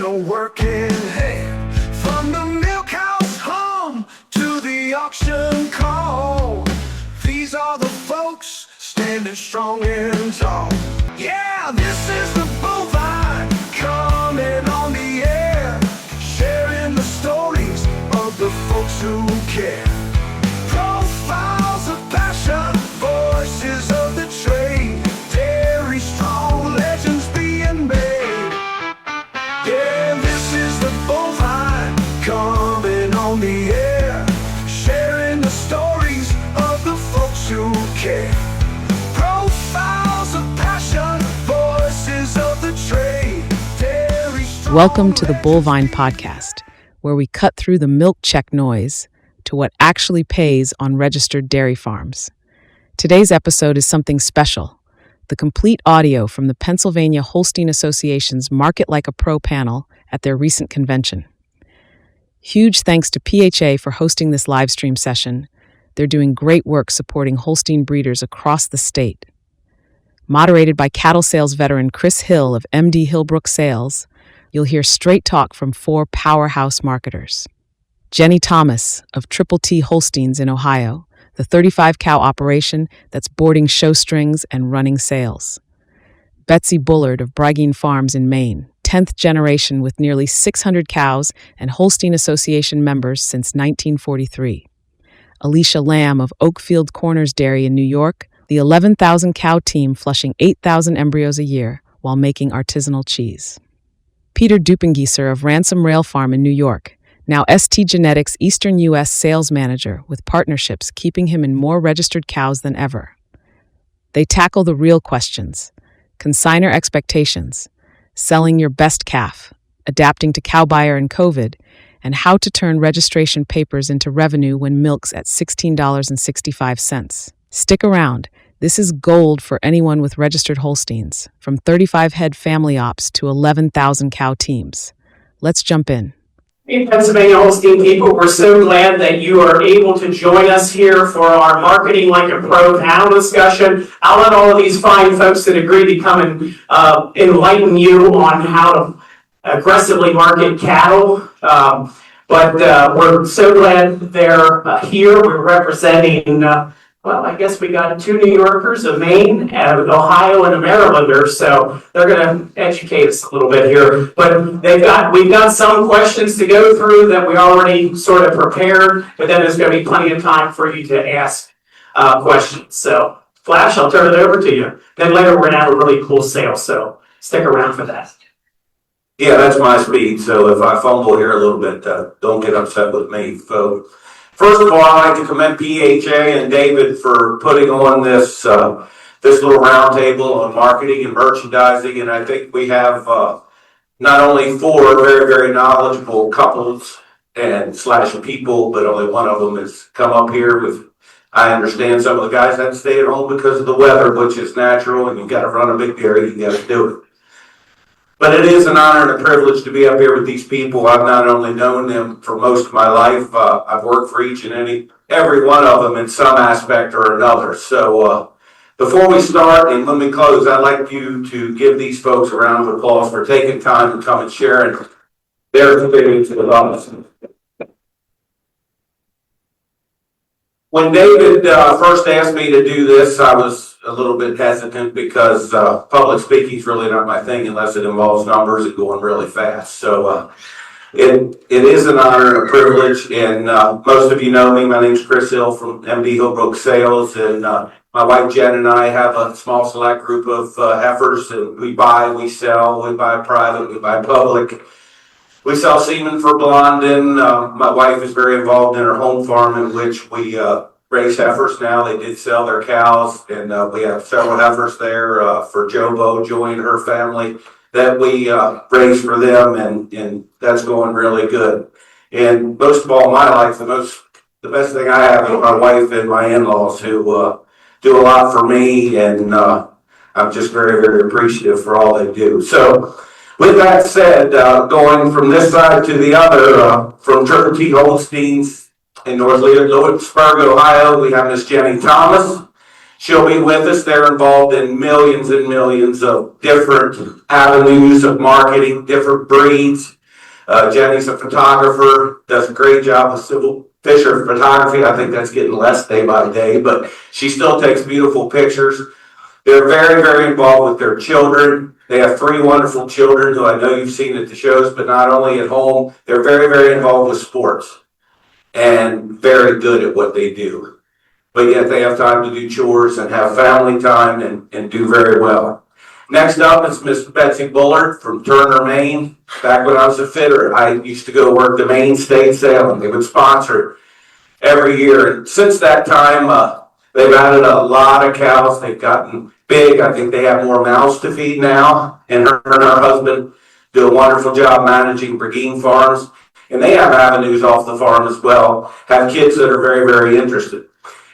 and working. Hey, from the milk house hum to the auction call, these are the folks standing strong and tall. Yeah, this is the bovine coming on the air, sharing the stories of the folks who care. Profiles of passion, voices of the trade, dairy strong legends being made. Yeah, this is the bovine coming on the air, sharing the stories of the folks who care. Profiles of passion, voices of the trade, dairy strong. Welcome to the Bullvine Podcast, where we cut through the milk check noise to what actually pays on registered dairy farms. Today's episode is something special, the complete audio from the Pennsylvania Holstein Association's Market Like a Pro panel at their recent convention. Huge thanks to PHA for hosting this live stream session. They're doing great work supporting Holstein breeders across the state. Moderated by cattle sales veteran Chris Hill of MD Hillbrook Sales, you'll hear straight talk from four powerhouse marketers. Jenny Thomas of T Holsteins in Ohio, the 35-cow operation that's boarding show strings and running sales. Betsy Bullard of Bragging Farms in Maine, 10th generation with nearly 600 cows and Holstein Association members since 1943. Alicia Lamb of Oakfield Corners Dairy in New York, the 11,000 cow team flushing 8,000 embryos a year while making artisanal cheese. Peter Dupengieser of Ransom Rail Farm in New York, now ST Genetics Eastern U.S. sales manager with partnerships keeping him in more registered cows than ever. They tackle the real questions: consignor expectations, selling your best calf, adapting to cow buyer and COVID, and how to turn registration papers into revenue when milk's at $16.65. Stick around. This is gold for anyone with registered Holsteins, from 35-head family ops to 11,000 cow teams. Let's jump in. Hey, Pennsylvania Holstein people, we're so glad that you are able to join us here for our Marketing Like a Pro panel discussion. I'll let all of these fine folks that agreed to come and enlighten you on how to aggressively market cattle. But we're so glad they're here. We're representing, well, I guess we got two New Yorkers, a Maine, and an Ohio, and a Marylander, so they're going to educate us a little bit here. But we've got some questions to go through that we already sort of prepared, but then there's going to be plenty of time for you to ask questions. So, Flash, I'll turn it over to you. Then later we're going to have a really cool sale, so stick around for that. Yeah, that's my speed, so if I fumble here a little bit, don't get upset with me, folks. First of all, I'd like to commend PHA and David for putting on this little roundtable on marketing and merchandising, and I think we have not only four very, very knowledgeable couples and / people, but only one of them has come up here with, I understand some of the guys had to stay at home because of the weather, which is natural, and you've got to run a big dairy, you got to do it. But it is an honor and a privilege to be up here with these people. I've not only known them for most of my life, I've worked for each and every one of them in some aspect or another. So before we start and when we close, I'd like you to give these folks a round of applause for taking time to come and sharing their experience with us. When David first asked me to do this, I was a little bit hesitant because public speaking is really not my thing unless it involves numbers and going really fast. So it is an honor and a privilege, and most of you know me. My name's Chris Hill from MD Hillbrook Sales, and my wife Jen and I have a small select group of heifers, and we buy, we sell, we buy private, we buy public. We sell semen for Blondin. My wife is very involved in her home farm in which we raise heifers now. They did sell their cows, and we have several heifers there for Joey and her family that we raise for them, and that's going really good. And most of all in my life, the best thing I have is my wife and my in-laws who do a lot for me, and I'm just very, very appreciative for all they do. So, with that said, going from this side to the other, from T Holsteins in North Lewisburg, Ohio, we have Miss Jenny Thomas. She'll be with us. They're involved in millions and millions of different avenues of marketing, different breeds. Jenny's a photographer, does a great job with Civil Fisher photography. I think that's getting less day by day, but she still takes beautiful pictures. They're very, very involved with their children. They have 3 wonderful children who I know you've seen at the shows, but not only at home. They're very, very involved with sports and very good at what they do. But yet they have time to do chores and have family time and do very well. Next up is Miss Betsy Bullard from Turner, Maine. Back when I was a fitter, I used to go work the Maine State Sale, and they would sponsor it every year. And since that time, they've added a lot of cows. They've gotten big. I think they have more mouths to feed now. And her husband do a wonderful job managing Bergeen Farms. And they have avenues off the farm as well. Have kids that are very, very interested.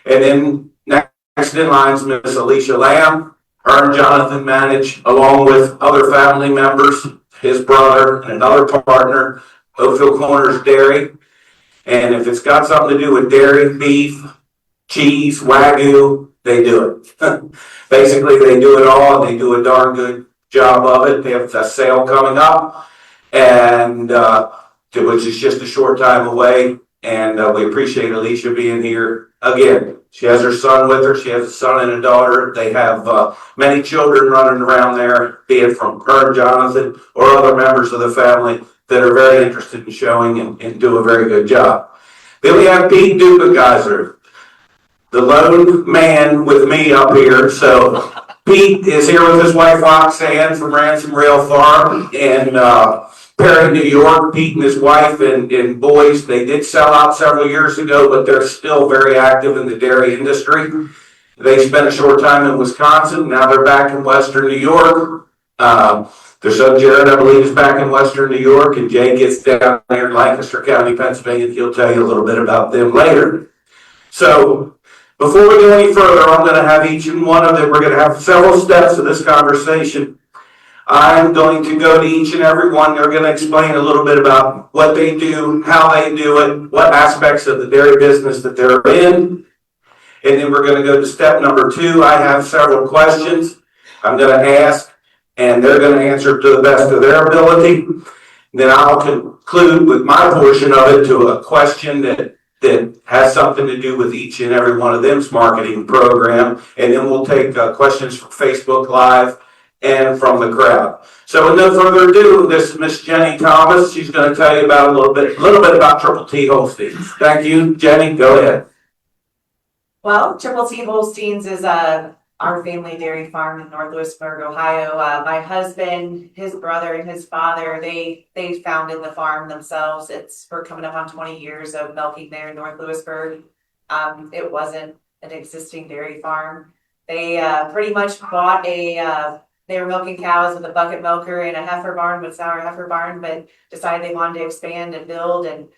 And then next in line is Miss Alicia Lamb. Her and Jonathan manage, along with other family members, his brother and another partner, Oakville Corners Dairy. And if it's got something to do with dairy, beef, cheese, Wagyu, they do it. Basically, they do it all, and they do a darn good job of it. They have a sale coming up, and which is just a short time away. And we appreciate Alicia being here again. She has her son with her. She has a son and a daughter. They have many children running around there, be it from her and Jonathan or other members of the family that are very interested in showing and do a very good job. Then we have Pete Dupageyser, the lone man with me up here. So Pete is here with his wife Roxanne from Ransom Rail Farm in Perry, New York. Pete and his wife and boys, they did sell out several years ago, but they're still very active in the dairy industry. They spent a short time in Wisconsin. Now they're back in Western New York. Their son Jared, I believe, is back in Western New York, and Jay gets down there in Lancaster County, Pennsylvania. He'll tell you a little bit about them later. So before we go any further, I'm going to have each and one of them. We're going to have several steps of this conversation. I'm going to go to each and every one. They're going to explain a little bit about what they do, how they do it, what aspects of the dairy business that they're in. And then we're going to go to step number 2. I have several questions I'm going to ask, and they're going to answer to the best of their ability. Then I'll conclude with my portion of it to a question that has something to do with each and every one of them's marketing program. And then we'll take questions from Facebook Live and from the crowd. So with no further ado, this is Miss Jenny Thomas. She's going to tell you about a little bit about Triple T Holsteins. Thank you, Jenny. Go ahead. Well, Triple T Holsteins is our family dairy farm in North Lewisburg, Ohio. My husband, his brother, and his father, they founded the farm themselves. We're coming up on 20 years of milking there in North Lewisburg. It wasn't an existing dairy farm. They pretty much bought they were milking cows with a bucket milker and a heifer barn, but it's now a heifer barn, but decided they wanted to expand and build, and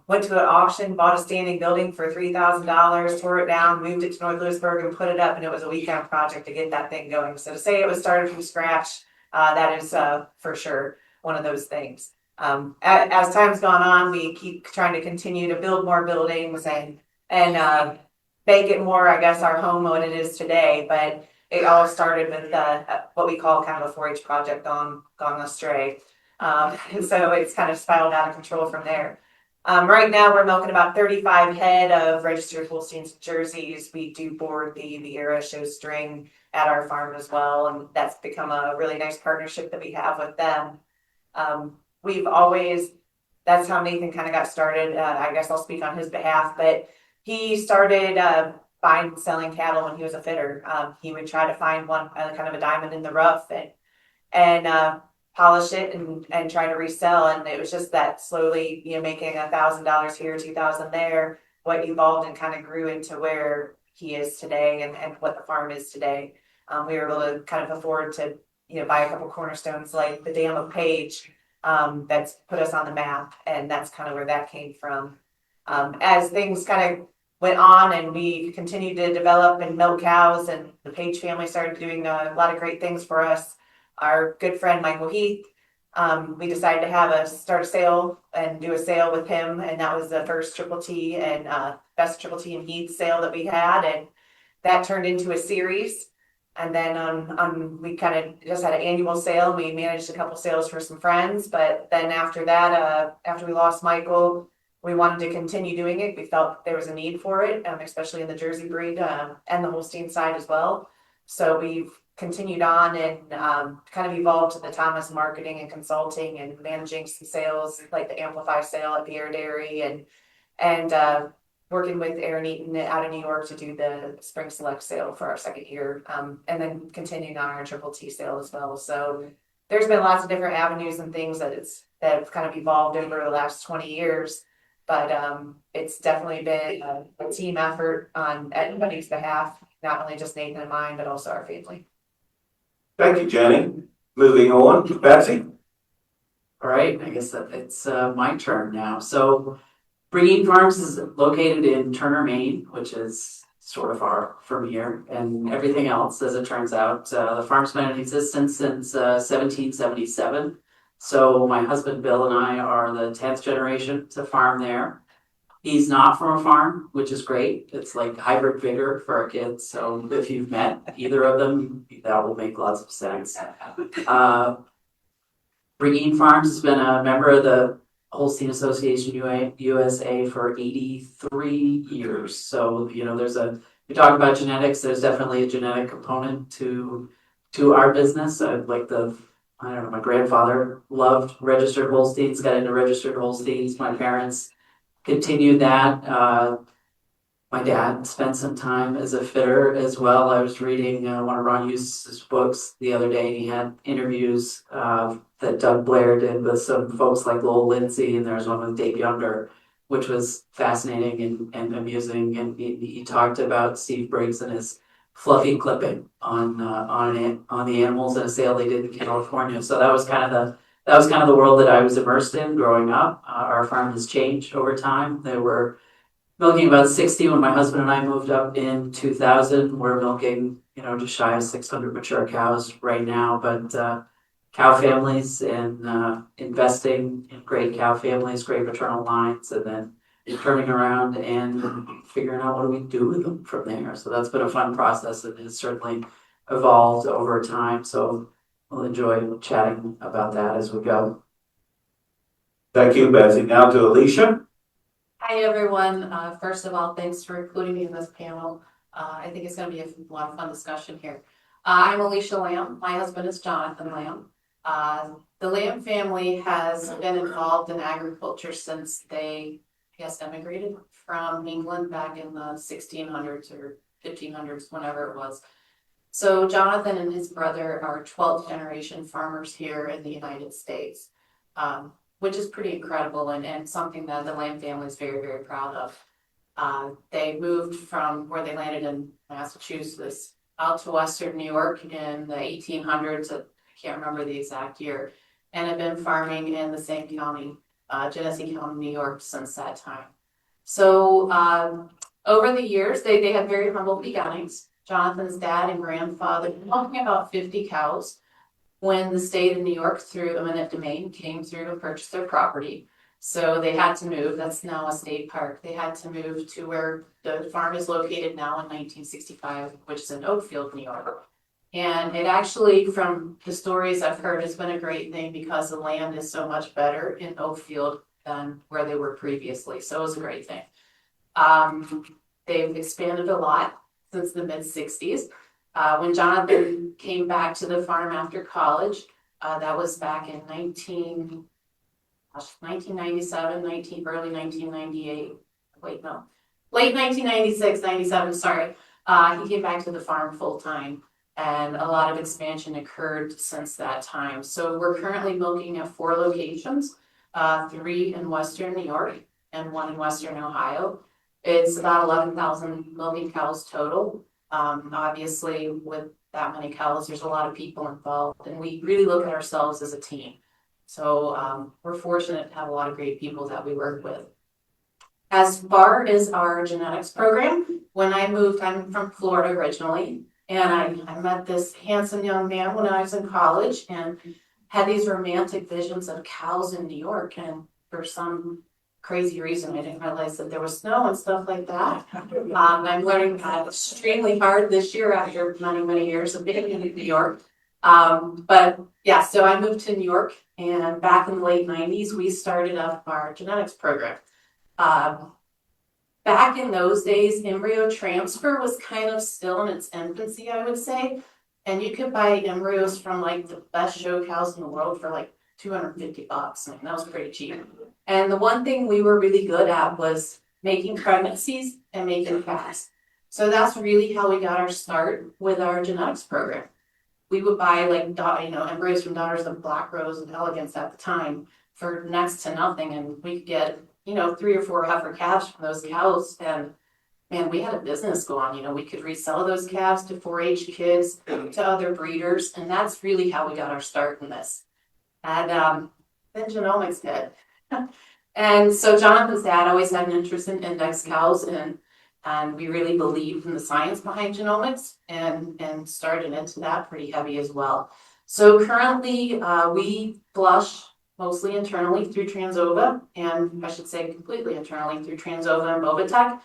went to an auction, bought a standing building for $3,000, tore it down, moved it to North Lewisburg and put it up, and it was a weekend project to get that thing going. So to say it was started from scratch, that is for sure one of those things. As time's gone on, we keep trying to continue to build more buildings and make it more, I guess, our home what it is today. But it all started with what we call kind of a 4-H project gone astray. And so it's kind of spiraled out of control from there. Right now we're milking about 35 head of registered Holsteins Jerseys. We do board the era show string at our farm as well, and that's become a really nice partnership that we have with them. That's how Nathan kind of got started. I guess I'll speak on his behalf, but he started buying and selling cattle when he was a fitter. He would try to find one kind of a diamond in the rough and polish it and try to resell. And it was just that slowly, making $1,000 here, $2,000 there, what evolved and kind of grew into where he is today and what the farm is today. We were able to kind of afford to, buy a couple cornerstones like the Dam of Page, that's put us on the map. And that's kind of where that came from. As things kind of went on and we continued to develop and milk cows, and the Page family started doing a lot of great things for us. Our good friend Michael Heath, we decided to start a sale and do a sale with him, and that was the first Triple T and best Triple T and Heath sale that we had. And that turned into a series. And then we kind of just had an annual sale. We managed a couple sales for some friends, but then after that, after we lost Michael, we wanted to continue doing it. We felt there was a need for it, especially in the Jersey breed and the Holstein side as well. So we've continued on and kind of evolved to the Thomas marketing and consulting and managing some sales like the Amplify sale at Pierre Dairy and working with Aaron Eaton out of New York to do the Spring Select sale for our second year, and then continuing on our Triple T sale as well. So there's been lots of different avenues and things that have kind of evolved over the last 20 years. But it's definitely been a team effort on everybody's behalf, not only just Nathan and mine, but also our family. Thank you, Jenny. Moving on, Betsy. All right, I guess that it's my turn now. So Breeding Farms is located in Turner, Maine, which is sort of far from here, and everything else, as it turns out. The farm's been in existence since 1777. So my husband Bill and I are the 10th generation to farm there. He's not from a farm, which is great. It's like hybrid vigor for our kids. So if you've met either of them, that will make lots of sense. Breeding Farms has been a member of the Holstein Association USA for 83 years. So, you know, we talk about genetics, there's definitely a genetic component to our business. My grandfather loved registered Holsteins, got into registered Holsteins. My parents continued that. My dad spent some time as a fitter as well. I was reading one of Ron Hughes' books the other day, and he had interviews that Doug Blair did with some folks like Lowell Lindsay, and there's one with Dave Younger, which was fascinating and amusing. And he talked about Steve Briggs and his fluffy clipping on the animals in a sale they did in California. So that was kind of the world that I was immersed in growing up. Our farm has changed over time. There were milking about 60 when my husband and I moved up in 2000. We're milking, just shy of 600 mature cows right now, but cow families and investing in great cow families, great maternal lines, and then turning around and figuring out what do we do with them from there. So that's been a fun process and has certainly evolved over time. So we'll enjoy chatting about that as we go. Thank you, Betsy. Now to Alicia. Hi, everyone. First of all, thanks for including me in this panel. I think it's going to be a lot of fun discussion here. I'm Alicia Lamb. My husband is Jonathan Lamb. The Lamb family has been involved in agriculture since they, emigrated from England back in the 1600s or 1500s, whenever it was. So Jonathan and his brother are 12th generation farmers here in the United States. Which is pretty incredible and something that the Lamb family is very, very proud of. They moved from where they landed in Massachusetts out to Western New York in the 1800s. I can't remember the exact year, and have been farming in the same county, Genesee County, New York, since that time. So over the years, they had very humble beginnings. Jonathan's dad and grandfather milking about 50 cows. When the state of New York, through eminent domain, came through to purchase their property. So they had to move. That's now a state park. They had to move to where the farm is located now in 1965, which is in Oakfield, New York. And it actually, from the stories I've heard, has been a great thing because the land is so much better in Oakfield than where they were previously. So it was a great thing. They've expanded a lot since the mid-60s. When Jonathan came back to the farm after college, that was back in 1997, early 1998. Wait, no, late 1996, 97, sorry. He came back to the farm full time, and a lot of expansion occurred since that time. So we're currently milking at 4 locations, 3 in Western New York and 1 in Western Ohio. It's about 11,000 milking cows total. Obviously, with that many cows, there's a lot of people involved, and we really look at ourselves as a team. So we're fortunate to have a lot of great people that we work with. As far as our genetics program, when I moved, I'm from Florida originally, and I met this handsome young man when I was in college and had these romantic visions of cows in New York. And for some crazy reason. I didn't realize that there was snow and stuff like that. I'm learning that extremely hard this year after many, many years of being in New York. But yeah, so I moved to New York, and back in the late 90s, we started up our genetics program. Back in those days, embryo transfer was kind of still in its infancy, I would say. And you could buy embryos from like the best show cows in the world for like $250. I mean, that was pretty cheap. And the one thing we were really good at was making pregnancies and making calves. So that's really how we got our start with our genetics program. We would buy like, embryos from daughters of Black Rose and Elegance at the time for next to nothing. And we could get, 3 or 4 heifer calves from those cows. And man, we had a business going. We could resell those calves to 4-H kids, to other breeders. And that's really how we got our start in this. And then genomics hit. And so Jonathan's dad always had an interest in index cows, and we really believed in the science behind genomics and started into that pretty heavy as well. So currently we blush mostly internally through Transova, and I should say completely internally through Transova and Bovatech,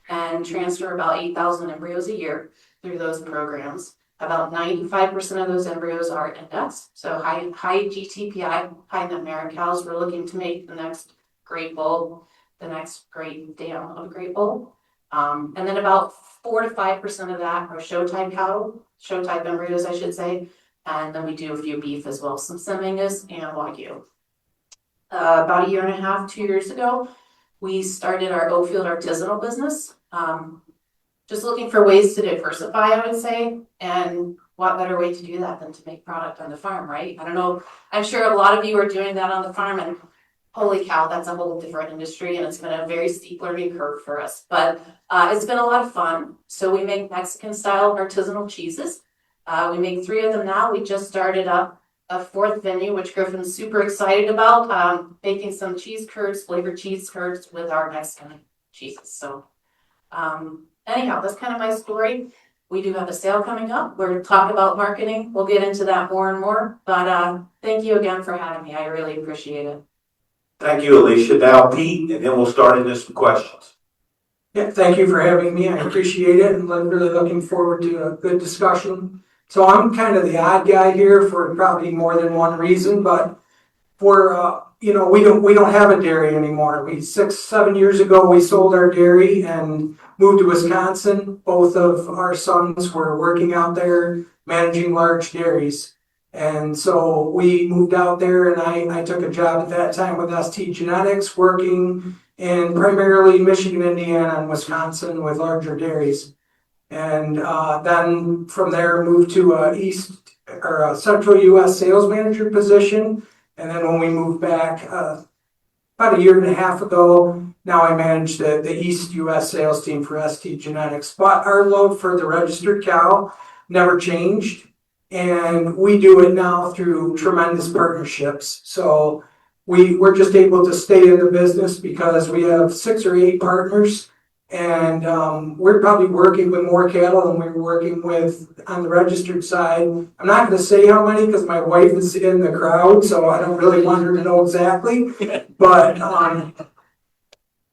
and transfer about 8,000 embryos a year through those programs. About 95% of those embryos are indexed, so high GTPI, high net merit cows. We're looking to make the next great bull, the next great dam of a great bull. And then about 4 to 5% of that are show type cattle, show type embryos, I should say. And then we do a few beef as well, some Semingus and Wagyu. About 1.5 years, 2 years ago, we started our Oakfield artisanal business. Just looking for ways to diversify, I would say. And what better way to do that than to make product on the farm, right? I don't know. I'm sure a lot of you are doing that on the farm, and holy cow, that's a whole different industry, and it's been a very steep learning curve for us. But it's been a lot of fun. So we make Mexican style artisanal cheeses. We make 3 of them now. We just started up a 4th venue, which Griffin's super excited about, making some cheese curds, flavored cheese curds with our Mexican cheeses. So anyhow, that's kind of my story. We do have a sale coming up. We're talking about marketing. We'll get into that more and more. But thank you again for having me. I really appreciate it. Thank you, Alicia. Now, Pete, and then we'll start into some questions. Yeah, thank you for having me. I appreciate it, and I'm really looking forward to a good discussion. So I'm kind of the odd guy here for probably more than one reason, but for we don't have a dairy anymore. 6-7 years ago we sold our dairy and moved to Wisconsin. Both of our sons were working out there managing large dairies. And so we moved out there, and I took a job at that time with ST Genetics, working in primarily Michigan, Indiana, and Wisconsin with larger dairies. And then from there moved to a Central U.S. sales manager position. And then when we moved back about 1.5 years ago, now I manage the East U.S. sales team for ST Genetics. But our love for the registered cow never changed. And we do it now through tremendous partnerships. So we're just able to stay in the business because we have 6 or 8 partners. And we're probably working with more cattle than we were working with on the registered side. I'm not going to say how many because my wife is in the crowd, so I don't really want her to know exactly. But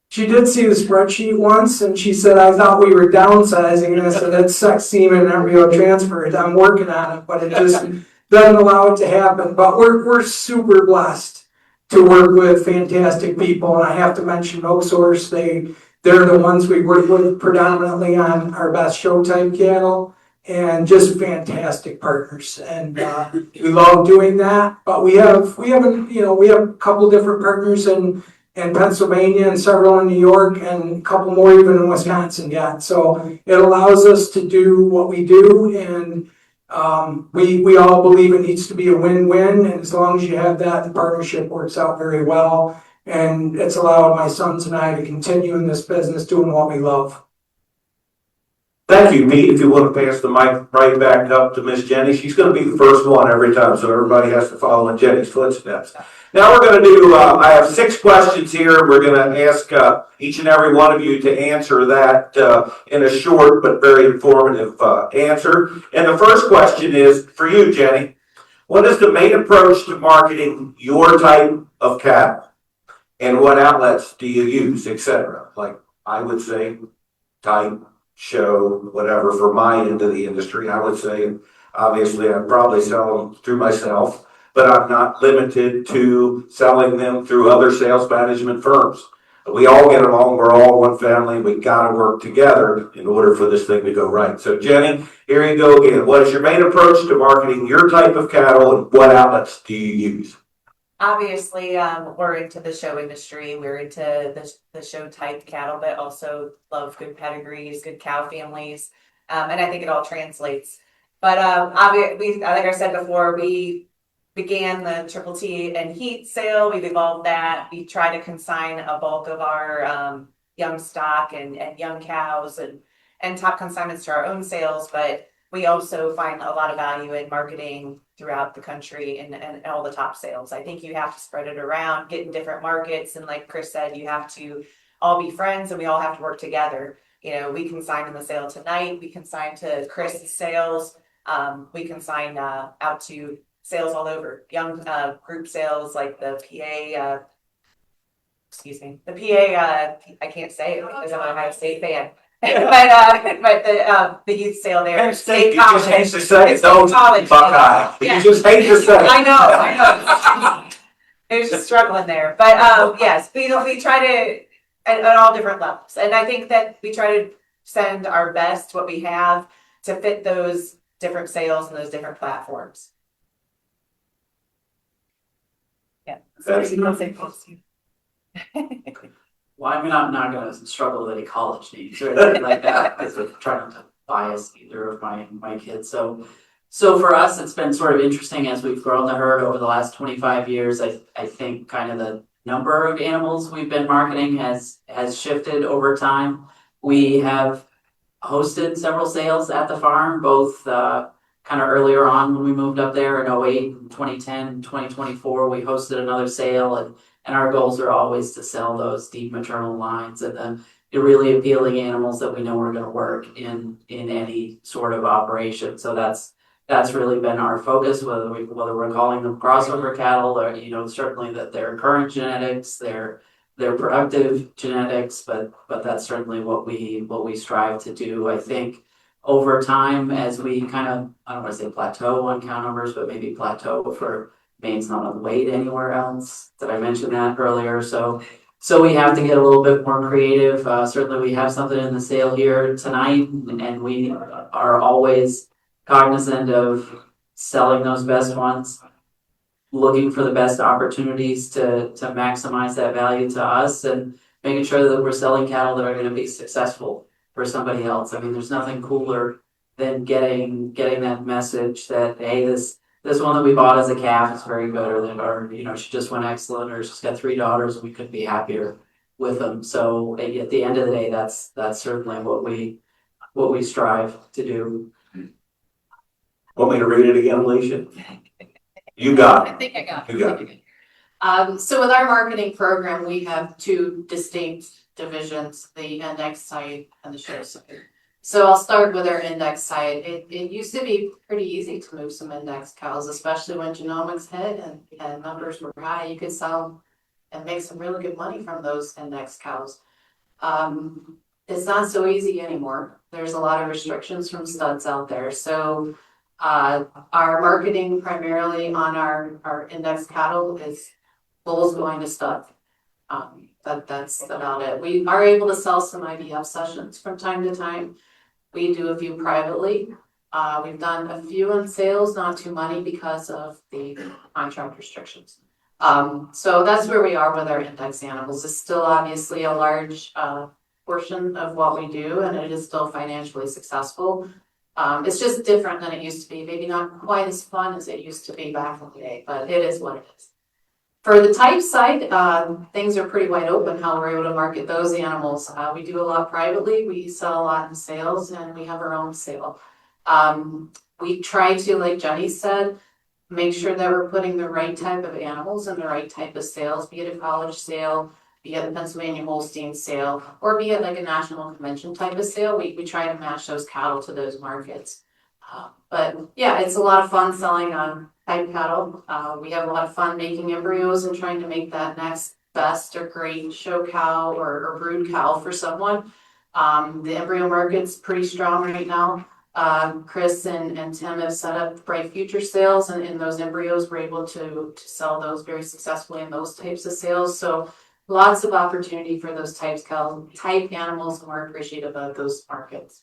she did see the spreadsheet once, and she said, I thought we were downsizing. And I said, that's sex, semen, and embryo transfer. I'm working on it, but it just doesn't allow it to happen. But we're super blessed to work with fantastic people. And I have to mention Milk Source. They're the ones we work with predominantly on our best show type cattle, and just fantastic partners. And we love doing that. But we have a couple different partners in Pennsylvania and several in New York and a couple more even in Wisconsin yet. So it allows us to do what we do, and we all believe it needs to be a win-win. And as long as you have that, the partnership works out very well. And it's allowed my sons and I to continue in this business doing what we love. Thank you, Pete. If you want to pass the mic right back up to Miss Jenny, she's going to be the first one every time, so everybody has to follow in Jenny's footsteps. Now we're going to do, I have 6 questions here. We're going to ask each and every one of you to answer that in a short but very informative answer. And the first question is for you, Jenny. What is the main approach to marketing your type of cattle? and what outlets do you use, etc. Like I would say type, show, whatever for my end of the industry. I would say, obviously, I'd probably sell them through myself, but I'm not limited to selling them through other sales management firms. We all get along. We're all one family. We got to work together in order for this thing to go right. So, Jenny, here you go again. What is your main approach to marketing your type of cattle, and what outlets do you use? Obviously, we're into the show industry. We're into the show type cattle, but also love good pedigrees, good cow families, and I think it all translates. But obviously, like I said before, we began the Triple T and heat sale. We've evolved that. We try to consign a bulk of our young stock and young cows and top consignments to our own sales, but we also find a lot of value in marketing throughout the country and all the top sales. I think you have to spread it around, get in different markets, and like Chris said, you have to all be friends and we all have to work together. You know, we consign in the sale tonight, we consign to Chris's sales, we consign out to sales all over, young group sales like the PA, I can't say it because I'm an Ohio State fan. but the youth sale there. State college. You just hate to say it, don't Buckeye. Yeah. You just hate to say it. I know. It was just struggling there. But yes, we try to at all different levels. And I think that we try to send our best, what we have, to fit those different sales and those different platforms. Yeah. Well, I'm not gonna struggle with any college names or anything like that, because we're trying not to bias either of my kids. So for us, it's been sort of interesting as we've grown the herd over the last 25 years. I think kind of the number of animals we've been marketing has shifted over time. We have hosted several sales at the farm, both kind of earlier on when we moved up there in 08, 2010, 2024, we hosted another sale, and our goals are always to sell those deep maternal lines and the really appealing animals that we know are going to work in any sort of operation. So that's really been our focus, whether we're calling them crossover cattle or, you know, certainly that they're current genetics, they're productive genetics, but that's certainly what we strive to do. I think over time, as we kind of, I don't want to say plateau on cow numbers, but maybe plateau for Maine's not on the way to anywhere else. Did I mention that earlier? So we have to get a little bit more creative. Certainly we have something in the sale here tonight, and we are always cognizant of selling those best ones, looking for the best opportunities to maximize that value to us, and making sure that we're selling cattle that are going to be successful for somebody else. I mean, there's nothing cooler than getting that message that, hey, this one that we bought as a calf is very good, or you know, she just went excellent, or she's got 3 daughters. We couldn't be happier with them. So at the end of the day, that's certainly what we strive to do. Want me to read it again, Alicia? You got it. I think I got it. You got it. So with our marketing program, we have 2 distinct divisions, the index site and the show site. So I'll start with our index site. It used to be pretty easy to move some index cows, especially when genomics hit and numbers were high. You could sell and make some really good money from those index cows. It's not so easy anymore. There's a lot of restrictions from studs out there. So our marketing primarily on our index cattle is bulls going to stud. That's about it. We are able to sell some IVF sessions from time to time. We do a few privately. We've done a few in sales, not too many because of the contract restrictions. So that's where we are with our index animals. It's still obviously a large portion of what we do, and it is still financially successful. It's just different than it used to be. Maybe not quite as fun as it used to be back in the day, but it is what it is. For the type side, things are pretty wide open how we're able to market those animals. We do a lot privately, we sell a lot in sales, and we have our own sale. We try to, like Jenny said, make sure that we're putting the right type of animals in the right type of sales, be it a college sale, be it a Pennsylvania Holstein sale, or be it like a national convention type of sale. We try to match those cattle to those markets. But yeah, it's a lot of fun selling on type cattle. We have a lot of fun making embryos and trying to make that next best or great show cow or brood cow for someone. The embryo market's pretty strong right now. Chris and Tim have set up Bright Future sales, and in those embryos, we're able to sell those very successfully in those types of sales. So lots of opportunity for those type animals, and we're appreciative of those markets.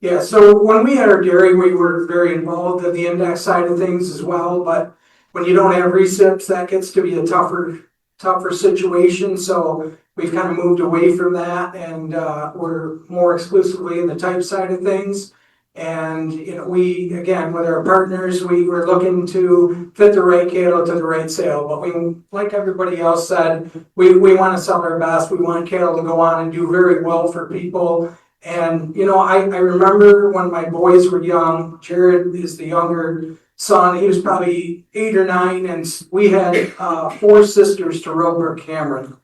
Yeah, so when we had our dairy, we were very involved in the index side of things as well, but when you don't have recips, that gets to be a tougher situation. So we've kind of moved away from that, and we're more exclusively in the type side of things. And we, again, with our partners, we were looking to fit the right cattle to the right sale. But we, like everybody else said, we want to sell our best. We want cattle to go on and do very well for people. And I remember when my boys were young. Jared is the younger son. He was probably 8 or 9, and we had 4 sisters to Robert Cameron.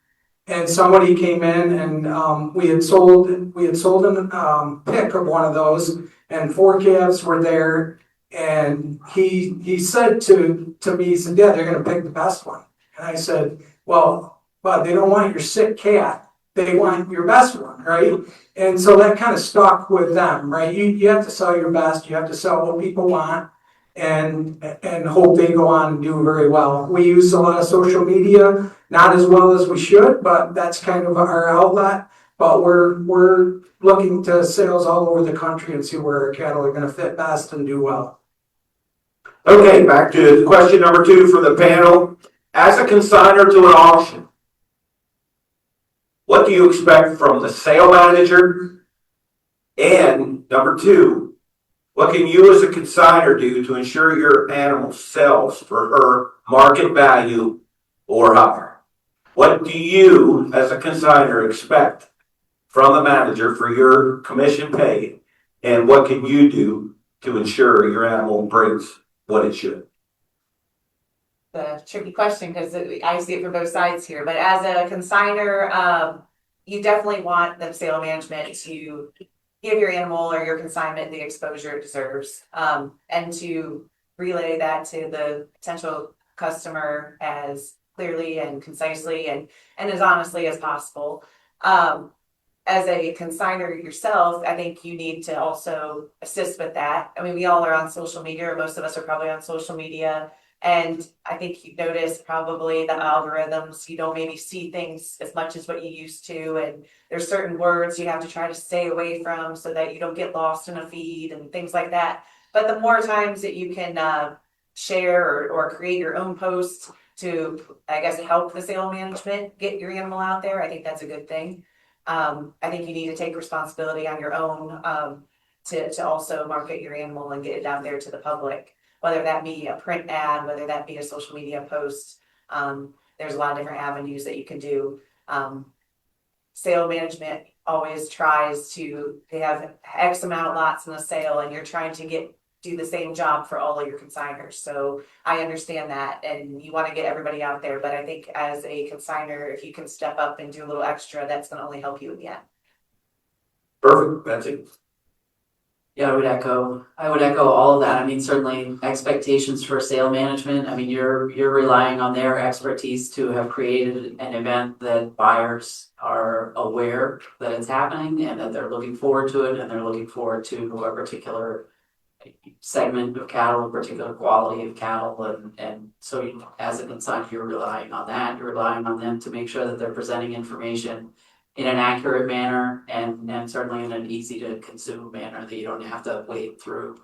And somebody came in, and we had sold a pick of one of those, and 4 calves were there. And he said to me, he said, "Dad, they're going to pick the best one." And I said, "Well, but they don't want your sick cat. They want your best one, right?" And so that kind of stuck with them, right? You have to sell your best. You have to sell what people want, and hope they go on and do very well. We use a lot of social media, not as well as we should, but that's kind of our outlet. But we're looking to sales all over the country and see where our cattle are going to fit best and do well. Okay, back to question number 2 for the panel. As a consignor to an auction, what do you expect from the sale manager? And number 2, what can you as a consignor do to ensure your animal sells for her market value or higher? What do you as a consignor expect from the manager for your commission paid? And what can you do to ensure your animal brings what it should? The tricky question, because I see it from both sides here. But as a consignor, you definitely want the sale management to give your animal or your consignment the exposure it deserves, and to relay that to the potential customer as clearly and concisely and as honestly as possible. As a consignor yourself, I think you need to also assist with that. I mean, we all are on social media, or most of us are probably on social media. And I think you notice probably the algorithms, you don't maybe see things as much as what you used to. And there's certain words you have to try to stay away from so that you don't get lost in a feed and things like that. But the more times that you can share or create your own posts to, I guess, help the sale management get your animal out there, I think that's a good thing. I think you need to take responsibility on your own to also market your animal and get it out there to the public, whether that be a print ad, whether that be a social media post. There's a lot of different avenues that you can do. Sale management always tries to, they have X amount of lots in the sale, and you're trying to do the same job for all of your consigners. So I understand that, and you want to get everybody out there. But I think as a consigner, if you can step up and do a little extra, that's going to only help you in the end. Perfect, that's it. Yeah, I would echo all of that. I mean, certainly expectations for sale management. I mean, you're relying on their expertise to have created an event that buyers are aware that it's happening and that they're looking forward to it, and they're looking forward to a particular segment of cattle, a particular quality of cattle, and so as a consignor, you're relying on that. You're relying on them to make sure that they're presenting information in an accurate manner, and certainly in an easy to consume manner, that you don't have to wade through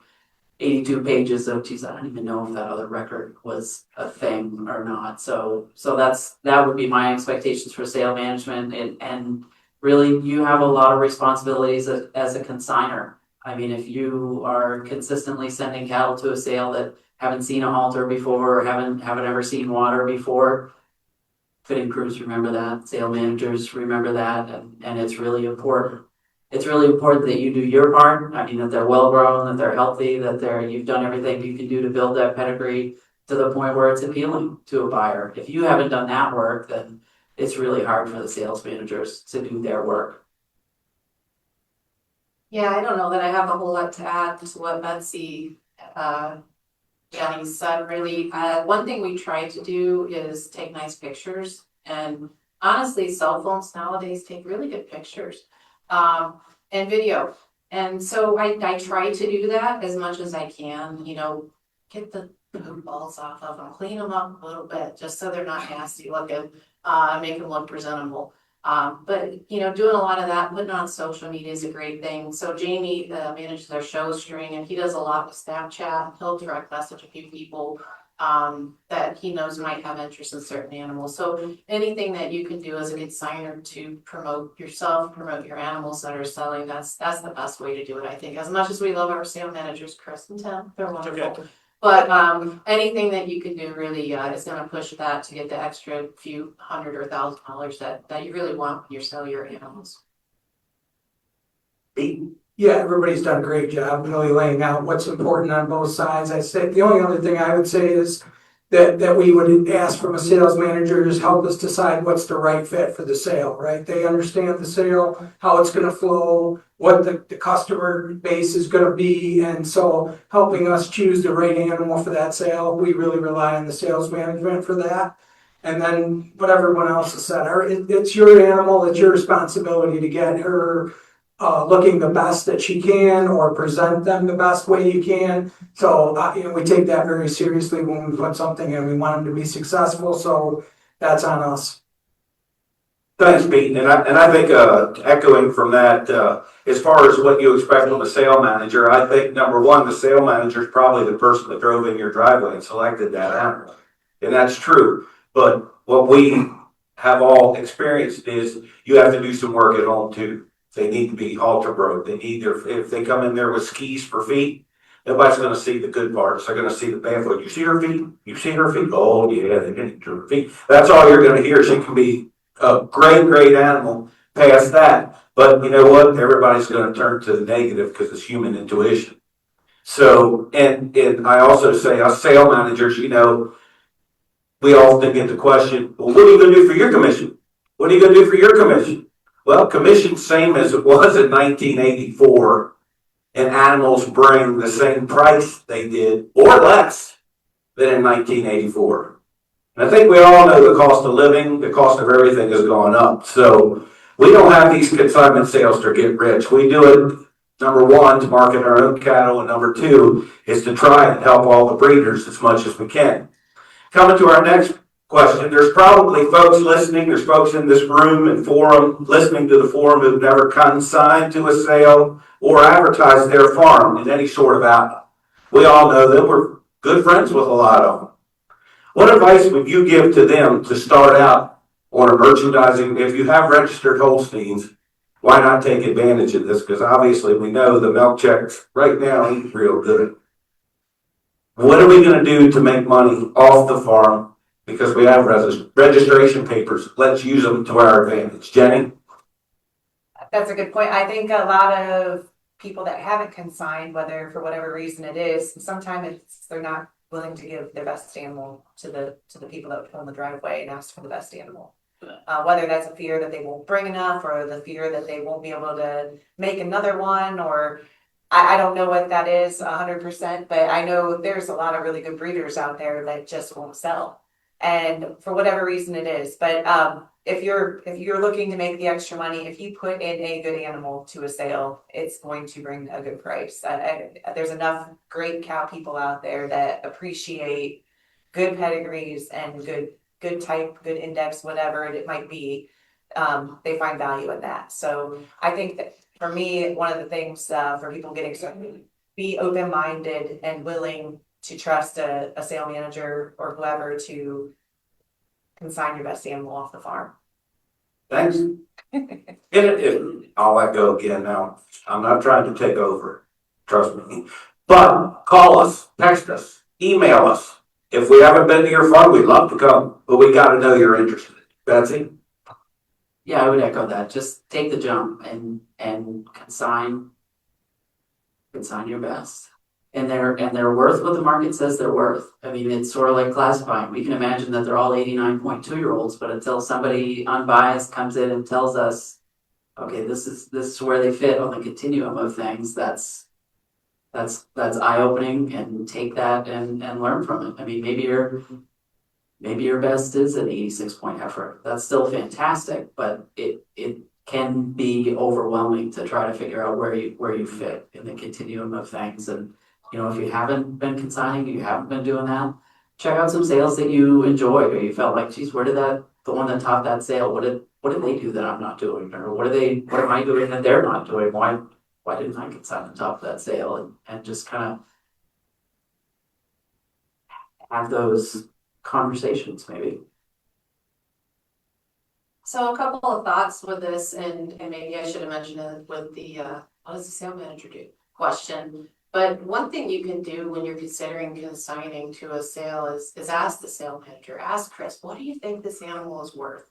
82 pages of, geez, I don't even know if that other record was a thing or not. So that would be my expectations for sale management, and really you have a lot of responsibilities as a consignor. I mean, if you are consistently sending cattle to a sale that haven't seen a halter before or haven't ever seen water before, fitting crews remember that, sale managers remember that, and it's really important. It's really important that you do your part. I mean, that they're well grown, that they're healthy, that you've done everything you can do to build that pedigree to the point where it's appealing to a buyer. If you haven't done that work, then it's really hard for the sales managers to do their work. Yeah, I don't know that I have a whole lot to add to what Betsy Jenny said, really, one thing we try to do is take nice pictures, and honestly, cell phones nowadays take really good pictures, and video. And so I try to do that as much as I can, you know, get the poop balls off of them, clean them up a little bit, just so they're not nasty looking, make them look presentable. But you know, doing a lot of that, putting on social media is a great thing. So Jamie manages our show string, and he does a lot with Snapchat. He'll direct message a few people that he knows might have interest in certain animals. So anything that you can do as a consigner to promote yourself, promote your animals that are selling, that's the best way to do it, I think. As much as we love our sale managers, Chris and Tim, they're wonderful. Okay. But anything that you can do really is going to push that to get the extra few $100 or $1,000 that you really want when you sell your animals. Yeah, everybody's done a great job really laying out what's important on both sides. I say, the only other thing I would say is that we would ask from a sales manager is help us decide what's the right fit for the sale, right? They understand the sale, how it's gonna flow, what the customer base is gonna be, and so helping us choose the right animal for that sale, we really rely on the sales management for that. And then what everyone else has said, it's your animal, it's your responsibility to get her looking the best that she can, or present them the best way you can. So, you know, we take that very seriously when we put something in. We want them to be successful, so that's on us. Thanks, Pete. And I think echoing from that, as far as what you expect from a sale manager, I think number one, the sale manager is probably the person that drove in your driveway and selected that animal, and that's true. But what we have all experienced is you have to do some work at home too. They need to be halter broke. They need if they come in there with skis for feet, nobody's going to see the good parts. They're going to see the bad part. You see her feet? You see her feet? Oh yeah, they need her feet. That's all you're going to hear. She can be a great animal past that. But you know what? Everybody's going to turn to the negative because it's human intuition. So, and I also say, us sale managers, you know, we often get the question, well, what are you going to do for your commission? What are you going to do for your commission? Well, commission same as it was in 1984, and animals bring the same price they did, or less, than in 1984. And I think we all know the cost of living, the cost of everything has gone up. So we don't have these consignment sales to get rich. We do it, number one, to market our own cattle, and number two is to try and help all the breeders as much as we can. Coming to our next question, there's probably folks listening, there's folks in this room and forum, listening to the forum, who've never consigned to a sale or advertised their farm in any sort of outlet. We all know them, we're good friends with a lot of them. What advice would you give to them to start out on a merchandising? If you have registered Holsteins, why not take advantage of this? Because obviously we know the milk checks right now ain't real good. What are we going to do to make money off the farm? Because we have registration papers. Let's use them to our advantage. Jenny? That's a good point. I think a lot of people that haven't consigned, whether for whatever reason it is, sometimes they're not willing to give their best animal to the people that pull in the driveway and ask for the best animal. Whether that's a fear that they won't bring enough, or the fear that they won't be able to make another one, or I don't know what that is 100%, but I know there's a lot of really good breeders out there that just won't sell. And for whatever reason it is, but if you're looking to make the extra money, if you put in a good animal to a sale, it's going to bring a good price. There's enough great cow people out there that appreciate good pedigrees and good type, good index, whatever it might be. They find value in that. So I think that for me, one of the things for people getting started, be open-minded and willing to trust a sale manager or whoever to consign your best animal off the farm. Thanks. I'll let go again now. I'm not trying to take over. Trust me. But call us, text us, email us. If we haven't been to your farm, we'd love to come, but we got to know you're interested. Betsy? Yeah, I would echo that. Just take the jump and consign your best. And they're worth what the market says they're worth. I mean, it's sort of like classifying. We can imagine that they're all 89.2-year-olds, but until somebody unbiased comes in and tells us, okay, this is where they fit on the continuum of things, that's that's eye-opening, and take that and learn from it. I mean, maybe your best is an 86-point effort. That's still fantastic, but it can be overwhelming to try to figure out where you fit in the continuum of things. And if you haven't been consigning, you haven't been doing that, check out some sales that you enjoyed, or you felt like, geez, where did the one that topped that sale, what did they do that I'm not doing, or what am I doing that they're not doing? Why didn't I consign the top of that sale, and just kind of have those conversations maybe. So a couple of thoughts with this, and maybe I should have mentioned it with the, what does the sales manager do question. But one thing you can do when you're considering consigning to a sale is ask the sales manager, ask Chris, what do you think this animal is worth?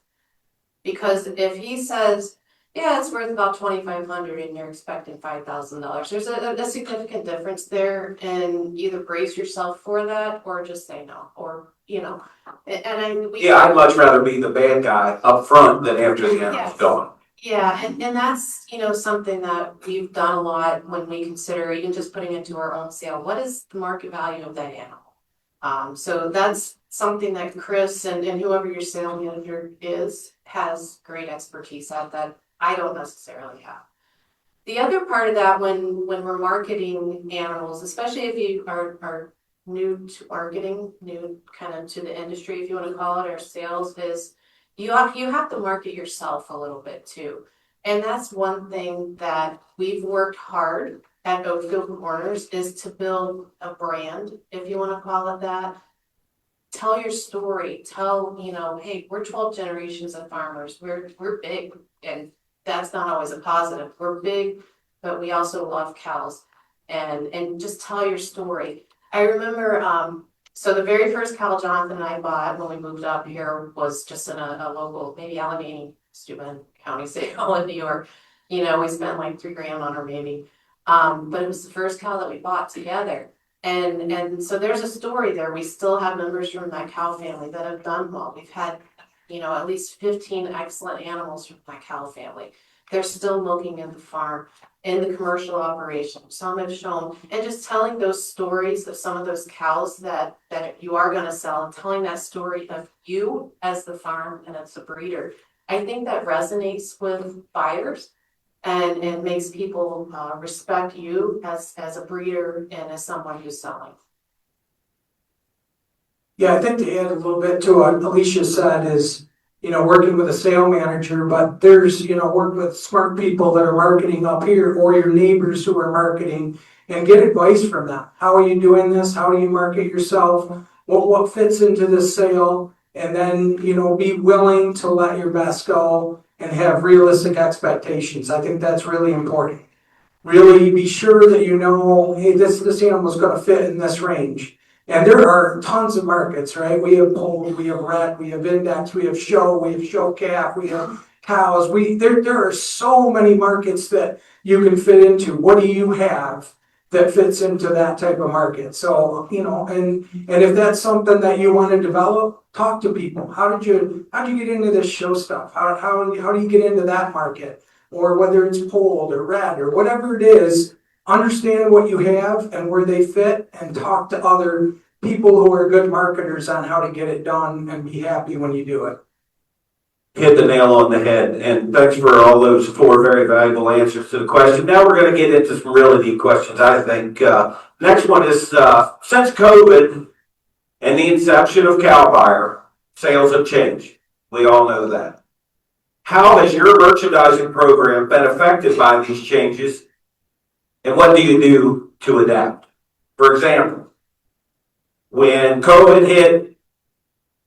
Because if he says, yeah, it's worth about $2,500 and you're expecting $5,000, there's a significant difference there, and either brace yourself for that or just say no, or I'd much rather be the bad guy up front than after the animal's gone. Yeah, and that's, something that we've done a lot when we consider even just putting into our own sale. What is the market value of that animal? So that's something that Chris and whoever your sales manager has great expertise at that I don't necessarily have. The other part of that when we're marketing animals, especially if you are new to marketing, new kind of to the industry, if you want to call it, or sales, is you have to market yourself a little bit too. And that's one thing that we've worked hard at Oakfield Corners, is to build a brand, if you want to call it that. Tell your story. Tell, hey, we're 12 generations of farmers. We're big, and that's not always a positive. We're big, but we also love cows. And just tell your story. I remember, so the very first cow Jonathan and I bought when we moved up here was just in a local, maybe Allegheny, Steuben County sale in New York. We spent like $3,000 on her maybe. But it was the first cow that we bought together. And so there's a story there. We still have members from that cow family that have done well. We've had, at least 15 excellent animals from that cow family. They're still milking in the farm, in the commercial operation. Some have shown, and just telling those stories of some of those cows that you are going to sell, and telling that story of you as the farm and as a breeder. I think that resonates with buyers, and it makes people respect you as a breeder and as someone who's selling. Yeah, I think to add a little bit to what Alicia said is, working with a sale manager, but there's, work with smart people that are marketing up here, or your neighbors who are marketing, and get advice from them. How are you doing this? How do you market yourself? What fits into this sale? And then, be willing to let your best go and have realistic expectations. I think that's really important. Really be sure that hey, this animal's going to fit in this range. And there are tons of markets, right? We have polled, we have red, we have index, we have show calf, we have cows. There are so many markets that you can fit into. What do you have that fits into that type of market? So, and if that's something that you want to develop, talk to people. How did you get into this show stuff? How do you get into that market? Or whether it's polled or red or whatever it is, understand what you have and where they fit, and talk to other people who are good marketers on how to get it done, and be happy when you do it. Hit the nail on the head, and thanks for all those 4 very valuable answers to the question. Now we're going to get into some really deep questions, I think. Next one is, since COVID and the inception of Cow Buyer, sales have changed. We all know that. How has your merchandising program been affected by these changes? And what do you do to adapt? For example, when COVID hit,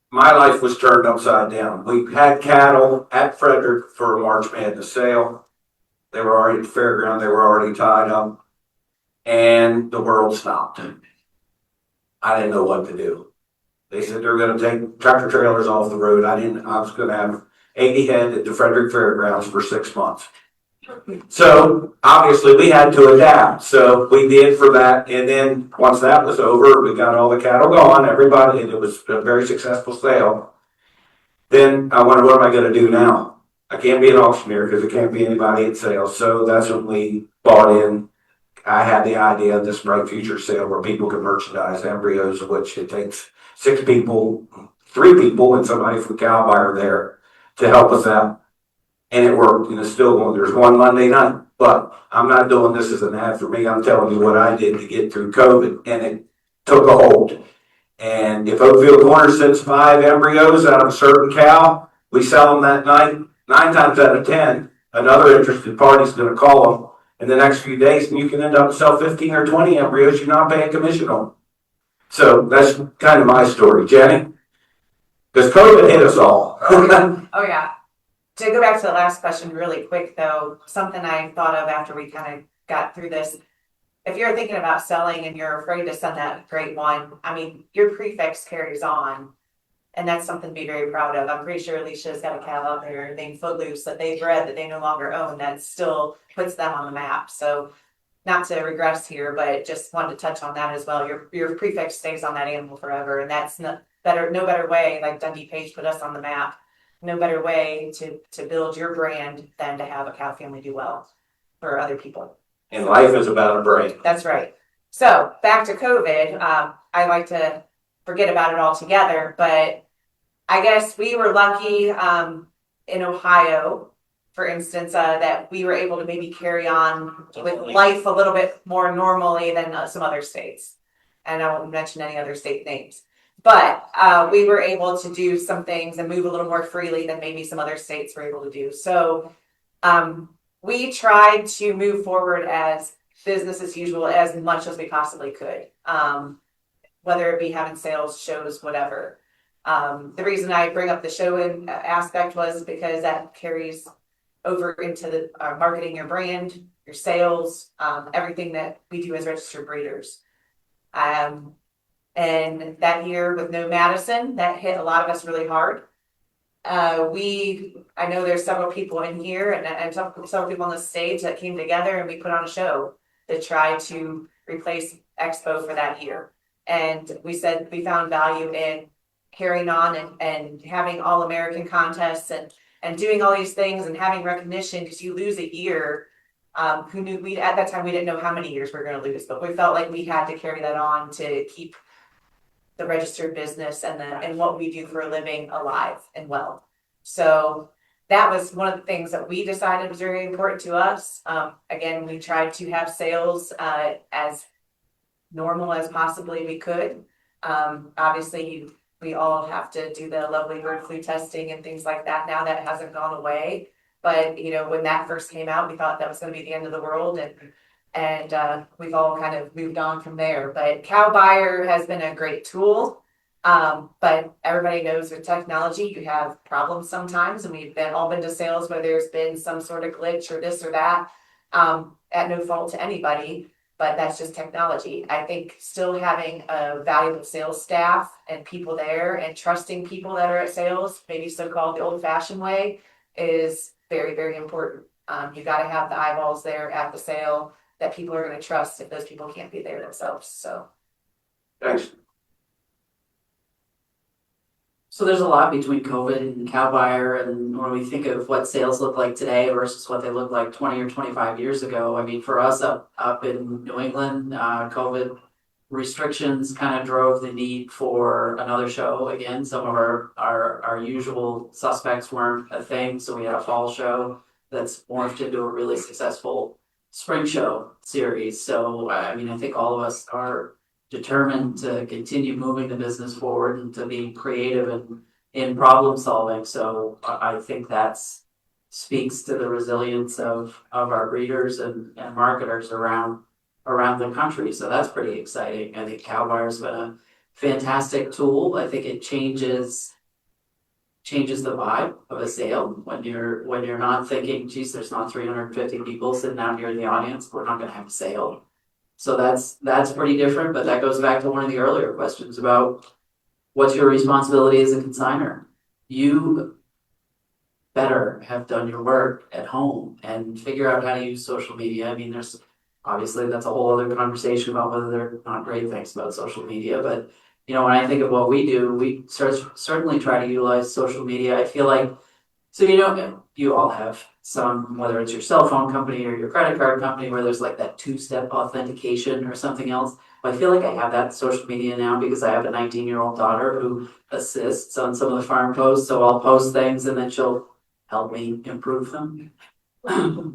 my life was turned upside down. We had cattle at Frederick for a March Madness sale. They were already at the fairground. They were already tied up. And the world stopped. I didn't know what to do. They said they're going to take tractor trailers off the road. I was going to have 80 head at the Frederick Fairgrounds for 6 months. So obviously we had to adapt. So we did for that. And then once that was over, we got all the cattle gone, everybody, and it was a very successful sale. Then I wondered, what am I going to do now? I can't be an auctioneer because there can't be anybody at sales. So that's when we bought in I had the idea of this Bright Future sale where people can merchandise embryos, which it takes 6 people, 3 people, and somebody from Cal Buyer there to help us out. And it worked, and it's still going. There's one Monday night, but I'm not doing this as an ad for me. I'm telling you what I did to get through COVID, and it took a hold. And if Oakfield Corner sends 5 embryos out of a certain cow, we sell them that night. 9 times out of 10, another interested party's going to call them in the next few days, and you can end up sell 15 or 20 embryos you're not paying commission on. So that's kind of my story, Jenny. Because COVID hit us all. Oh, yeah. To go back to the last question really quick, though, something I thought of after we kind of got through this. If you're thinking about selling and you're afraid to send that great one, I mean, your prefix carries on. And that's something to be very proud of. I'm pretty sure Alicia's got a cow out there named Footloose that they bred that they no longer own that still puts them on the map. So not to regress here, but just wanted to touch on that as well. Your prefix stays on that animal forever. And that's no better way, like Dundee Page put us on the map, no better way to build your brand than to have a cow family do well for other people. And life is about a brand. That's right. So back to COVID, I like to forget about it altogether, but I guess we were lucky in Ohio, for instance, that we were able to maybe carry on with life a little bit more normally than some other states. And I won't mention any other state names. But we were able to do some things and move a little more freely than maybe some other states were able to do. So we tried to move forward as business as usual as much as we possibly could, whether it be having sales, shows, whatever. The reason I bring up the show aspect was because that carries over into the marketing your brand, your sales, everything that we do as registered breeders. And that year with no Madison, that hit a lot of us really hard. I know there's several people in here and several people on the stage that came together and we put on a show to try to replace Expo for that year. And we said we found value in carrying on and having all American contests and doing all these things and having recognition, because you lose a year. Who knew at that time we didn't know how many years we were going to lose, but we felt like we had to carry that on to keep the registered business and what we do for a living alive and well. So that was one of the things that we decided was very important to us. Again, we tried to have sales as normal as possibly we could. Obviously, we all have to do the lovely bird flu testing and things like that. Now that hasn't gone away. But, you know, when that first came out, we thought that was going to be the end of the world. And we've all kind of moved on from there. But Cow Buyer has been a great tool. But everybody knows with technology, you have problems sometimes. And we've all been to sales where there's been some sort of glitch or this or that, at no fault to anybody. But that's just technology. I think still having a valuable sales staff and people there and trusting people that are at sales, maybe so-called the old-fashioned way, is very, very important. You got to have the eyeballs there at the sale that people are going to trust if those people can't be there themselves. So, Thanks. So there's a lot between COVID and Cow Buyer, and when we think of what sales look like today versus what they looked like 20 or 25 years ago, I mean, for us up in New England, COVID restrictions kind of drove the need for another show again. Some of our usual suspects weren't a thing, so we had a fall show that's morphed into a really successful spring show series. So, I mean, I think all of us are determined to continue moving the business forward and to be creative and in problem solving. So I think that's speaks to the resilience of our breeders and marketers around the country. So that's pretty exciting. I think Cow Buyer's been a fantastic tool. I think it changes the vibe of a sale when you're not thinking, geez, there's not 350 people sitting out here in the audience, we're not going to have a sale. So that's pretty different, but that goes back to one of the earlier questions about what's your responsibility as a consignor. You better have done your work at home and figure out how to use social media. I mean, there's obviously that's a whole other conversation about whether they're not great things about social media, but you know, when I think of what we do, we certainly try to utilize social media. I feel like, so you know, you all have some, whether it's your cell phone company or your credit card company, where there's like that two-step authentication or something else. I feel like I have that in social media now because I have a 19-year-old daughter who assists on some of the farm posts. So I'll post things and then she'll help me improve them,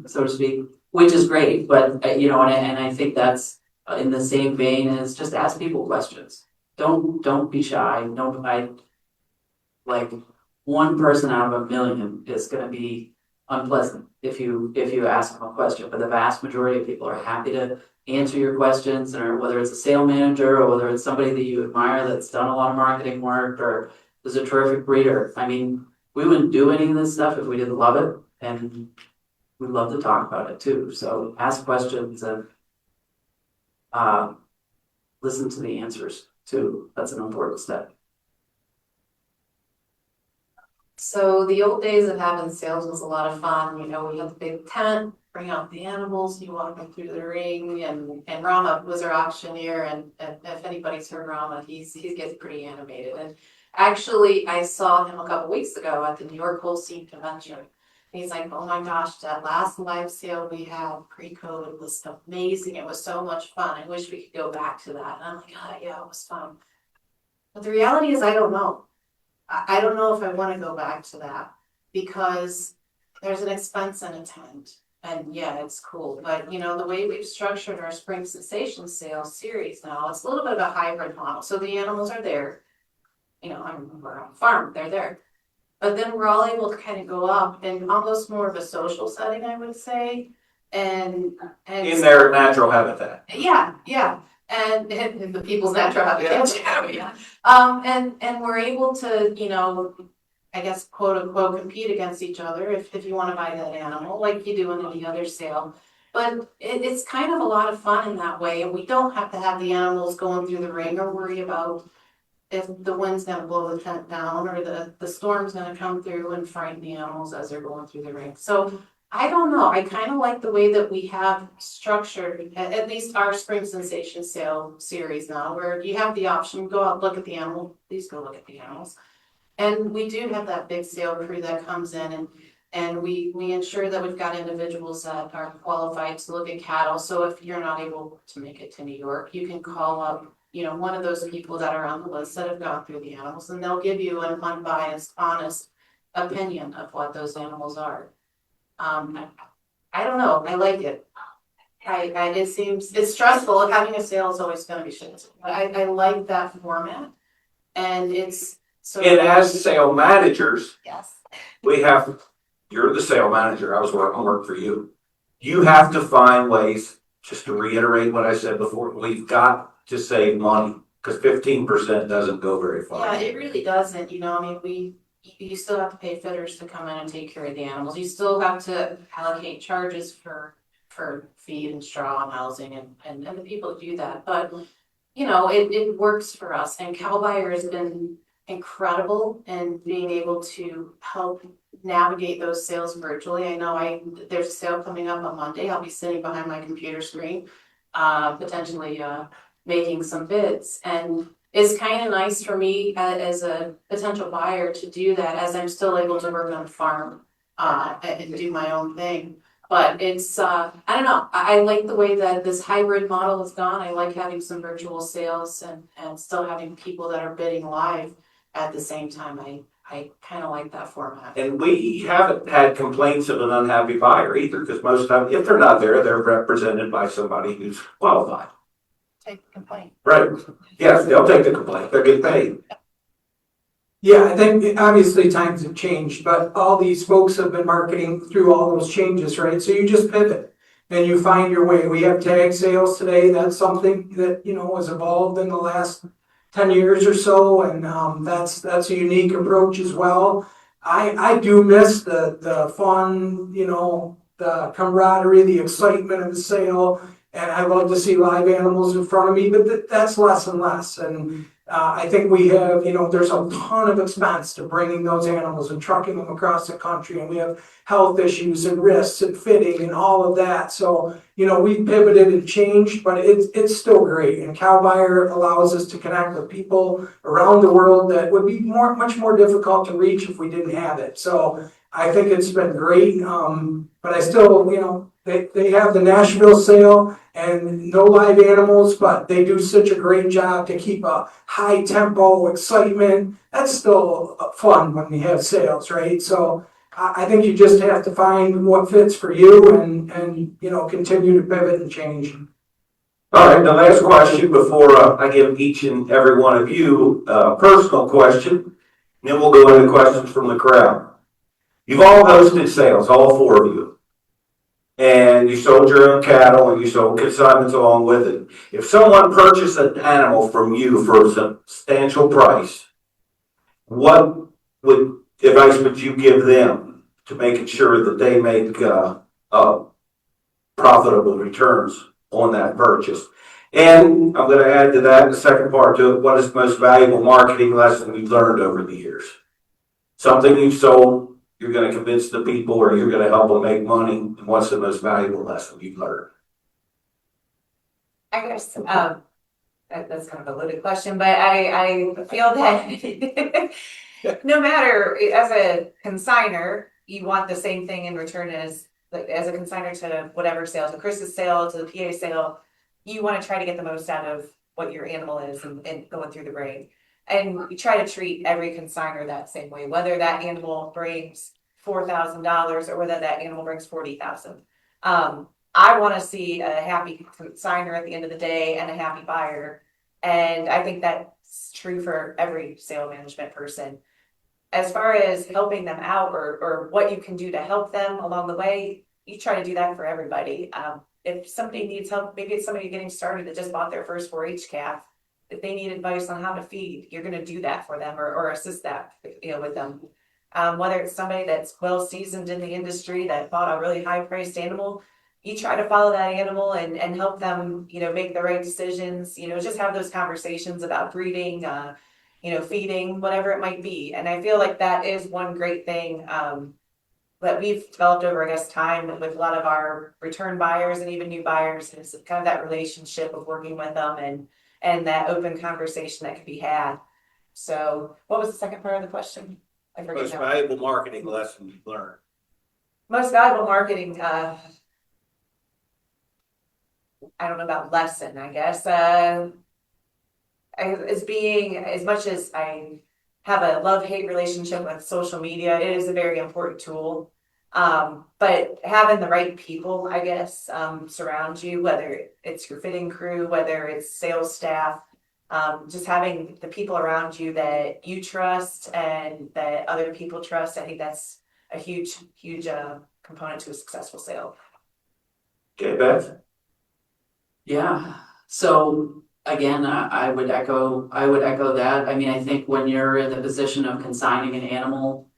so to speak, which is great. But and I think that's in the same vein as just ask people questions. Don't be shy. Like one person out of a million is going to be unpleasant if you ask them a question, but the vast majority of people are happy to answer your questions, or whether it's a sales manager or whether it's somebody that you admire that's done a lot of marketing work or is a terrific breeder. I mean, we wouldn't do any of this stuff if we didn't love it, and we'd love to talk about it too. So ask questions and listen to the answers too. That's an important step. So the old days of having sales was a lot of fun. We had the big tent, bring out the animals, you walk them through the ring, and Rama was our auctioneer, and if anybody's heard Rama, he gets pretty animated. And actually, I saw him a couple weeks ago at the New York Holstein convention. He's like, oh my gosh, that last live sale we had pre-COVID was amazing. It was so much fun. I wish we could go back to that. And I'm like, oh yeah, it was fun. But the reality is, I don't know. I don't know if I want to go back to that, because there's an expense in a tent, and yeah, it's cool. But the way we've structured our Spring Sensation sales series now, it's a little bit of a hybrid model. So the animals are there, we're on a farm, they're there. But then we're all able to kind of go up in almost more of a social setting, I would say. And In their natural habitat. Yeah. And in the people's natural habitat. Yeah. And we're able to, I guess, quote unquote, compete against each other if you want to buy that animal, like you do in any other sale. But it's kind of a lot of fun in that way, and we don't have to have the animals going through the ring or worry about if the wind's gonna blow the tent down or the storm's gonna come through and frighten the animals as they're going through the ring. So I don't know. I kind of like the way that we have structured at least our Spring Sensation sale series now, where you have the option, go out, look at the animal, please go look at the animals. And we do have that big sale crew that comes in, and we ensure that we've got individuals that are qualified to look at cattle. So if you're not able to make it to New York, you can call up, one of those people that are on the list that have gone through the animals, and they'll give you an unbiased, honest opinion of what those animals are. I don't know. I like it. It's stressful. Having a sale is always going to be shit. I like that format, and it's so. And as sale managers, Yes. you're the sale manager. I was work for you. You have to find ways, just to reiterate what I said before, we've got to save money, because 15% doesn't go very far. Yeah, it really doesn't. You still have to pay fitters to come in and take care of the animals. You still have to allocate charges for feed and straw and housing and the people that do that. But, it works for us. And CowBuyer has been incredible in being able to help navigate those sales virtually. I know there's a sale coming up on Monday. I'll be sitting behind my computer screen, potentially making some bids. And it's kind of nice for me as a potential buyer to do that as I'm still able to work on a farm and do my own thing. But it's, I don't know, I like the way that this hybrid model has gone. I like having some virtual sales and still having people that are bidding live at the same time. I kind of like that format. And we haven't had complaints of an unhappy buyer either, because most of the time, if they're not there, they're represented by somebody who's qualified. Take the complaint. Right. Yes, they'll take the complaint. They're getting paid. Yeah, I think obviously times have changed, but all these folks have been marketing through all those changes, right? So you just pivot and you find your way. We have tag sales today. That's something that, has evolved in the last 10 years or so. And that's a unique approach as well. I do miss the fun, the camaraderie, the excitement of the sale. And I love to see live animals in front of me, but that's less and less. And I think we have, there's a ton of expense to bringing those animals and trucking them across the country. And we have health issues and risks and fitting and all of that. So, we pivoted and changed, but it's still great. And Cow Buyer allows us to connect with people around the world that would be much more difficult to reach if we didn't have it. So I think it's been great. But I still, they have the Nashville sale and no live animals, but they do such a great job to keep a high tempo excitement. That's still fun when we have sales, right? So I think you just have to find what fits for you and continue to pivot and change. All right, the last question before I give each and every one of you a personal question, and then we'll go into questions from the crowd. You've all hosted sales, all four of you, and you sold your own cattle and you sold consignments along with it. If someone purchased an animal from you for a substantial price, what advice would you give them to making sure that they make profitable returns on that purchase? And I'm going to add to that the second part to it. What is the most valuable marketing lesson you've learned over the years? Something you've sold, you're going to convince the people, or you're going to help them make money. And what's the most valuable lesson you've learned? I guess that's kind of a loaded question, but I feel that no matter, as a consigner, you want the same thing in return as a consigner to whatever sale, to Chris's sale, to the PA sale. You want to try to get the most out of what your animal is and going through the brain. And you try to treat every consigner that same way, whether that animal brings $4,000 or whether that animal brings $40,000. I want to see a happy consigner at the end of the day and a happy buyer. And I think that's true for every sale management person. As far as helping them out or what you can do to help them along the way, you try to do that for everybody. If somebody needs help, maybe it's somebody getting started that just bought their first 4-H calf. If they need advice on how to feed, you're going to do that for them or assist that, with them. Whether it's somebody that's well seasoned in the industry that bought a really high priced animal, you try to follow that animal and help them, make the right decisions, just have those conversations about breeding, feeding, whatever it might be. And I feel like that is one great thing that we've developed over, time with a lot of our return buyers and even new buyers. And it's kind of that relationship of working with them and that open conversation that can be had. So what was the second part of the question? I forget. Most valuable marketing lesson you've learned. Most valuable marketing, I don't know about lesson, I guess. As being, as much as I have a love-hate relationship with social media, it is a very important tool. But having the right people, I guess, surround you, whether it's your fitting crew, whether it's sales staff, just having the people around you that you trust and that other people trust, I think that's a huge component to a successful sale. Okay, Beth? Yeah, so again, I would echo that. I mean, I think when you're in the position of consigning an animal,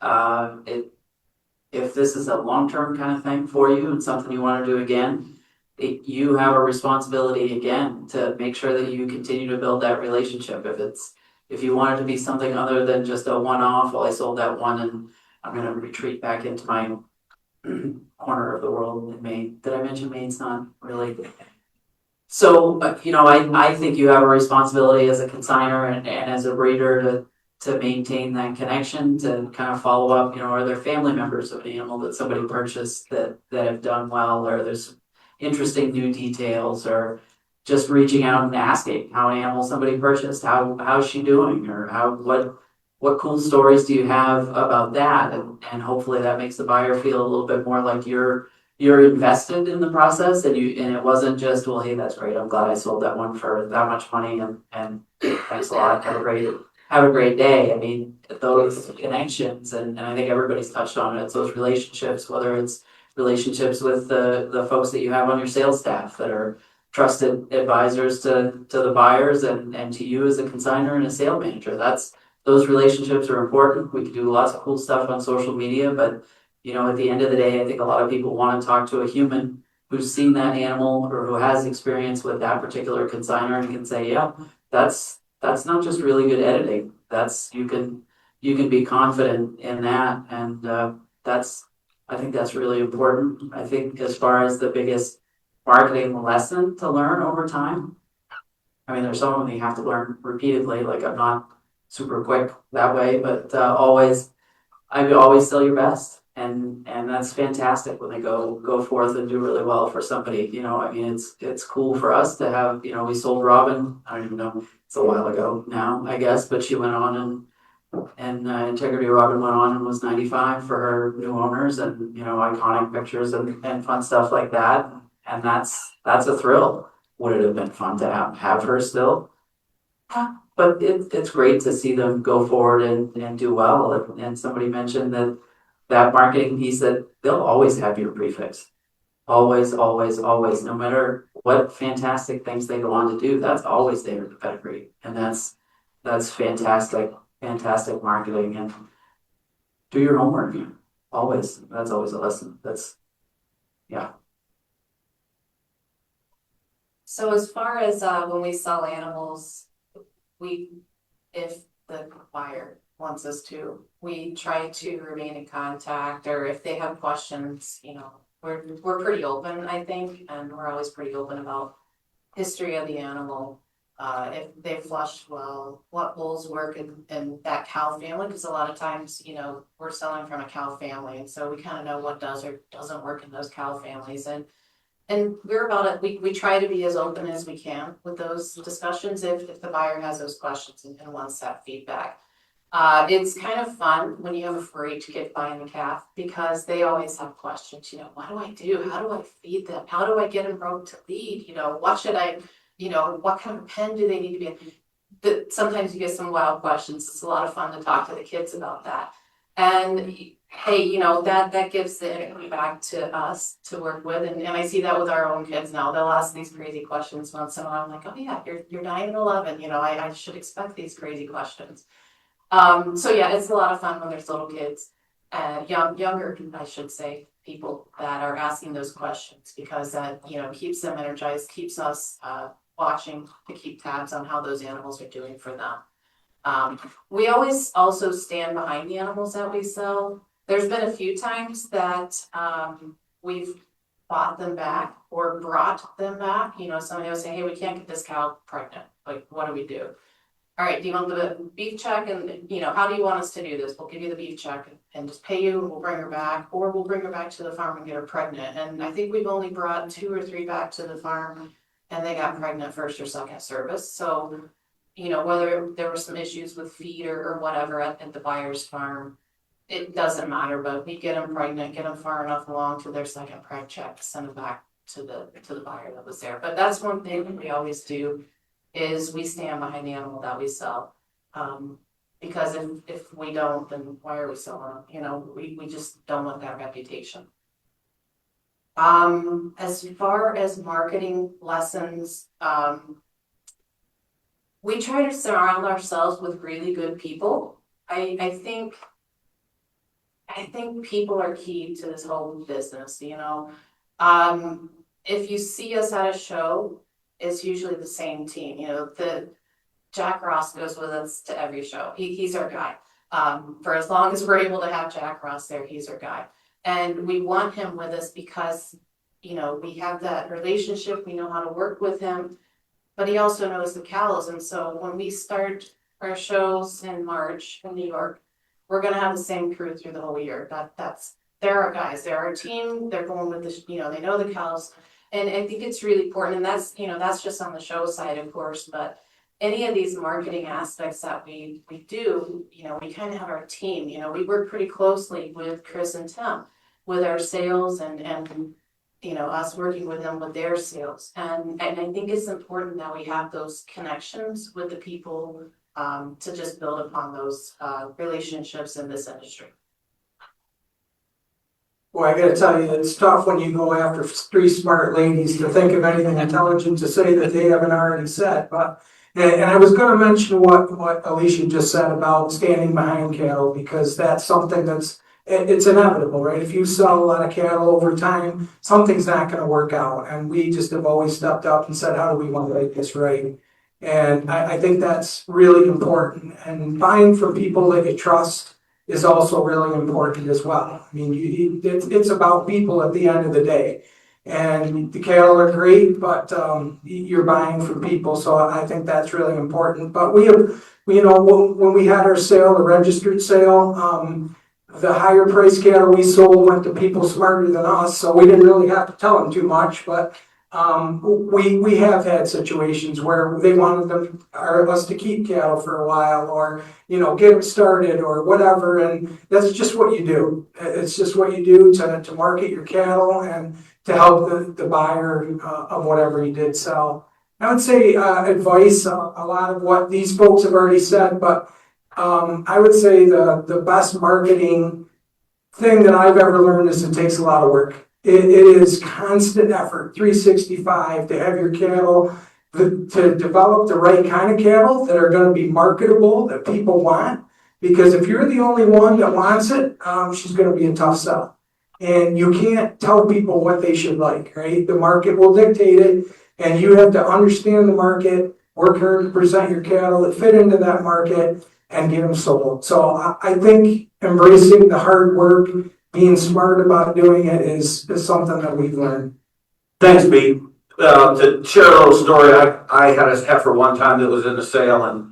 if this is a long-term kind of thing for you and something you want to do again, you have a responsibility again to make sure that you continue to build that relationship. If you want it to be something other than just a one-off, well, I sold that one and I'm going to retreat back into my corner of the world in Maine. Did I mention Maine's not really? So, I think you have a responsibility as a consigner and as a breeder to maintain that connection, to kind of follow up, are there family members of an animal that somebody purchased that have done well, or there's interesting new details, or just reaching out and asking how an animal somebody purchased, how's she doing, or what cool stories do you have about that, and hopefully that makes the buyer feel a little bit more like you're invested in the process, and it wasn't just, well, hey, that's great, I'm glad I sold that one for that much money, and thanks a lot, have a great day. I mean, those connections, and I think everybody's touched on it, it's those relationships, whether it's relationships with the folks that you have on your sales staff that are trusted advisors to the buyers and to you as a consigner and a sale manager. Those relationships are important. We can do lots of cool stuff on social media, but at the end of the day, I think a lot of people want to talk to a human who's seen that animal or who has experience with that particular consigner and can say, yeah, that's not just really good editing. That's you can be confident in that, and I think that's really important. I think as far as the biggest marketing lesson to learn over time, I mean, there's some of them you have to learn repeatedly. Like I'm not super quick that way, but I would always sell your best, and that's fantastic when they go forth and do really well for somebody. You know, I mean, it's cool for us to have. You know, we sold Robin. I don't even know. It's a while ago now, I guess, but she went on and Integrity Robin went on and was 95 for her new owners, and you know, iconic pictures and fun stuff like that. And that's a thrill. Would it have been fun to have her still? But it's great to see them go forward and do well. And somebody mentioned that marketing piece, that they'll always have your prefix. Always, always, always. No matter what fantastic things they go on to do, that's always there in the pedigree. And that's fantastic, fantastic marketing. And do your homework. Always. That's always a lesson. Yeah. So as far as when we sell animals, if the buyer wants us to, we try to remain in contact, or if they have questions, you know, we're pretty open, I think, and we're always pretty open about history of the animal. If they flushed well, what bulls work in that cow family, because a lot of times, you know, we're selling from a cow family, and so we kind of know what does or doesn't work in those cow families. And we're about it, we try to be as open as we can with those discussions if the buyer has those questions and wants that feedback. It's kind of fun when you have a 4-H kid buying a calf, because they always have questions. You know, what do I do? How do I feed them? How do I get them broke to lead? You know, what should I, you know, what kind of pen do they need to be in? Sometimes you get some wild questions. It's a lot of fun to talk to the kids about that. And hey, you know, that gives the energy back to us to work with. And I see that with our own kids now. They'll ask these crazy questions once in a while. I'm like, oh yeah, you're 9 and 11. You know, I should expect these crazy questions. So yeah, it's a lot of fun when there's little kids, younger, I should say, people that are asking those questions, because that, you know, keeps them energized, keeps us watching to keep tabs on how those animals are doing for them. We always also stand behind the animals that we sell. There's been a few times that we've bought them back or brought them back. You know, somebody will say, hey, we can't get this cow pregnant. Like, what do we do? All right, do you want the beef check? And, you know, how do you want us to do this? We'll give you the beef check and just pay you, and we'll bring her back, or we'll bring her back to the farm and get her pregnant. And I think we've only brought 2 or 3 back to the farm, and they got pregnant first or second service. So, you know, whether there were some issues with feed or whatever at the buyer's farm, it doesn't matter, but we get them pregnant, get them far enough along to their second preg check, send them back to the buyer that was there. But that's one thing that we always do, is we stand behind the animal that we sell. Because if we don't, then why are we selling them? You know, we just don't want that reputation. As far as marketing lessons, we try to surround ourselves with really good people. I think people are key to this whole business, you know. If you see us at a show, it's usually the same team. You know, Jack Ross goes with us to every show. He's our guy. For as long as we're able to have Jack Ross there, he's our guy. And we want him with us because, you know, we have that relationship, we know how to work with him, but he also knows the cows. And so when we start our shows in March in New York, we're gonna have the same crew through the whole year. They're our guys, they're our team, they're going with the, you know, they know the cows. And I think it's really important, and that's, you know, that's just on the show side, of course, but any of these marketing aspects that we do, you know, we kind of have our team. You know, we work pretty closely with Chris and Tim with our sales and you know, us working with them with their sales. And I think it's important that we have those connections with the people to just build upon those relationships in this industry. Boy, I gotta tell you, it's tough when you go after 3 smart ladies to think of anything intelligent to say that they haven't already said. But, and I was gonna mention what Alicia just said about standing behind cattle, because that's something that's it's inevitable, right? If you sell a lot of cattle over time, something's not gonna work out. And we just have always stepped up and said, how do we want to make this right? And I think that's really important. And buying from people that you trust is also really important as well. I mean, it's about people at the end of the day. And the cattle are great, but you're buying from people, so I think that's really important. But we have, when we had our sale, the registered sale, the higher price cattle we sold went to people smarter than us, so we didn't really have to tell them too much. But we have had situations where they wanted us to keep cattle for a while, or get them started or whatever, and that's just what you do. It's just what you do to market your cattle and to help the buyer of whatever you did sell. I would say advice, a lot of what these folks have already said, but I would say the best marketing thing that I've ever learned is it takes a lot of work. It is constant effort, 365, to have your cattle, to develop the right kind of cattle that are going to be marketable, that people want. Because if you're the only one that wants it, she's going to be a tough sell. And you can't tell people what they should like, right? The market will dictate it, and you have to understand the market, work hard to present your cattle that fit into that market, and get them sold. So I think embracing the hard work, being smart about doing it is something that we've learned. Thanks, Pete. To share a little story, I had a heifer one time that was in the sale, and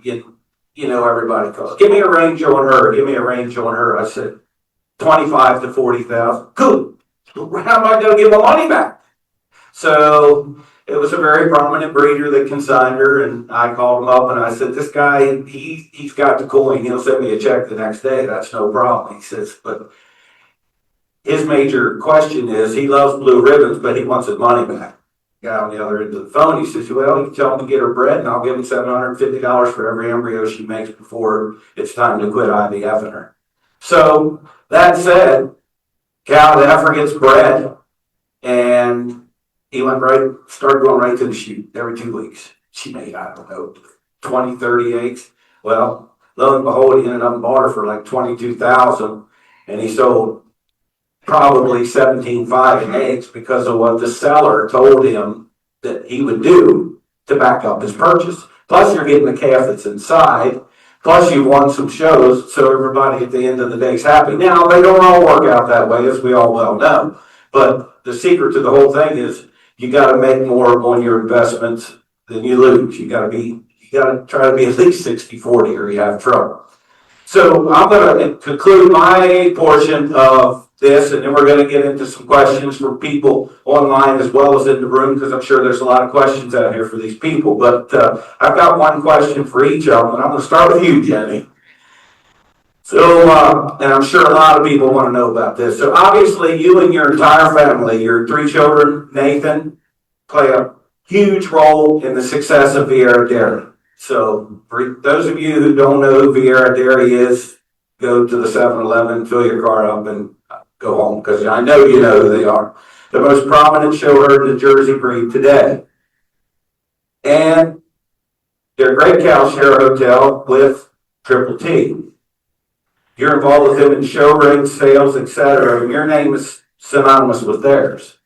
everybody goes, give me a range on her, give me a range on her. I said, 25 to 40,000. Cool. How am I going to get my money back? So it was a very prominent breeder that consigned her, and I called him up and I said, this guy, he's got the coin. He'll send me a check the next day. That's no problem. He says, but his major question is he loves blue ribbons, but he wants his money back. Guy on the other end of the phone, he says, well, you can tell him to get her bred, and I'll give him $750 for every embryo she makes before it's time to quit IVFing her. So that said, cow, the heifer gets bred, and he started going right to the chute every 2 weeks. She made, I don't know, 20, 30 eggs. Well, lo and behold, he ended up and bought her for like $22,000, and he sold probably 17.5 in eggs because of what the seller told him that he would do to back up his purchase. Plus, you're getting the calf that's inside. Plus, you won some shows, so everybody at the end of the day is happy. Now, they don't all work out that way, as we all well know. But the secret to the whole thing is you got to make more on your investments than you lose. You got to try to be at least 60-40 or you have trouble. So I'm going to conclude my portion of this, and then we're going to get into some questions from people online as well as in the room, because I'm sure there's a lot of questions out here for these people. But I've got one question for each of them, and I'm going to start with you, Jenny. So, and I'm sure a lot of people want to know about this. So obviously you and your entire family, your 3 children, Nathan, play a huge role in the success of Vieira Dairy. So for those of you who don't know who Vieira Dairy is, go to the 7-Eleven, fill your car up, and go home, because I know you know who they are. The most prominent show herd in the Jersey breed today. And they're a great cow share hotel with Triple T. You're involved with them in show rings, sales, etc., and your name is synonymous with theirs.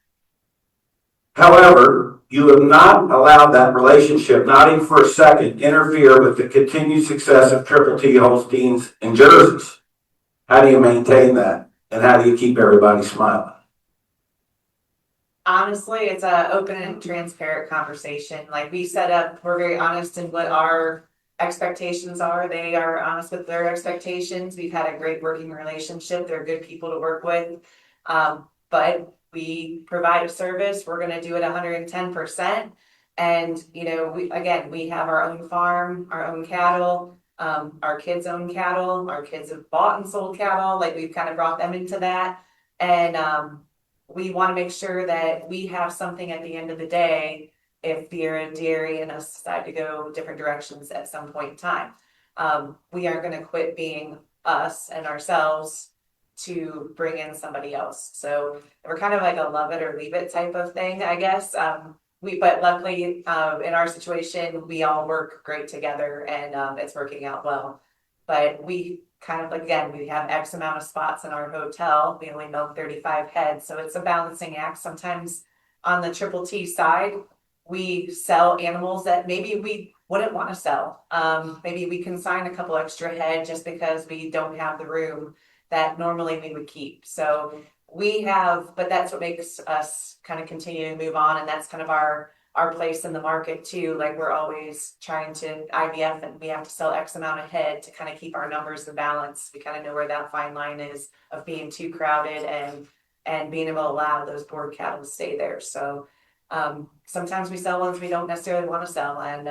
However, you have not allowed that relationship, not even for a second, interfere with the continued success of Triple T Holsteins and Jerseys. How do you maintain that? And how do you keep everybody smiling? Honestly, it's an open and transparent conversation. Like we set up, we're very honest in what our expectations are. They are honest with their expectations. We've had a great working relationship. They're good people to work with. But we provide a service. We're going to do it 110%. And, we have our own farm, our own cattle. Our kids own cattle. Our kids have bought and sold cattle. Like we've kind of brought them into that. And we want to make sure that we have something at the end of the day if Vieira Dairy and us decide to go different directions at some point in time. We aren't going to quit being us and ourselves to bring in somebody else. So we're kind of like a love it or leave it type of thing, I guess. But luckily, in our situation, we all work great together, and it's working out well. But we kind of like, again, we have X amount of spots in our hotel. We only milk 35 heads. So it's a balancing act. Sometimes on the triple T side, we sell animals that maybe we wouldn't want to sell. Maybe we consign a couple extra head just because we don't have the room that normally we would keep. So we have, but that's what makes us kind of continue to move on. And that's kind of our place in the market too. Like we're always trying to IVF and we have to sell X amount of head to kind of keep our numbers in balance. We kind of know where that fine line is of being too crowded and being able to allow those board cattle to stay there. So sometimes we sell ones we don't necessarily want to sell, and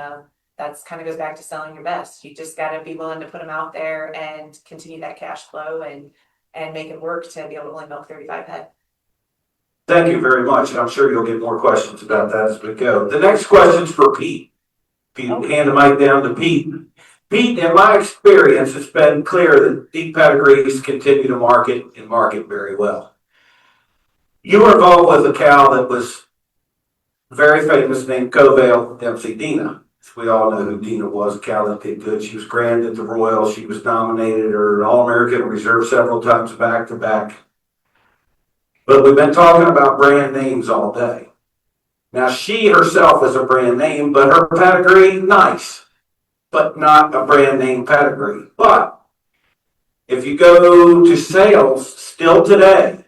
that's kind of goes back to selling your best. You just got to be willing to put them out there and continue that cash flow and make it work to be able to only milk 35 head. Thank you very much, and I'm sure you'll get more questions about that as we go. The next question's for Pete. Pete, hand the mic down to Pete. Pete, in my experience, it's been clear that deep pedigrees continue to market very well. You were involved with a cow that was very famous named Covale MC Dina. We all know who Dina was, a cow that did good. She was grand at the Royal. She was nominated or All-American Reserve several times back to back. But we've been talking about brand names all day. Now, she herself is a brand name, but her pedigree, nice, but not a brand name pedigree. But if you go to sales still today,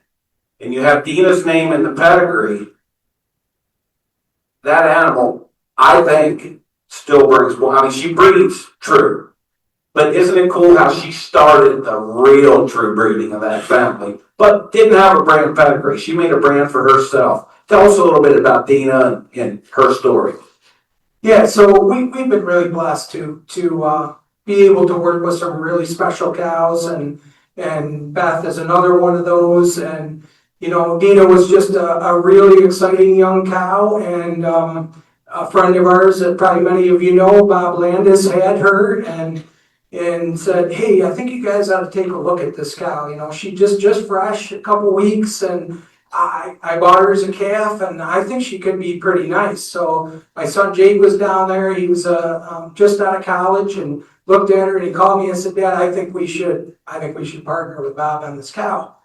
and you have Dina's name in the pedigree, that animal, I think, still brings, well, I mean, she breeds true. But isn't it cool how she started the real true breeding of that family, but didn't have a brand pedigree? She made a brand for herself. Tell us a little bit about Dina and her story. Yeah, so we've been really blessed to be able to work with some really special cows, and Beth is another one of those. And you know, Dina was just a really exciting young cow, and a friend of ours that probably many of you know, Bob Landis, had her and said, hey, I think you guys ought to take a look at this cow. You know, she just fresh, a couple weeks, and I bought her as a calf, and I think she could be pretty nice. So my son Jake was down there. He was just out of college and looked at her, and he called me and said, Dad, I think we should partner with Bob on this cow.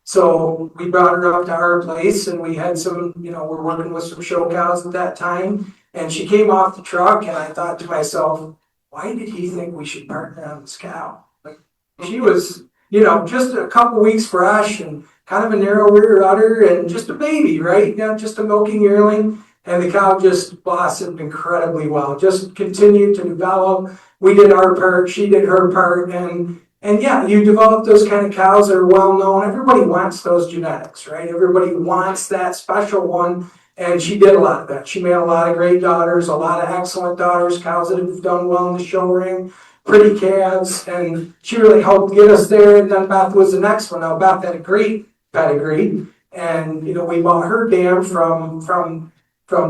So we brought her up to our place, and we had some, you know, we're working with some show cows at that time, and she came off the truck, and I thought to myself, why did he think we should partner on this cow? Like, she was, you know, just a couple weeks fresh and kind of a narrow rear udder and just a baby, right? You know, just a milking yearling. And the cow just blossomed incredibly well, just continued to develop. We did our part, she did her part, and yeah, you develop those kind of cows that are well known. Everybody wants those genetics, right? Everybody wants that special one. And she did a lot of that. She made a lot of great daughters, a lot of excellent daughters, cows that have done well in the show ring, pretty calves, and she really helped get us there. And then Beth was the next one. Now Beth had a great pedigree, and you know, we bought her dam from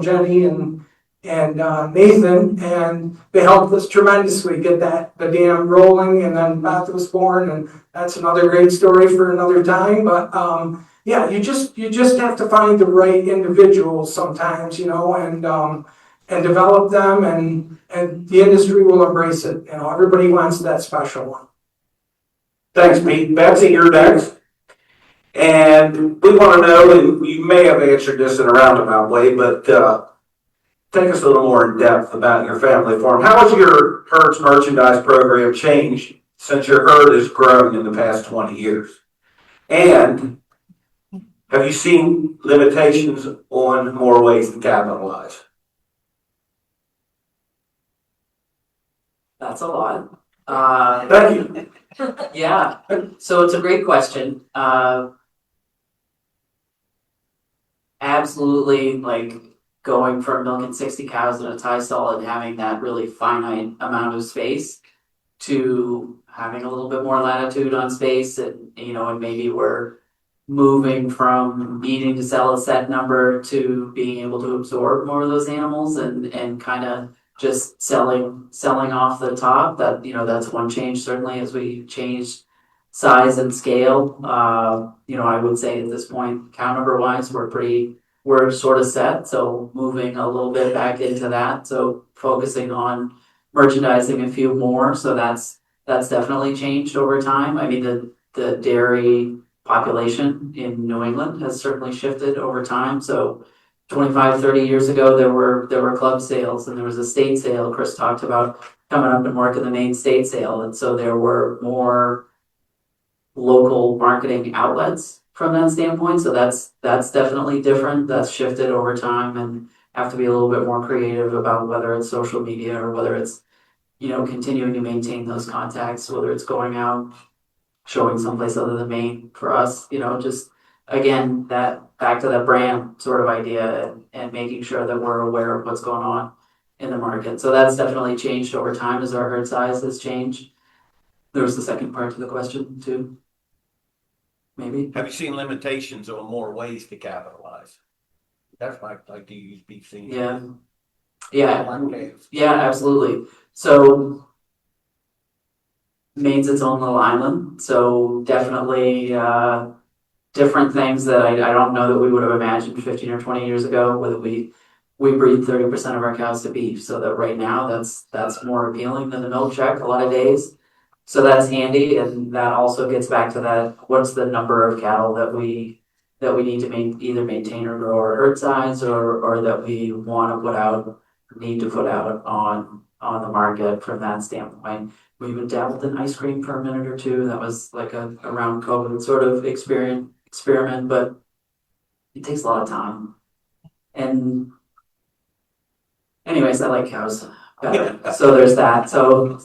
Jenny and Nathan, and they helped us tremendously get the dam rolling. And then Beth was born, and that's another great story for another time. But yeah, you just have to find the right individuals sometimes, you know, and develop them, and the industry will embrace it. You know, everybody wants that special one. Thanks, Pete. Betsy, you're next. And we want to know, and you may have answered this in a roundabout way, but take us a little more in depth about your family farm. How has your herd's merchandise program changed since your herd has grown in the past 20 years? And have you seen limitations on more ways to capitalize? That's a lot. Thank you. Yeah, so it's a great question. Absolutely, like going from milking 60 cows in a tie stall and having that really finite amount of space to having a little bit more latitude on space, and you know, and maybe we're moving from needing to sell a set number to being able to absorb more of those animals and kind of just selling off the top. That, you know, that's one change certainly as we change size and scale. You know, I would say at this point, cow number wise, we're sort of set. So moving a little bit back into that. So focusing on merchandising a few more. So that's That's definitely changed over time. I mean, the dairy population in New England has certainly shifted over time. So 25, 30 years ago, there were club sales and there was a state sale. Chris talked about coming up and working the Maine state sale. And so there were more local marketing outlets from that standpoint. So that's definitely different. That's shifted over time and have to be a little bit more creative about whether it's social media or whether it's, continuing to maintain those contacts, whether it's going out, showing someplace other than Maine for us, just again, that back to that brand sort of idea and making sure that we're aware of what's going on in the market. So that's definitely changed over time as our herd size has changed. There was the second part to the question too. Maybe. Have you seen limitations on more ways to capitalize? That's like, do you use beef seed? Yeah. Yeah. Okay. Yeah, absolutely. So Maine's its own little island, so definitely different things that I don't know that we would have imagined 15 or 20 years ago, whether we breed 30% of our cows to beef, so that right now that's more appealing than the milk check a lot of days. So that's handy, and that also gets back to that, what's the number of cattle that we need to either maintain or grow our herd size or that we want to put out, need to put out on the market from that standpoint. We even dabbled in ice cream for a minute or two. That was like a around COVID sort of experiment, but it takes a lot of time. And anyways, I like cows better. So there's that. So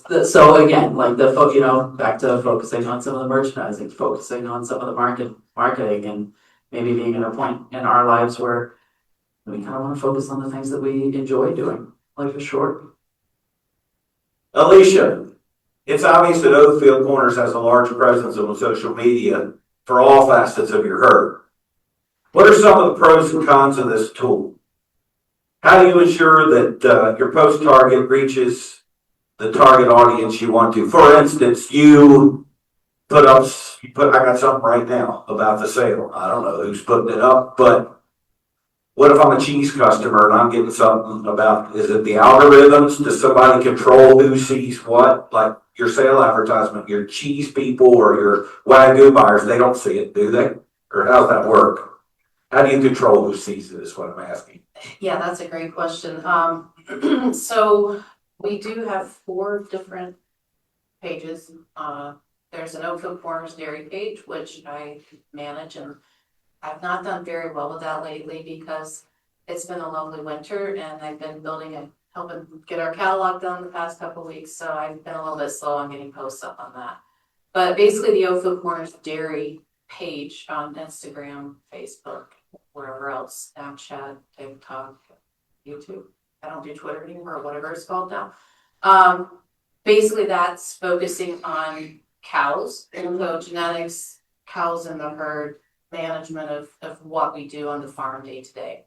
again, like back to focusing on some of the merchandising, focusing on some of the marketing, and maybe being at a point in our lives where we kind of want to focus on the things that we enjoy doing. Life is short. Alicia, it's obvious that Oakfield Corners has a large presence on social media for all facets of your herd. What are some of the pros and cons of this tool? How do you ensure that your post target reaches the target audience you want to? For instance, I got something right now about the sale. I don't know who's putting it up, but what if I'm a cheese customer and I'm getting something about, is it the algorithms? Does somebody control who sees what? Like your sale advertisement, your cheese people or your Wagyu buyers, they don't see it, do they? Or how's that work? How do you control who sees it is what I'm asking. Yeah, that's a great question. So we do have 4 different pages. There's an Oakfield Corners dairy page, which I manage, and I've not done very well with that lately because it's been a lovely winter and I've been helping get our catalog done the past couple of weeks. So I've been a little bit slow on getting posts up on that. But basically the Oakfield Corners dairy page on Instagram, Facebook, wherever else, Snapchat, TikTok, YouTube. I don't do Twitter anymore or whatever it's called now. Basically that's focusing on cows, so genetics, cows in the herd, management of what we do on the farm day to day.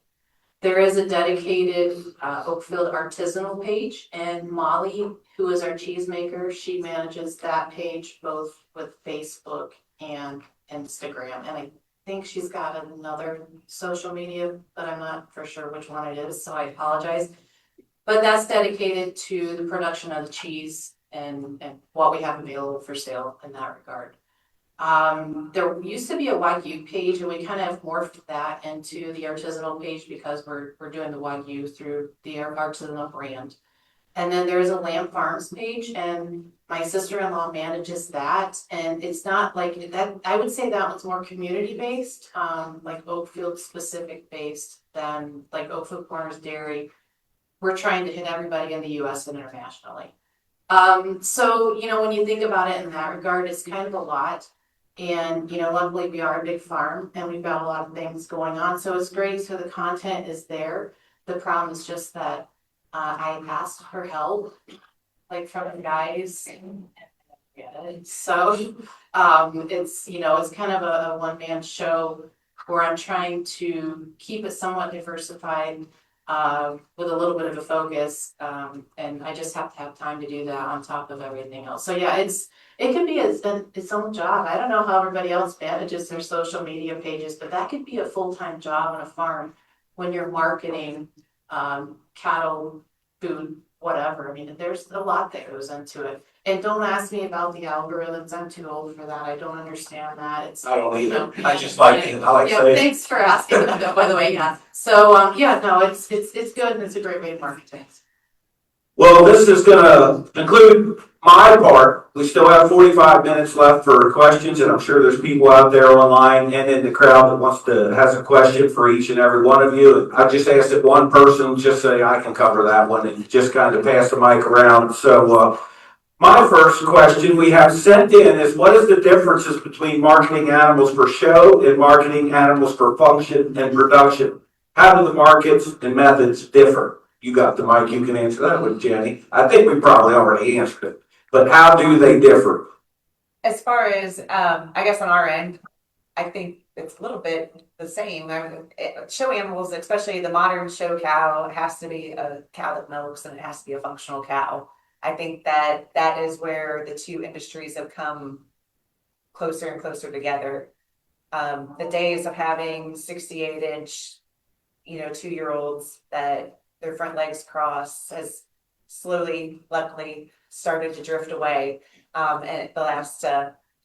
There is a dedicated Oakfield artisanal page, and Molly, who is our cheesemaker, she manages that page both with Facebook and Instagram. And I think she's got another social media, but I'm not for sure which one it is, so I apologize. But that's dedicated to the production of the cheese and what we have available for sale in that regard. There used to be a Wagyu page, and we kind of morphed that into the artisanal page because we're doing the Wagyu through the artisanal brand. And then there's a Lamb Farms page, and my sister-in-law manages that. And it's not like that, I would say that one's more community-based, like Oakfield specific based than like Oakfield Corners Dairy. We're trying to hit everybody in the US and internationally. So, when you think about it in that regard, it's kind of a lot. And, luckily we are a big farm and we've got a lot of things going on. So it's great. So the content is there. The problem is just that I asked for help, like from the guys. So it's, it's kind of a one-man show where I'm trying to keep it somewhat diversified with a little bit of a focus. And I just have to have time to do that on top of everything else. So yeah, it could be its own job. I don't know how everybody else manages their social media pages, but that could be a full-time job on a farm when you're marketing cattle, food, whatever. I mean, there's a lot that goes into it. And don't ask me about the algorithms, I'm too old for that, I don't understand that, it's. I don't either. you know, I just like it. I like Yeah, saying. thanks for asking that, though, by the way, yeah. So, yeah, no, it's good and it's a great way to market things. Well, this is gonna conclude my part. We still have 45 minutes left for questions, and I'm sure there's people out there online and in the crowd that has a question for each and every one of you. I just asked that one person just say, I can cover that one, and just kind of pass the mic around. So, my first question we have sent in is, what is the differences between marketing animals for show and marketing animals for function and production? How do the markets and methods differ? You got the mic, you can answer that one, Jenny. I think we probably already answered it, but how do they differ? As far as, I guess on our end, I think it's a little bit the same. Show animals, especially the modern show cow, has to be a cow that milks and it has to be a functional cow. I think that is where the two industries have come closer and closer together. The days of having 68-inch, 2-year-olds that their front legs cross has slowly, luckily, started to drift away in the last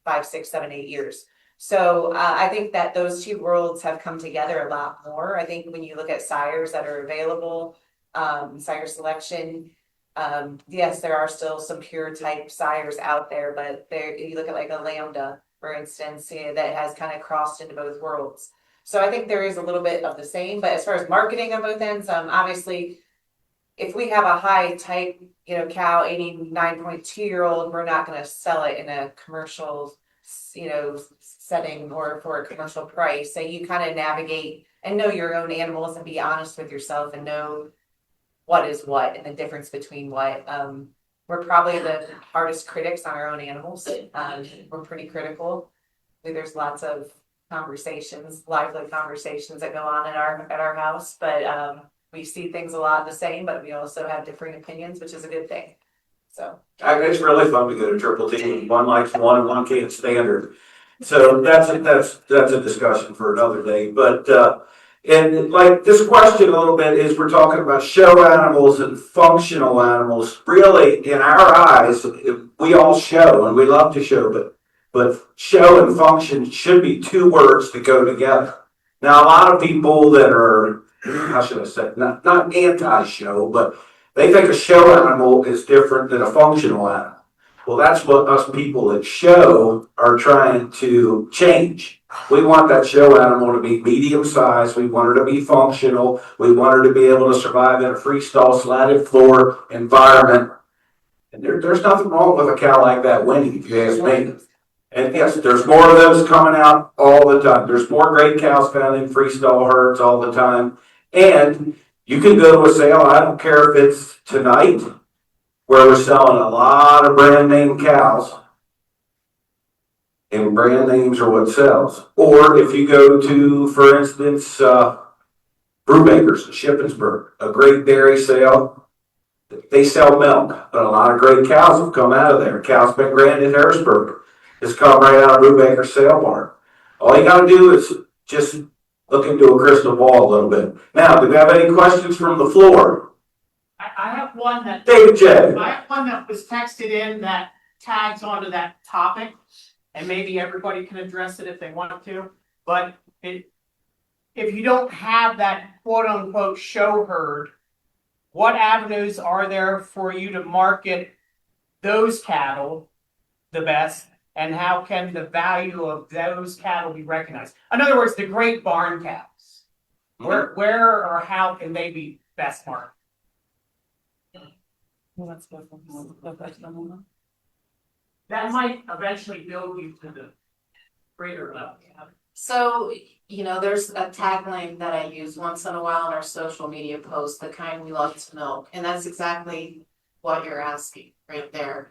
5, 6, 7, 8 years. So I think that those two worlds have come together a lot more. I think when you look at sires that are available, sire selection, yes, there are still some pure type sires out there, but you look at like a lambda, for instance, that has kind of crossed into both worlds. So I think there is a little bit of the same, but as far as marketing on both ends, obviously, if we have a high type, cow, 89.2-year-old, we're not going to sell it in a commercial, setting or for a commercial price. So you kind of navigate and know your own animals and be honest with yourself and know what is what and the difference between what. We're probably the hardest critics on our own animals. We're pretty critical. There's lots of lively conversations that go on at our house, but we see things a lot the same, but we also have differing opinions, which is a good thing. So It's really fun to go to triple T. One likes one and one can't stand her. So that's a discussion for another day. But and like this question a little bit is, we're talking about show animals and functional animals. Really, in our eyes, we all show and we love to show, but show and function should be two words that go together. Now, a lot of people that are, how should I say, not anti-show, but they think a show animal is different than a functional animal. Well, that's what us people at show are trying to change. We want that show animal to be medium sized. We want her to be functional. We want her to be able to survive in a freestall slatted floor environment. And there's nothing wrong with a cow like that winning, if you ask me. And yes, there's more of those coming out all the time. There's more great cows found in freestall herds all the time. And you can go to a sale, I don't care if it's tonight, where we're selling a lot of brand name cows. And brand names are what sells. Or if you go to, for instance, Brewmakers in Shippensburg, a great dairy sale. They sell milk, but a lot of great cows have come out of there. Cows been granted Harrisburg. It's come right out of Brewmaker's sale barn. All you gotta do is just look into a crystal ball a little bit. Now, do we have any questions from the floor? I have one that. David J. I have one that was texted in that tags onto that topic, and maybe everybody can address it if they want to, but if you don't have that quote unquote show herd, what avenues are there for you to market those cattle the best, and how can the value of those cattle be recognized? In other words, the great barn cows, where or how can they be best marketed? That might eventually build you to the greater level. So, there's a tagline that I use once in a while in our social media posts, the kind we love to milk. And that's exactly what you're asking right there.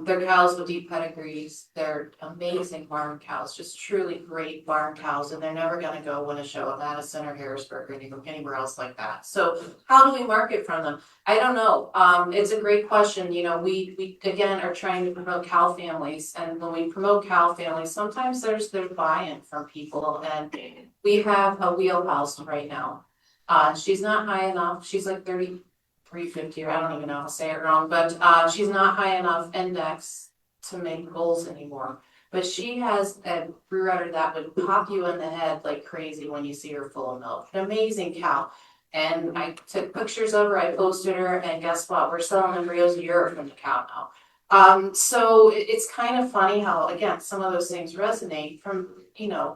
They're cows with deep pedigrees. They're amazing barn cows, just truly great barn cows. And they're never going to go win a show at Madison or Harrisburg or anywhere else like that. So how do we market from them? I don't know. It's a great question. We again are trying to promote cow families. And when we promote cow families, sometimes there's buy-in from people. And we have a wheelhouse right now. She's not high enough. She's like 30 350, or I don't even know how to say it wrong, but she's not high enough index to make bulls anymore. But she has a breeder udder that would pop you in the head like crazy when you see her full of milk. An amazing cow. And I took pictures of her, I posted her, and guess what? We're selling embryos a year from the cow now. So it's kind of funny how, again, some of those things resonate from,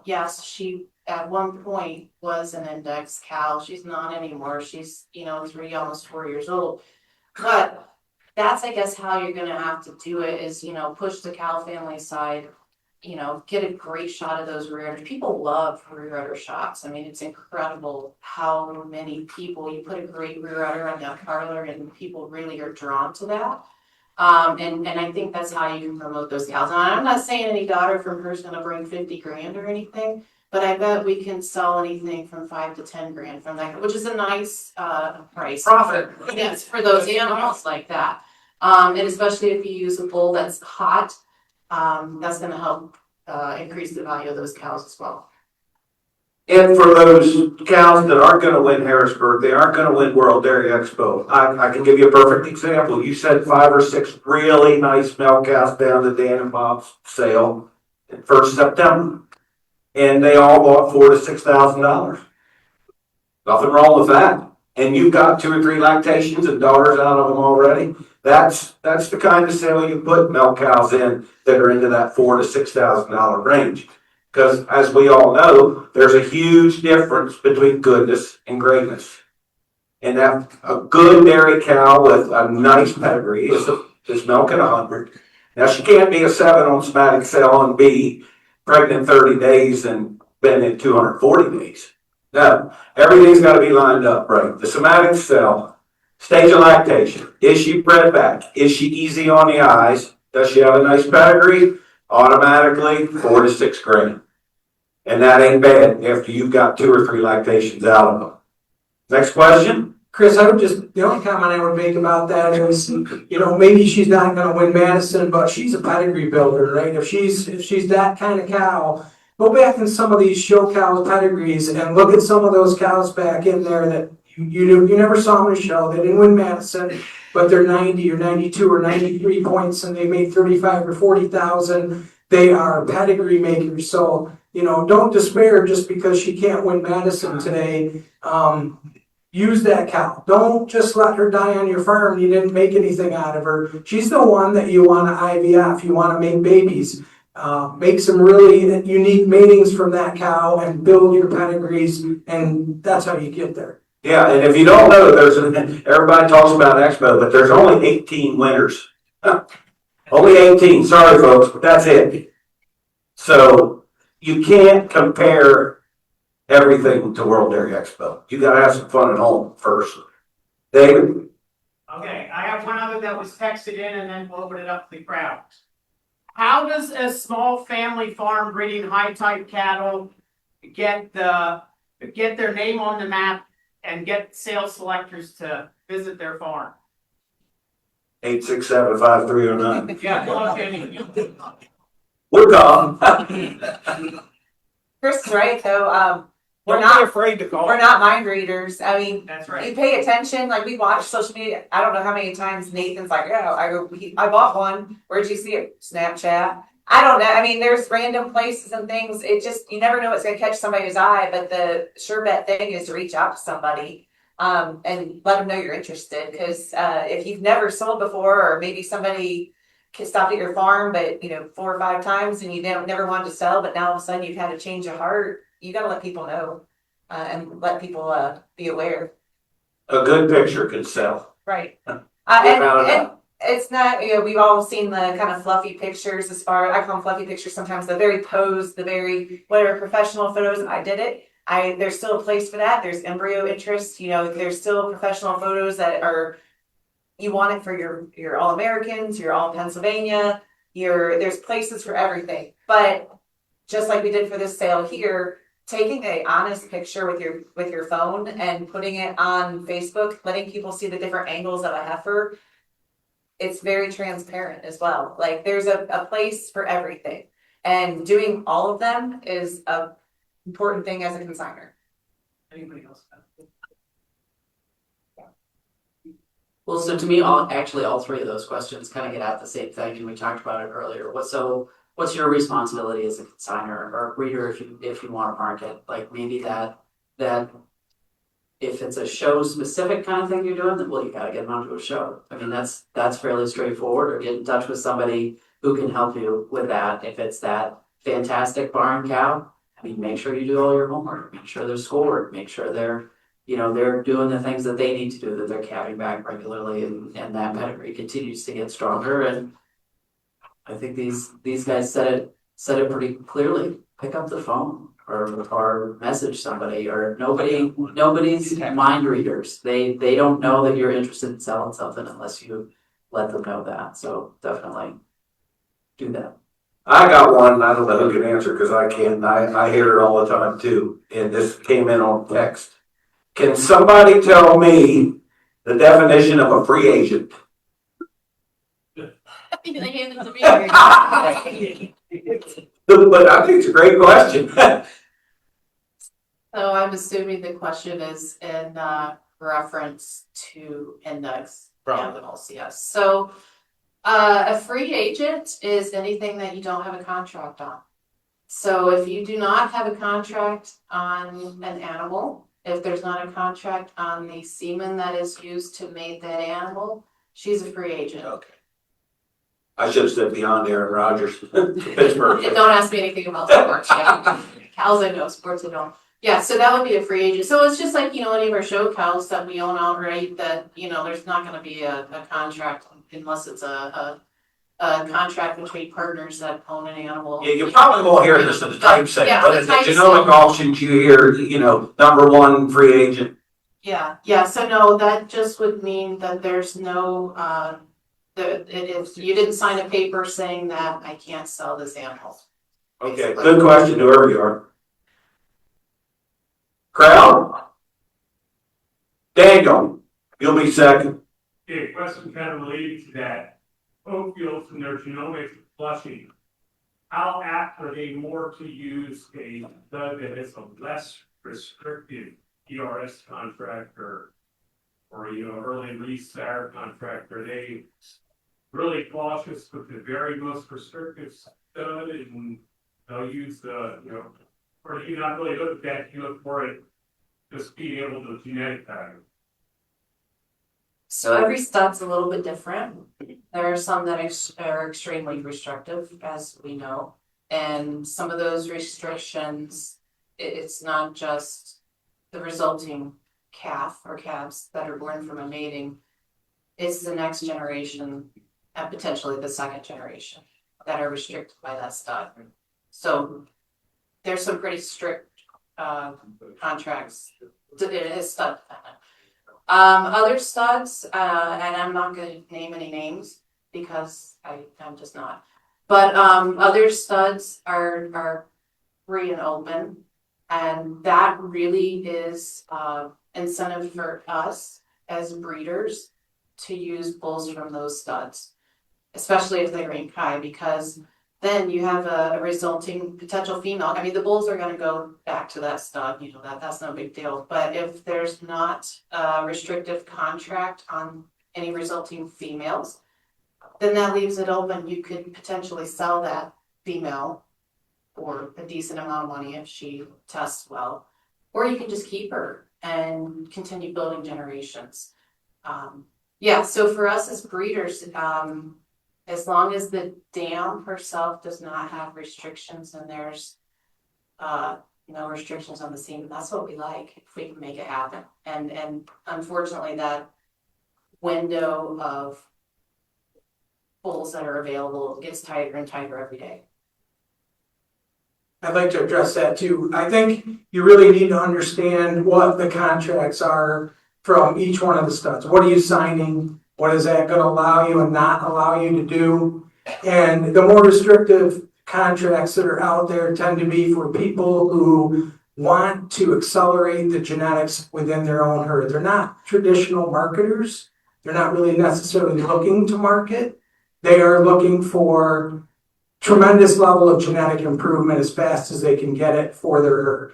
yes, she at one point was an index cow. She's not anymore. She's, 3, almost 4 years old. But that's, I guess, how you're going to have to do it is, push the cow family side, get a great shot of those rear udders. People love rear udder shots. I mean, it's incredible how many people, you put a great rear udder on that parlor and people really are drawn to that. And I think that's how you can promote those cows. Now, I'm not saying any daughter from her is going to bring 50 grand or anything, but I bet we can sell anything from 5 to 10 grand from that, which is a nice price. Profit. Yes, for those animals like that. And especially if you use a bull that's hot, that's going to help increase the value of those cows as well. And for those cows that aren't gonna win Harrisburg, they aren't gonna win World Dairy Expo. I can give you a perfect example. You said 5 or 6 really nice milk cows down at Dan and Bob's sale in 1st September. And they all bought $4,000 to $6,000. Nothing wrong with that. And you've got 2 or 3 lactations and daughters out of them already. That's the kind of sale you put milk cows in that are into that $4,000 to $6,000 range. Because as we all know, there's a huge difference between goodness and greatness. And that a good dairy cow with a nice pedigree is milking 100. Now she can't be a 7 on somatic cell and be pregnant 30 days and been in 240 days. No, everything's got to be lined up right. The somatic cell, stage of lactation. Is she bred back? Is she easy on the eyes? Does she have a nice pedigree? Automatically 4 to 6 grand. And that ain't bad after you've got 2 or 3 lactations out of them. Next question. Chris, the only comment I would make about that is, maybe she's not gonna win Madison, but she's a pedigree builder, right? If she's that kind of cow, go back in some of these show cow pedigrees and look at some of those cows back in there that you never saw in a show. They didn't win Madison, but they're 90 or 92 or 93 points and they made 35 or 40,000. They are pedigree makers. So, don't despair just because she can't win Madison today. Use that cow. Don't just let her die on your farm. You didn't make anything out of her. She's the one that you want to IVF. You want to make babies. Make some really unique matings from that cow and build your pedigrees, and that's how you get there. Yeah, and if you don't know, everybody talks about Expo, but there's only 18 winners. Only 18. Sorry, folks, but that's it. So you can't compare everything to World Dairy Expo. You got to have some fun at home first. David? Okay, I have one other that was texted in and then we'll open it up to the crowd. How does a small family farm breeding high-type cattle get their name on the map and get sales selectors to visit their farm? 867-5309. Yeah, okay. We're gone. Chris is right, though. Don't be afraid to call. We're not mind readers. I mean, That's you right. pay attention. Like we watch social media. I don't know how many times Nathan's like, "Yeah, I bought one. Where'd you see it? Snapchat." I don't know. I mean, there's random places and things. It just you never know what's gonna catch somebody's eye. But the sure bet thing is to reach out to somebody and let them know you're interested. Because if you've never sold before, or maybe somebody stopped at your farm, but 4 or 5 times and you never wanted to sell, but now all of a sudden you've had a change of heart. You got to let people know and let people be aware. A good picture can sell. Right. And it's not, we've all seen the kind of fluffy pictures I call them fluffy pictures sometimes, the very posed, the very, whatever, professional photos. I did it. There's still a place for that. There's embryo interest. There's still professional photos that are, you want it for your All-Americans, your All-Pennsylvania, there's places for everything. But just like we did for this sale here, taking an honest picture with your phone and putting it on Facebook, letting people see the different angles of a heifer, it's very transparent as well. Like there's a place for everything, and doing all of them is a important thing as a consignor. Anybody else? Well, so to me, actually, all three of those questions kind of get at the same thing, and we talked about it earlier. What's your responsibility as a consigner or a breeder if you want to market? Like maybe that if it's a show specific kind of thing you're doing, then well, you gotta get them onto a show. I mean, that's fairly straightforward. Or get in touch with somebody who can help you with that. If it's that fantastic barn cow, I mean, make sure you do all your homework. Make sure they're scored. Make sure they're they're doing the things that they need to do, that they're calving back regularly, and that pedigree continues to get stronger. And I think these guys said it pretty clearly. Pick up the phone or message somebody, or nobody's mind readers. They don't know that you're interested in selling something unless you let them know that. So definitely do that. I got one, I don't know who can answer, because I can't, I hear it all the time too, and this came in on text. Can somebody tell me the definition of a free agent? They hand it to me. But I think it's a great question. So I'm assuming the question is in reference to index animals, yes. So a free agent is anything that you don't have a contract on. So if you do not have a contract on an animal, if there's not a contract on the semen that is used to mate that animal, she's a free agent. Okay. I should have said beyond Aaron Rodgers. Pittsburgh. Don't ask me anything about sports. Yeah. Cows I know, sports I don't. Yeah, so that would be a free agent. So it's just like, any of our show cows that we own outright that, there's not gonna be a contract unless it's a contract between partners that own an animal. Yeah, you probably won't hear this in the typesetting, Yeah, but the in the typesetting. genomic auctions, you hear, number one free agent. Yeah, so no, that just would mean that there's no, if you didn't sign a paper saying that I can't sell this animal. Okay, good question, whoever you are. Crowd? Daniel, you'll be second. Okay, question kind of related to that. Oakfields and their genomics flushing. How apt are they more to use a stud that is a less restrictive ERS contract or early resire contract? Are they really cautious with the very most restrictive stud and they'll use the, or do you not really look at that, you look for it just being able to genetic pattern? So every stud's a little bit different. There are some that are extremely restrictive, as we know. And some of those restrictions, it's not just the resulting calf or calves that are born from a mating. It's the next generation and potentially the second generation that are restricted by that stud. So there's some pretty strict contracts. It is stud dependent. Other studs, and I'm not going to name any names because I'm just not. But other studs are free and open, and that really is incentive for us as breeders to use bulls from those studs, especially if they're in Kai, because then you have a resulting potential female. I mean, the bulls are going to go back to that stud, that's no big deal. But if there's not a restrictive contract on any resulting females, then that leaves it open. You could potentially sell that female for a decent amount of money if she tests well, or you can just keep her and continue building generations. So for us as breeders, as long as the dam herself does not have restrictions and there's no restrictions on the semen, that's what we like, if we can make it happen. And unfortunately that window of bulls that are available gets tighter and tighter every day. I'd like to address that too. I think you really need to understand what the contracts are from each one of the studs. What are you signing? What is that going to allow you and not allow you to do? And the more restrictive contracts that are out there tend to be for people who want to accelerate the genetics within their own herd. They're not traditional marketers. They're not really necessarily looking to market. They are looking for tremendous level of genetic improvement as fast as they can get it for their herd.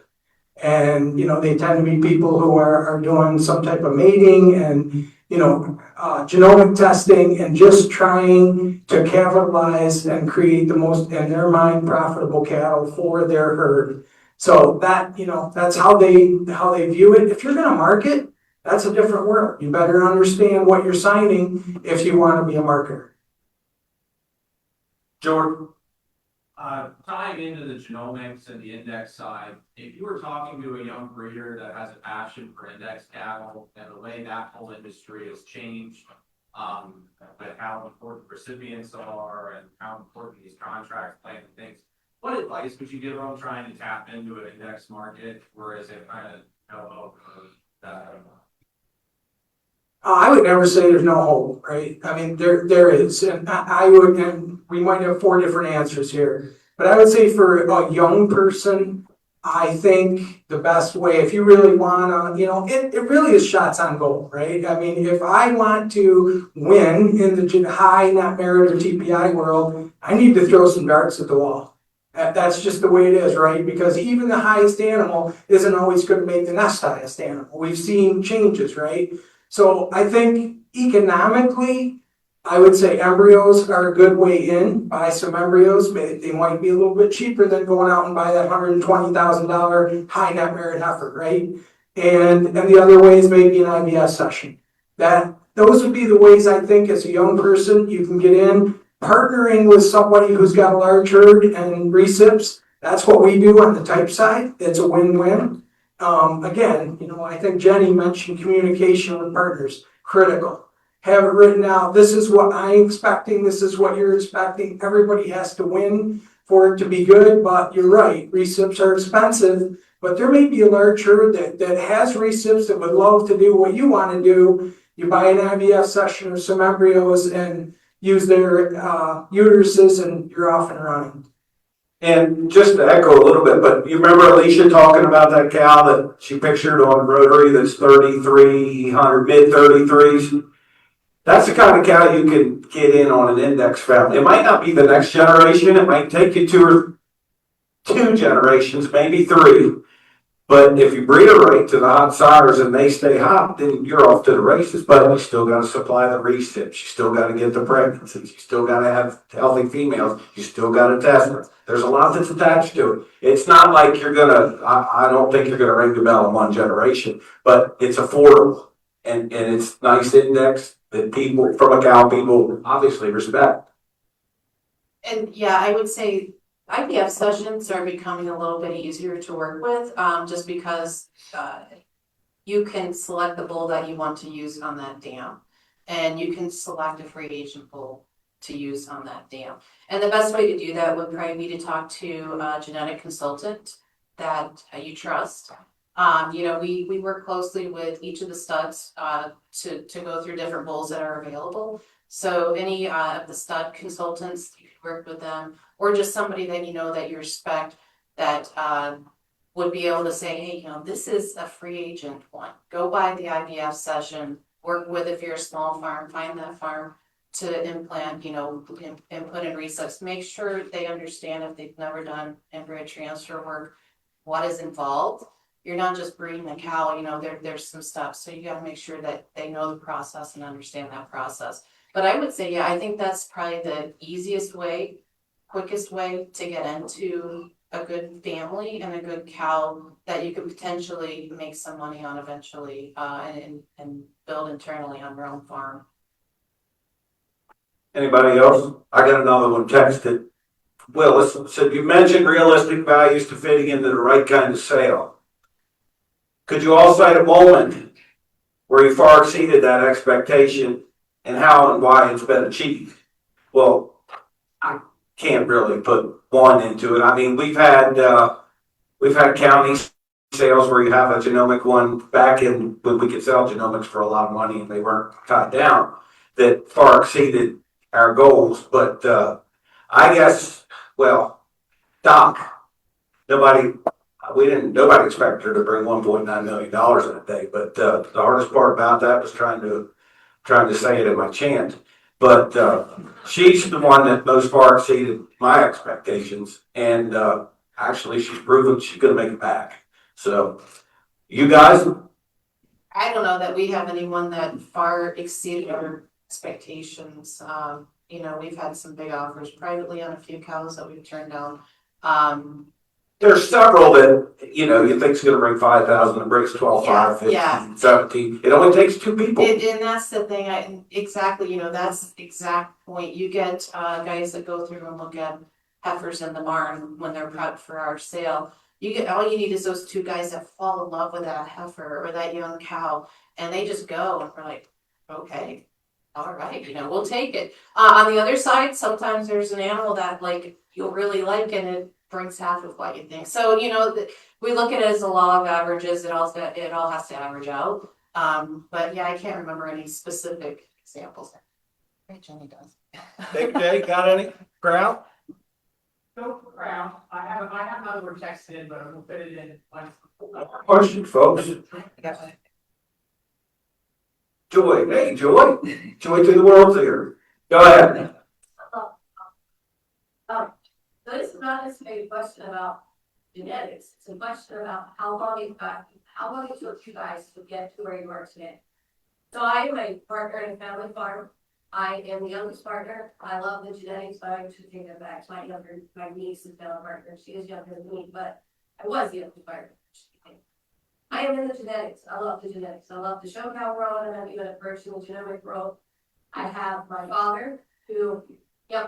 And, they tend to be people who are doing some type of mating and, genomic testing and just trying to capitalize and create the most, in their mind, profitable cattle for their herd. So that, that's how they view it. If you're gonna market, that's a different world. You better understand what you're signing if you want to be a marketer. Jordan? Tying into the genomics and the index side, if you were talking to a young breeder that has a passion for index cattle and the way that whole industry has changed, with how important recipients are and how important these contracts play and things, what advice would you give them trying to tap into an index market, or is it kind of I would never say there's no hope, right? I mean, there is, and I would, and we might have 4 different answers here, but I would say for a young person, I think the best way, if you really wanna, it really is shots on goal, right? I mean, if I want to win in the high net merit or TPI world, I need to throw some darts at the wall. That's just the way it is, right? Because even the highest animal isn't always going to make the next highest animal. We've seen changes, right? So I think economically, I would say embryos are a good way in. Buy some embryos. They might be a little bit cheaper than going out and buy that $120,000 high net merit heifer, right? And the other way is maybe an IVF session. Those would be the ways I think as a young person you can get in. Partnering with somebody who's got a large herd and recips, that's what we do on the type side. It's a win-win. Again, I think Jenny mentioned communication with partners, critical. Have it written out. This is what I'm expecting. This is what you're expecting. Everybody has to win for it to be good, but you're right. Recips are expensive, but there may be a large herd that has recips that would love to do what you want to do. You buy an IVF session or some embryos and use their uteruses and you're off and running. And just to echo a little bit, but you remember Alicia talking about that cow that she pictured on Rotary that's 3,300, mid 33s? That's the kind of cow you can get in on an index family. It might not be the next generation. It might take you two generations, maybe 3. But if you breed it right to the hot sires and they stay hot, then you're off to the races. But you still got to supply the recips. You still got to get the pregnancies. You still got to have healthy females. You still got to test them. There's a lot that's attached to it. It's not like you're going to, I don't think you're going to ring the bell in 1 generation, but it's affordable. And it's nice index that people, from a cow, people obviously respect. And yeah, I would say IVF sessions are becoming a little bit easier to work with, just because you can select the bull that you want to use on that dam, and you can select a free agent bull to use on that dam. And the best way to do that would probably be to talk to a genetic consultant that you trust. We work closely with each of the studs to go through different bulls that are available. So any of the stud consultants, you could work with them, or just somebody that that you respect that would be able to say, hey, this is a free agent one. Go buy the IVF session, work with, if you're a small farm, find that farm to implant, input in research. Make sure they understand, if they've never done embryo transfer work, what is involved. You're not just breeding a cow, there's some steps. So you got to make sure that they know the process and understand that process. But I would say, I think that's probably the easiest way, quickest way to get into a good family and a good cow that you could potentially make some money on eventually, and build internally on your own farm. Anybody else? I got another one texted. Willis said, you mentioned realistic values to fitting into the right kind of sale. Could you all cite a moment where you far exceeded that expectation and how and why it's been achieved? Well, I can't really put one into it. I mean, we've had county sales where you have a genomic one back in when we could sell genomics for a lot of money and they weren't tied down, that far exceeded our goals. But I guess, well, Doc, nobody expected her to bring $1.9 million in a day. But the hardest part about that was trying to say it in my chant. But she's the one that most far exceeded my expectations, and actually she's proven she's going to make it back. So you guys, I don't know that we have anyone that far exceeded our expectations. You know, we've had some big offers privately on a few cows that we've turned down. There's several that, you know, you think's gonna bring 5,000, it brings 12, Yeah, 5, yeah. 15, 17. It only takes two people. And that's the thing, exactly, you know, that's the exact point. You get guys that go through and look at heifers in the barn when they're prepped for our sale. All you need is those two guys that fall in love with that heifer or that young cow, and they just go, and we're like, okay, all right, you know, we'll take it. On the other side, sometimes there's an animal that like you'll really like, and it brings half of what you think. So, you know, we look at it as a law of averages. It all has to average out. But yeah, I can't remember any specific examples. Right, Jenny does. Big J, got any crowd? No crowd. I have another word texted, but I'm gonna fit it in. Question, folks. Joy, hey, Joy. Joy to the world here. Go ahead. So this is not necessarily a question about genetics, it's a question about how long it took you guys to get to where you are today. So I am a partner in a family farm. I am the youngest partner. I love the genetics, but I should take that back. My niece is now a partner. She is younger than me, but I was the youngest partner. I am in the genetics. I love the genetics. I love the show cow world, and I'm even a person in the genomic world. I have my father who,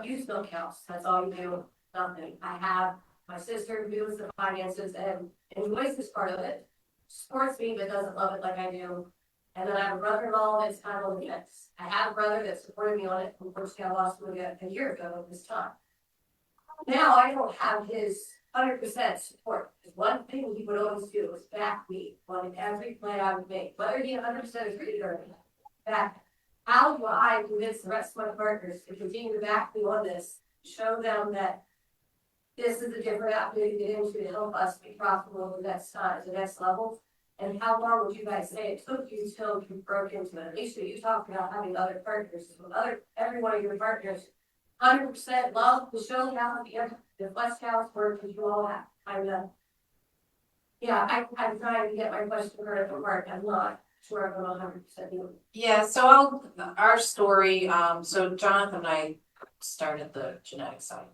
you still counts. That's all you do. Nothing. I have my sister who deals the finances and enjoys this part of it, supports me but doesn't love it like I do. And then I have a brother-in-law that's kind of on the fence. I have a brother that supported me on it. Unfortunately, I lost him a year ago at this time. Now I don't have his 100% support. Because one thing he would always do is back me on every play I would make, whether he 100% agreed or not. How do I convince the rest of my partners to continue to back me on this, show them that this is a different avenue to get into to help us be profitable the next level? And how long would you guys say it took you till you broke into it? At least you talked about having other partners. Every one of your partners, 100% love the show how the flesh cows work, because you all have kind of. Yeah, I'm trying to get my question heard from Mark. I'm not sure I'm 100% doing. Yeah, so our story, so Jonathan and I started the genetic side.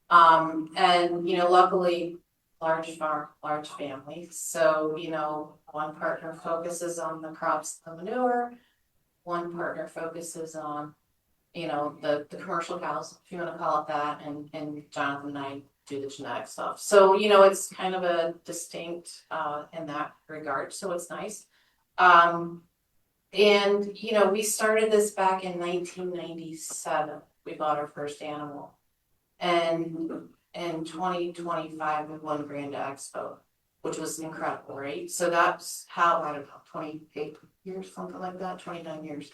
And, you know, luckily, large farm, large family. So, you know, one partner focuses on the crops, the manure. One partner focuses on, you know, the commercial cows, if you want to call it that. And Jonathan and I do the genetic stuff. So, you know, it's kind of a distinct in that regard. So it's nice. And, you know, we started this back in 1997. We bought our first animal. And in 2025, we won Grand Expo, which was incredible, right? So that's how, I don't know, 28 years, something like that, 29 years.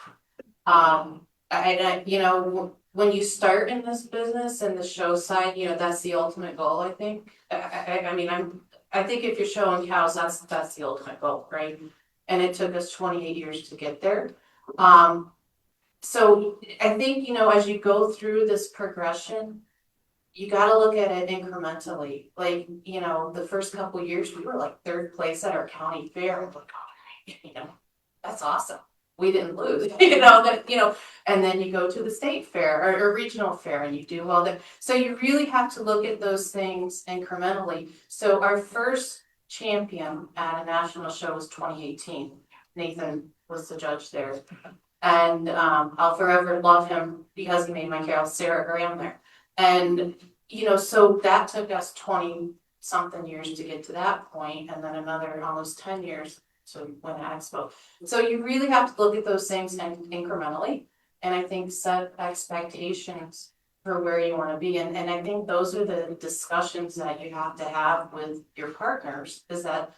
You know, when you start in this business and the show side, you know, that's the ultimate goal, I think. I think if you're showing cows, that's the ultimate goal, right? And it took us 28 years to get there. So I think, you know, as you go through this progression, you got to look at it incrementally. Like, you know, the first couple of years, we were like third place at our county fair. Like, oh, you know, that's awesome. We didn't lose, and then you go to the state fair or regional fair and you do well there. So you really have to look at those things incrementally. So our first champion at a national show was 2018. Nathan was the judge there. And I'll forever love him because he made my cow Sarah Graham there. And, you know, so that took us 20 something years to get to that point, and then another almost 10 years to win Expo. So you really have to look at those things incrementally, and I think set expectations for where you want to be. And I think those are the discussions that you have to have with your partners, is that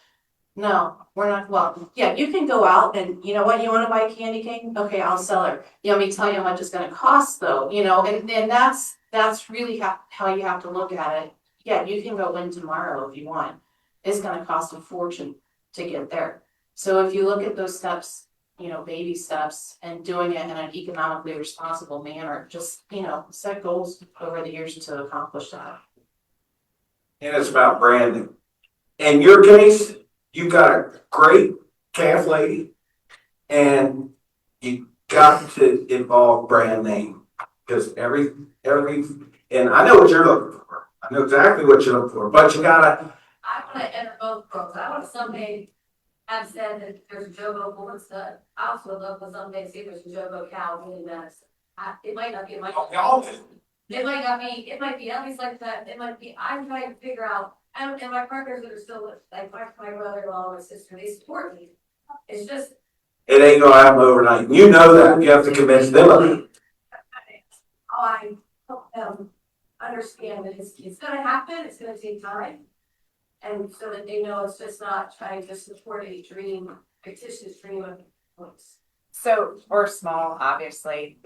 no, we're not. Well, yeah, you can go out and you know what, you want to buy a candy cane? Okay, I'll sell her. Let me tell you how much it's going to cost though, and that's really how you have to look at it. Yeah, you can go in tomorrow if you want. It's going to cost a fortune to get there. So if you look at those steps, baby steps, and doing it in an economically responsible manner, just, set goals over the years to accomplish that. And it's about branding. In your case, you've got a great calf lady And you got to involve brand name, because every, and I know what you're looking for. I know exactly what you're looking for, but you gotta, I wanna enter both worlds. I want someday have said that there's a Jogo woman stud. I also love to someday see there's a Jogo cow in medicine. It might not be, it might be at least like that. It might be, I'm trying to figure out, and my partners that are still with, like my brother-in-law, my sister, they support me. It's just, it ain't gonna happen overnight. You know that. You have to convince them of it. I help them understand that it's gonna happen, it's gonna take time. And so that they know it's just not trying to support a dream, fictitious dream of voice. So we're small, obviously,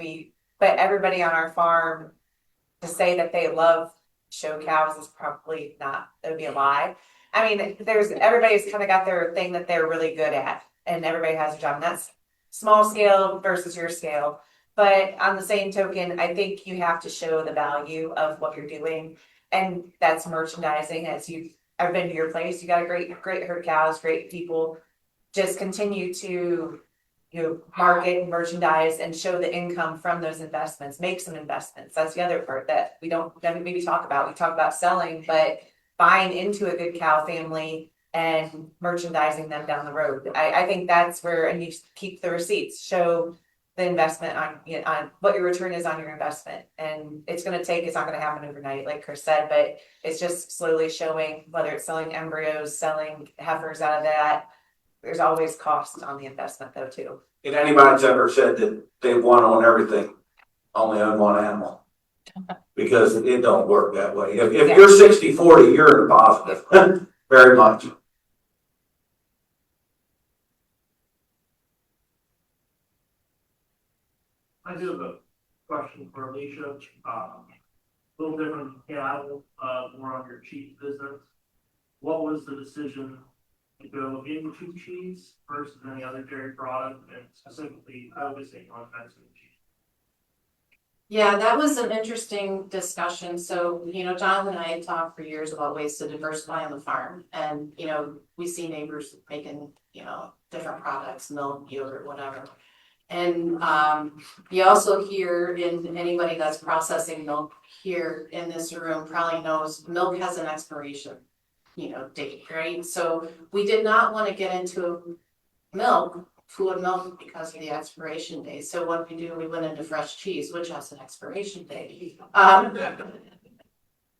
but everybody on our farm, to say that they love show cows is probably not, it would be a lie. I mean, everybody's kind of got their thing that they're really good at, and everybody has a job, and that's small scale versus your scale. But on the same token, I think you have to show the value of what you're doing, and that's merchandising. I've been to your place, you got a great herd of cows, great people. Just continue to market and merchandise and show the income from those investments, make some investments. That's the other part that we don't maybe talk about. We talk about selling, but buying into a good cow family and merchandising them down the road. I think that's where, and you keep the receipts, show the investment on what your return is on your investment. And it's not gonna happen overnight, like Chris said, but it's just slowly showing, whether it's selling embryos, selling heifers out of that. There's always cost on the investment though too. And anybody's ever said that they won on everything, only own one animal. Because it don't work that way. If you're 60-40, you're in the positive, very much. I do have a question for Alicia. A little different cattle, more on your cheese business. What was the decision to go into cheese versus any other dairy product, and specifically focusing on Mexican cheese? Yeah, that was an interesting discussion. So, Jonathan and I had talked for years about ways to diversify on the farm. And, we see neighbors making, different products, milk, yogurt, whatever. And you also hear in anybody that's processing milk here in this room probably knows milk has an expiration, date, right? So we did not want to get into fluid milk because of the expiration date. So what we do, we went into fresh cheese, which has an expiration date.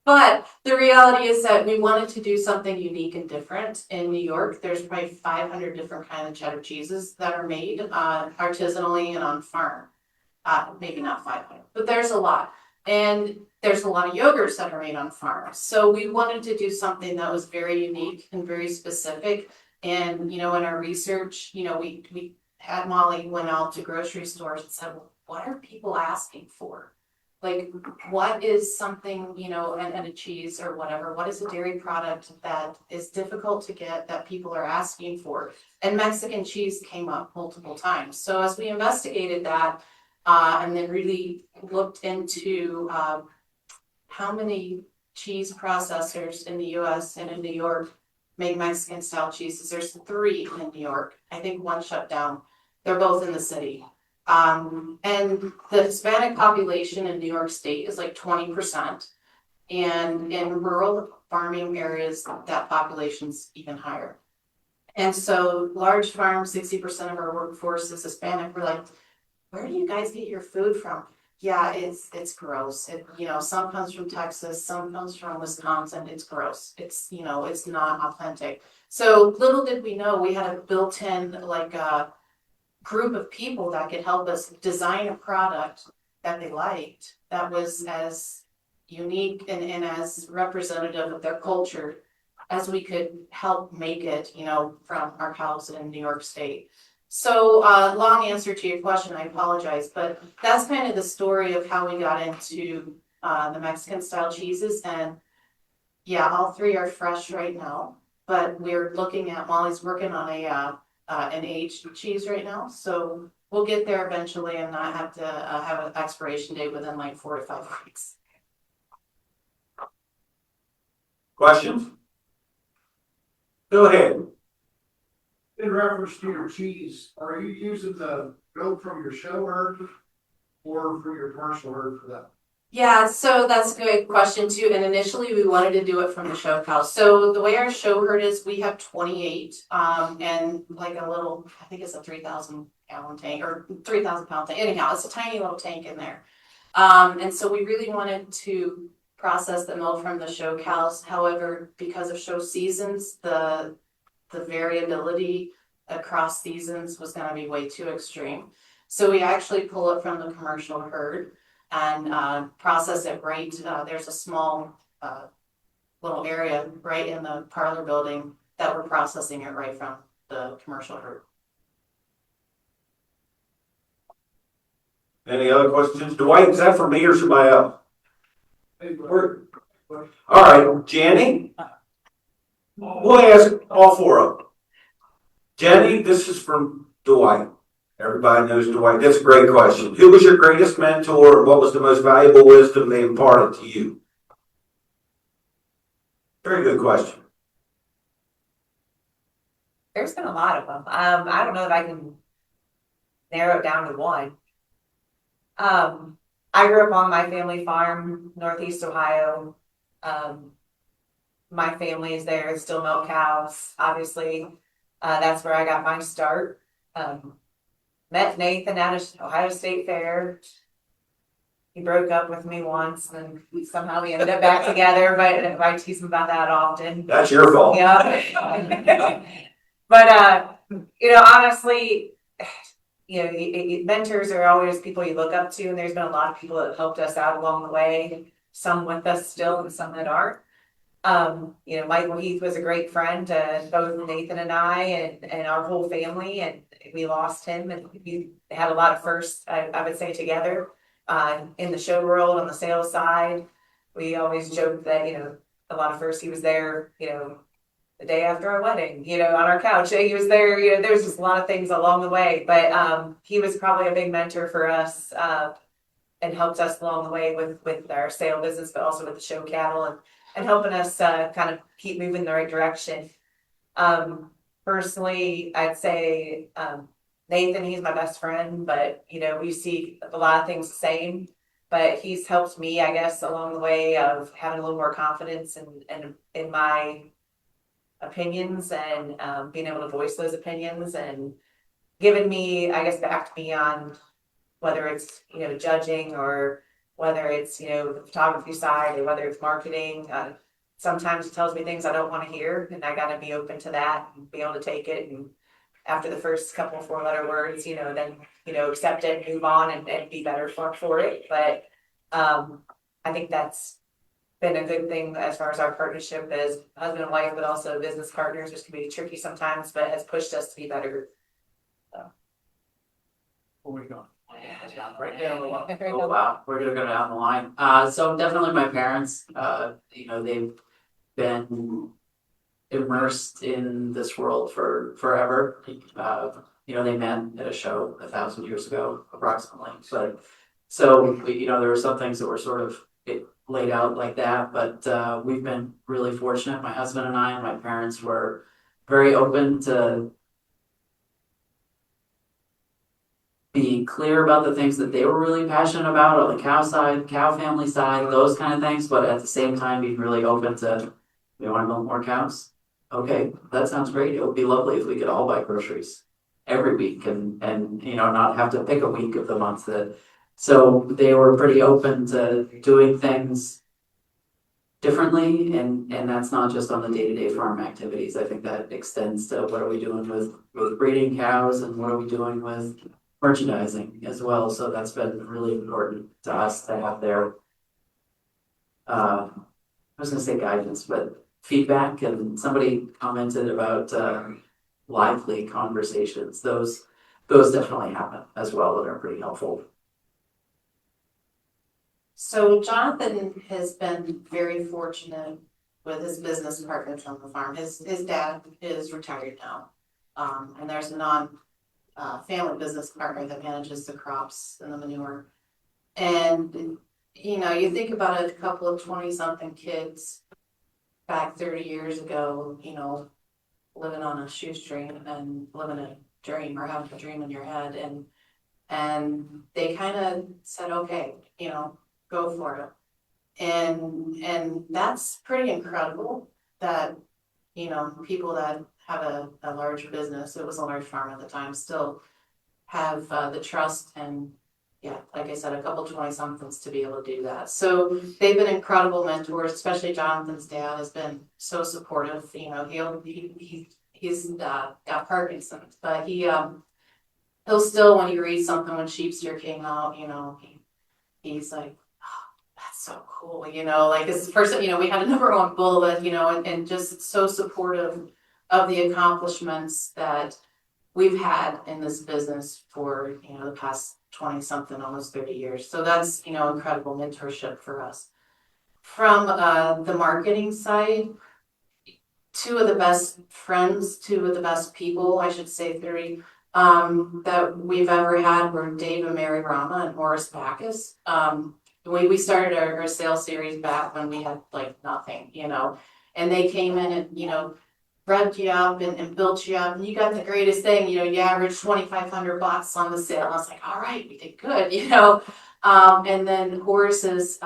But the reality is that we wanted to do something unique and different in New York. There's probably 500 different kinds of cheddar cheeses that are made artisanally and on farm. Maybe not 500, but there's a lot. And there's a lot of yogurts that are made on farms. So we wanted to do something that was very unique and very specific. And, in our research, we had Molly went out to grocery stores and said, well, what are people asking for? Like, what is something, and a cheese or whatever, what is a dairy product that is difficult to get that people are asking for? And Mexican cheese came up multiple times. So as we investigated that, and then really looked into how many cheese processors in the US and in New York make Mexican style cheeses. There's 3 in New York. I think 1 shut down. They're both in the city. And the Hispanic population in New York State is like 20%. And in rural farming areas, that population's even higher. And so large farms, 60% of our workforce is Hispanic. We're like, where do you guys get your food from? Yeah, it's gross. Some comes from Texas, some comes from Wisconsin. It's gross. It's not authentic. So little did we know, we had a built-in group of people that could help us design a product that they liked, that was as unique and as representative of their culture as we could help make it, from our house in New York State. So long answer to your question, I apologize, but that's kind of the story of how we got into the Mexican style cheeses. And yeah, all 3 are fresh right now, but we're looking at, Molly's working on an aged cheese right now. So we'll get there eventually and not have to have an expiration date within like 4 to 5 weeks. Questions? Go ahead. In reference to your cheese, are you using the milk from your show herd or for your commercial herd for that? Yeah, so that's a good question too. And initially we wanted to do it from the show cow. So the way our show herd is, we have 28, and like a little, I think it's a 3,000 gallon tank or 3,000 pound tank. Anyhow, it's a tiny little tank in there. And so we really wanted to process the milk from the show cows. However, because of show seasons, the variability across seasons was going to be way too extreme. So we actually pull it from the commercial herd and process it right. There's a small little area right in the parlor building that we're processing it right from the commercial herd. Any other questions? Dwight, is that for me or somebody else? All right, Jenny? We'll ask all four of them. Jenny, this is from Dwight. Everybody knows Dwight. That's a great question. Who was your greatest mentor? What was the most valuable wisdom they imparted to you? Very good question. There's been a lot of them. I don't know if I can narrow it down to one. I grew up on my family farm, Northeast Ohio. My family is there, still milk cows, obviously. That's where I got my start. Met Nathan at a Ohio State Fair. He broke up with me once and somehow we ended up back together, but I tease him about that often. That's your fault. Yeah. But, honestly, mentors are always people you look up to, and there's been a lot of people that helped us out along the way, some with us still and some that aren't. Michael Heath was a great friend to both Nathan and I and our whole family, and we lost him, and we had a lot of firsts, I would say, together in the show world on the sales side. We always joked that, a lot of firsts. He was there, the day after our wedding, on our couch. He was there, there was just a lot of things along the way, but he was probably a big mentor for us and helped us along the way with our sale business, but also with the show cattle and helping us kind of keep moving in the right direction. Personally, I'd say Nathan, he's my best friend, but we see a lot of things the same, but he's helped me, I guess, along the way of having a little more confidence in my opinions and being able to voice those opinions and giving me, I guess, back to me on whether it's, judging or whether it's, the photography side or whether it's marketing. Sometimes it tells me things I don't want to hear, and I got to be open to that and be able to take it. And after the first couple of 4-letter words, then, accept it, move on and be better for it. But I think that's been a good thing as far as our partnership as husband and wife, but also business partners, which can be tricky sometimes, but has pushed us to be better. So. Where we going? Right there. Oh, wow, we're gonna go down the line. So definitely my parents, they've been immersed in this world for forever. They met at a show 1,000 years ago, approximately. But so, there were some things that were sort of laid out like that, but we've been really fortunate. My husband and I and my parents were very open to being clear about the things that they were really passionate about on the cow side, cow family side, those kind of things, but at the same time being really open to, we want to milk more cows? Okay, that sounds great. It would be lovely if we could all buy groceries every week and not have to pick a week of the month. So they were pretty open to doing things differently, and that's not just on the day-to-day farm activities. I think that extends to what are we doing with breeding cows and what are we doing with merchandising as well. So that's been really important to us to have their I was gonna say guidance, but feedback. And somebody commented about lively conversations. Those definitely happen as well and are pretty helpful. So Jonathan has been very fortunate with his business partners on the farm. His dad is retired now. And there's a family business partner that manages the crops and the manure. And, you think about it, a couple of 20-something kids back 30 years ago, living on a shoestring and living a dream or having a dream in your head. And they kind of said, okay, go for it. And that's pretty incredible that, people that have a large business, it was a large farm at the time, still have the trust and, yeah, like I said, a couple 20-somethings to be able to do that. So they've been incredible mentors, especially Jonathan's dad has been so supportive. He's got Parkinson's, but he'll still, when he reads something when Sheepsteer came out, he's like, that's so cool, like it's the first time, we had a #1 bull that, and just so supportive of the accomplishments that we've had in this business for, the past 20-something, almost 30 years. So that's, incredible mentorship for us. From the marketing side, two of the best friends, two of the best people, I should say three, that we've ever had were Dave and Mary Rama and Morris Backus. We started our sales series back when we had like nothing, and they came in and, revved you up and built you up, and you got the greatest thing, you averaged $2,500 on the sale. I was like, all right, we did good, and then horses,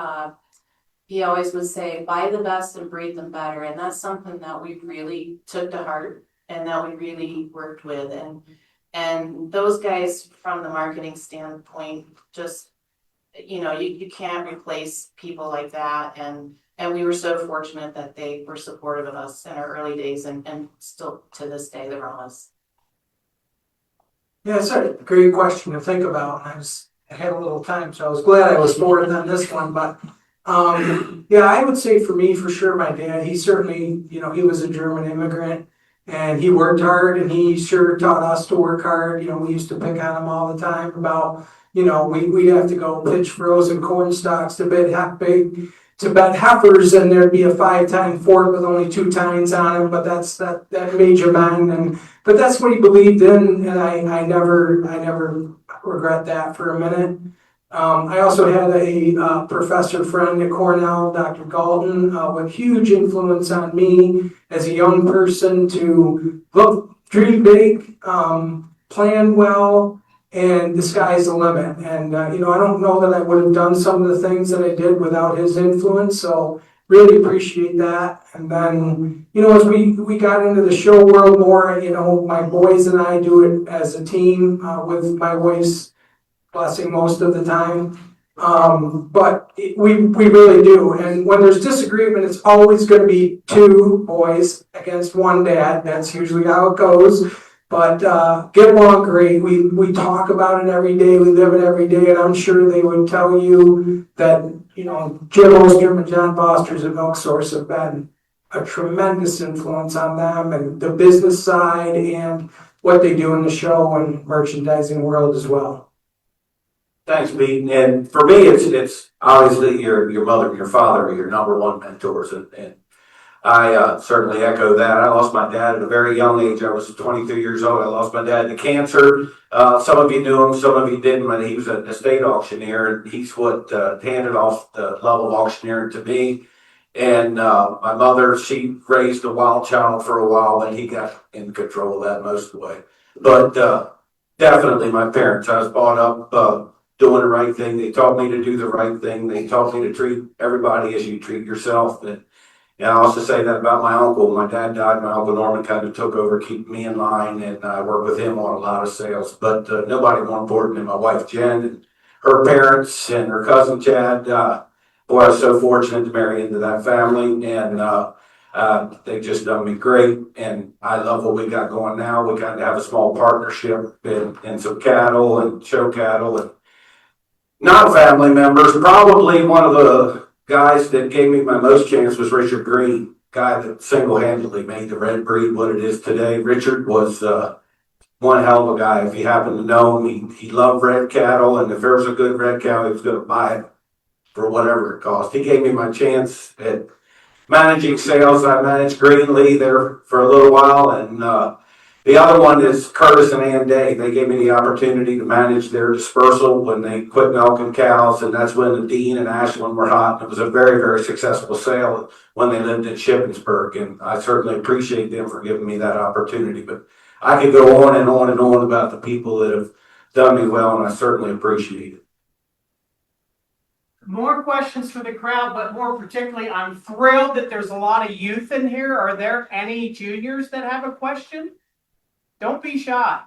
he always would say, buy the best and breed them better. And that's something that we really took to heart and that we really worked with. And those guys from the marketing standpoint, just, you can't replace people like that. And we were so fortunate that they were supportive of us in our early days and still to this day, they're on us. Yeah, it's a great question to think about. And I had a little time, so I was glad I was bored on this one. But yeah, I would say for me, for sure, my dad, he certainly, he was a German immigrant and he worked hard and he sure taught us to work hard. We used to pick on him all the time about, we'd have to go pitch frozen corn stalks to bed heifers, and there'd be a 5-tine fork with only 2 tines on it, but that made you man. But that's what he believed in, and I never regret that for a minute. I also had a professor friend at Cornell, Dr. Galton, with huge influence on me as a young person to dream big, plan well, and the sky's the limit. And, I don't know that I would have done some of the things that I did without his influence. So really appreciate that. And then, as we got into the show world more, my boys and I do it as a team, with my wife's blessing most of the time. But we really do. And when there's disagreement, it's always going to be 2 boys against 1 dad. That's usually how it goes. But get along great. We talk about it every day. We live it every day. And I'm sure they would tell you that, Jim Ostrom and John Foster's at Milk Source have been a tremendous influence on them and the business side and what they do in the show and merchandising world as well. Thanks, Pete. And for me, it's obviously your mother and your father are your #1 mentors, and I certainly echo that. I lost my dad at a very young age. I was 22 years old. I lost my dad to cancer. Some of you knew him, some of you didn't, but he was an estate auctioneer, and he's what handed off the level of auctioneering to me. And my mother, she raised a wild child for a while, and he got in control of that most of the way. But definitely my parents. I was brought up doing the right thing. They taught me to do the right thing. They taught me to treat everybody as you treat yourself. And I also say that about my uncle. My dad died. My uncle Norman kind of took over, keep me in line, and I worked with him on a lot of sales. But nobody more important than my wife Jen and her parents and her cousin Chad. Boy, I was so fortunate to marry into that family, and they just done me great. And I love what we got going now. We kind of have a small partnership in some cattle and show cattle and non-family members. Probably one of the guys that gave me my most chance was Richard Green, guy that single-handedly made the red breed what it is today. Richard was one hell of a guy. If you happen to know him, he loved red cattle, and if there was a good red cow, he was going to buy it for whatever it cost. He gave me my chance at managing sales. I managed Greenlee there for a little while, and The other one is Curtis and Ann Day. They gave me the opportunity to manage their dispersal when they quit milking cows, and that's when the Dean and Ashland were hot. And it was a very, very successful sale when they lived in Shippensburg, and I certainly appreciate them for giving me that opportunity. But I could go on and on and on about the people that have done me well, and I certainly appreciate it. More questions for the crowd, but more particularly, I'm thrilled that there's a lot of youth in here. Are there any juniors that have a question? Don't be shy.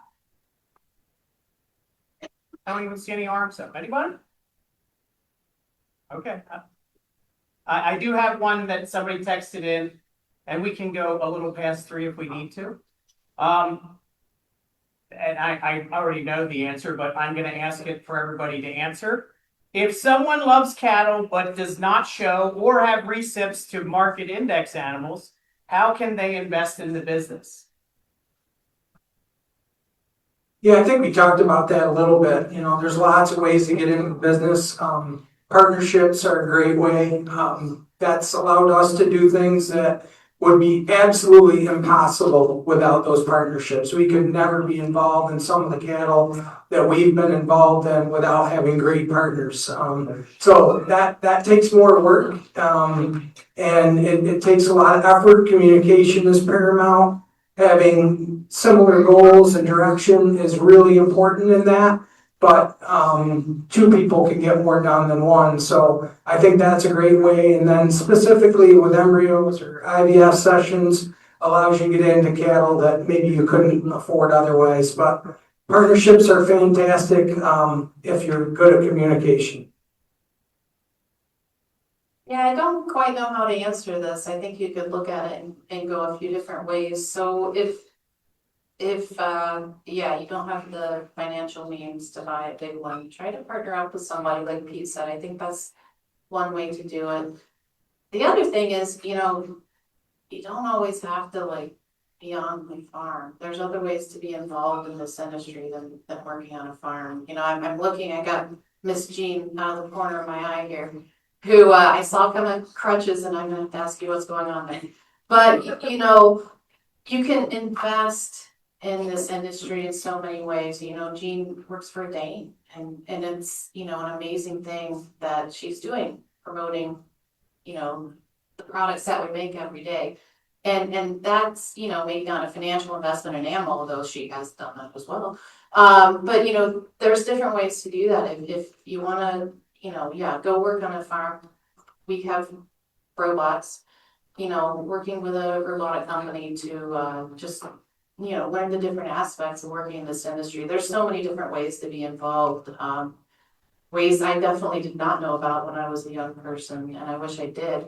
I don't even see any arms up. Anybody? Okay. I do have one that somebody texted in, and we can go a little past 3 if we need to. And I already know the answer, but I'm going to ask it for everybody to answer. If someone loves cattle but does not show or have recips to market index animals, how can they invest in the business? Yeah, I think we talked about that a little bit. You know, there's lots of ways to get into the business. Partnerships are a great way. That's allowed us to do things that would be absolutely impossible without those partnerships. We could never be involved in some of the cattle that we've been involved in without having great partners. So that takes more work, and it takes a lot of effort. Communication is paramount. Having similar goals and direction is really important in that. But 2 people can get more done than one. So I think that's a great way. And then specifically with embryos or IVF sessions, allows you to get into cattle that maybe you couldn't afford otherwise. But partnerships are fantastic if you're good at communication. Yeah, I don't quite know how to answer this. I think you could look at it and go a few different ways. So if yeah, you don't have the financial means to buy a big one, try to partner up with somebody like Pete said. I think that's one way to do it. The other thing is, you know, you don't always have to like be on the farm. There's other ways to be involved in this industry than working on a farm. You know, I'm looking, I got Miss Jean out of the corner of my eye here, who I saw come in crutches, and I'm gonna have to ask you what's going on there. But, you know, you can invest in this industry in so many ways. You know, Jean works for Dane, and it's, you know, an amazing thing that she's doing, promoting, you know, the products that we make every day. And that's, you know, maybe not a financial investment in animal, although she has done that as well. But, you know, there's different ways to do that. If you want to, you know, yeah, go work on a farm. We have robots, you know, working with a robotic company to just, you know, learn the different aspects of working in this industry. There's so many different ways to be involved. Ways I definitely did not know about when I was a young person, and I wish I did.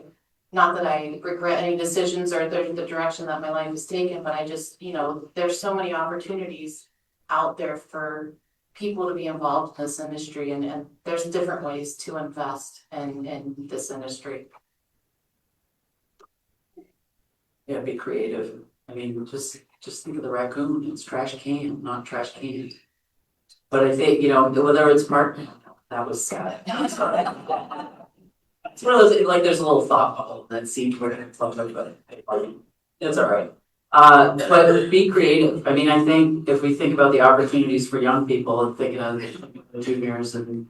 Not that I regret any decisions or the direction that my life has taken, but I just, you know, there's so many opportunities out there for people to be involved in this industry, and there's different ways to invest in this industry. Yeah, be creative. I mean, just think of the raccoon. It's trash can, not trash canned. But I think, you know, whether it's part, that was sad. It's one of those, like, there's a little thought bubble that seemed where it's all right. But be creative. I mean, I think if we think about the opportunities for young people and thinking of the juniors, and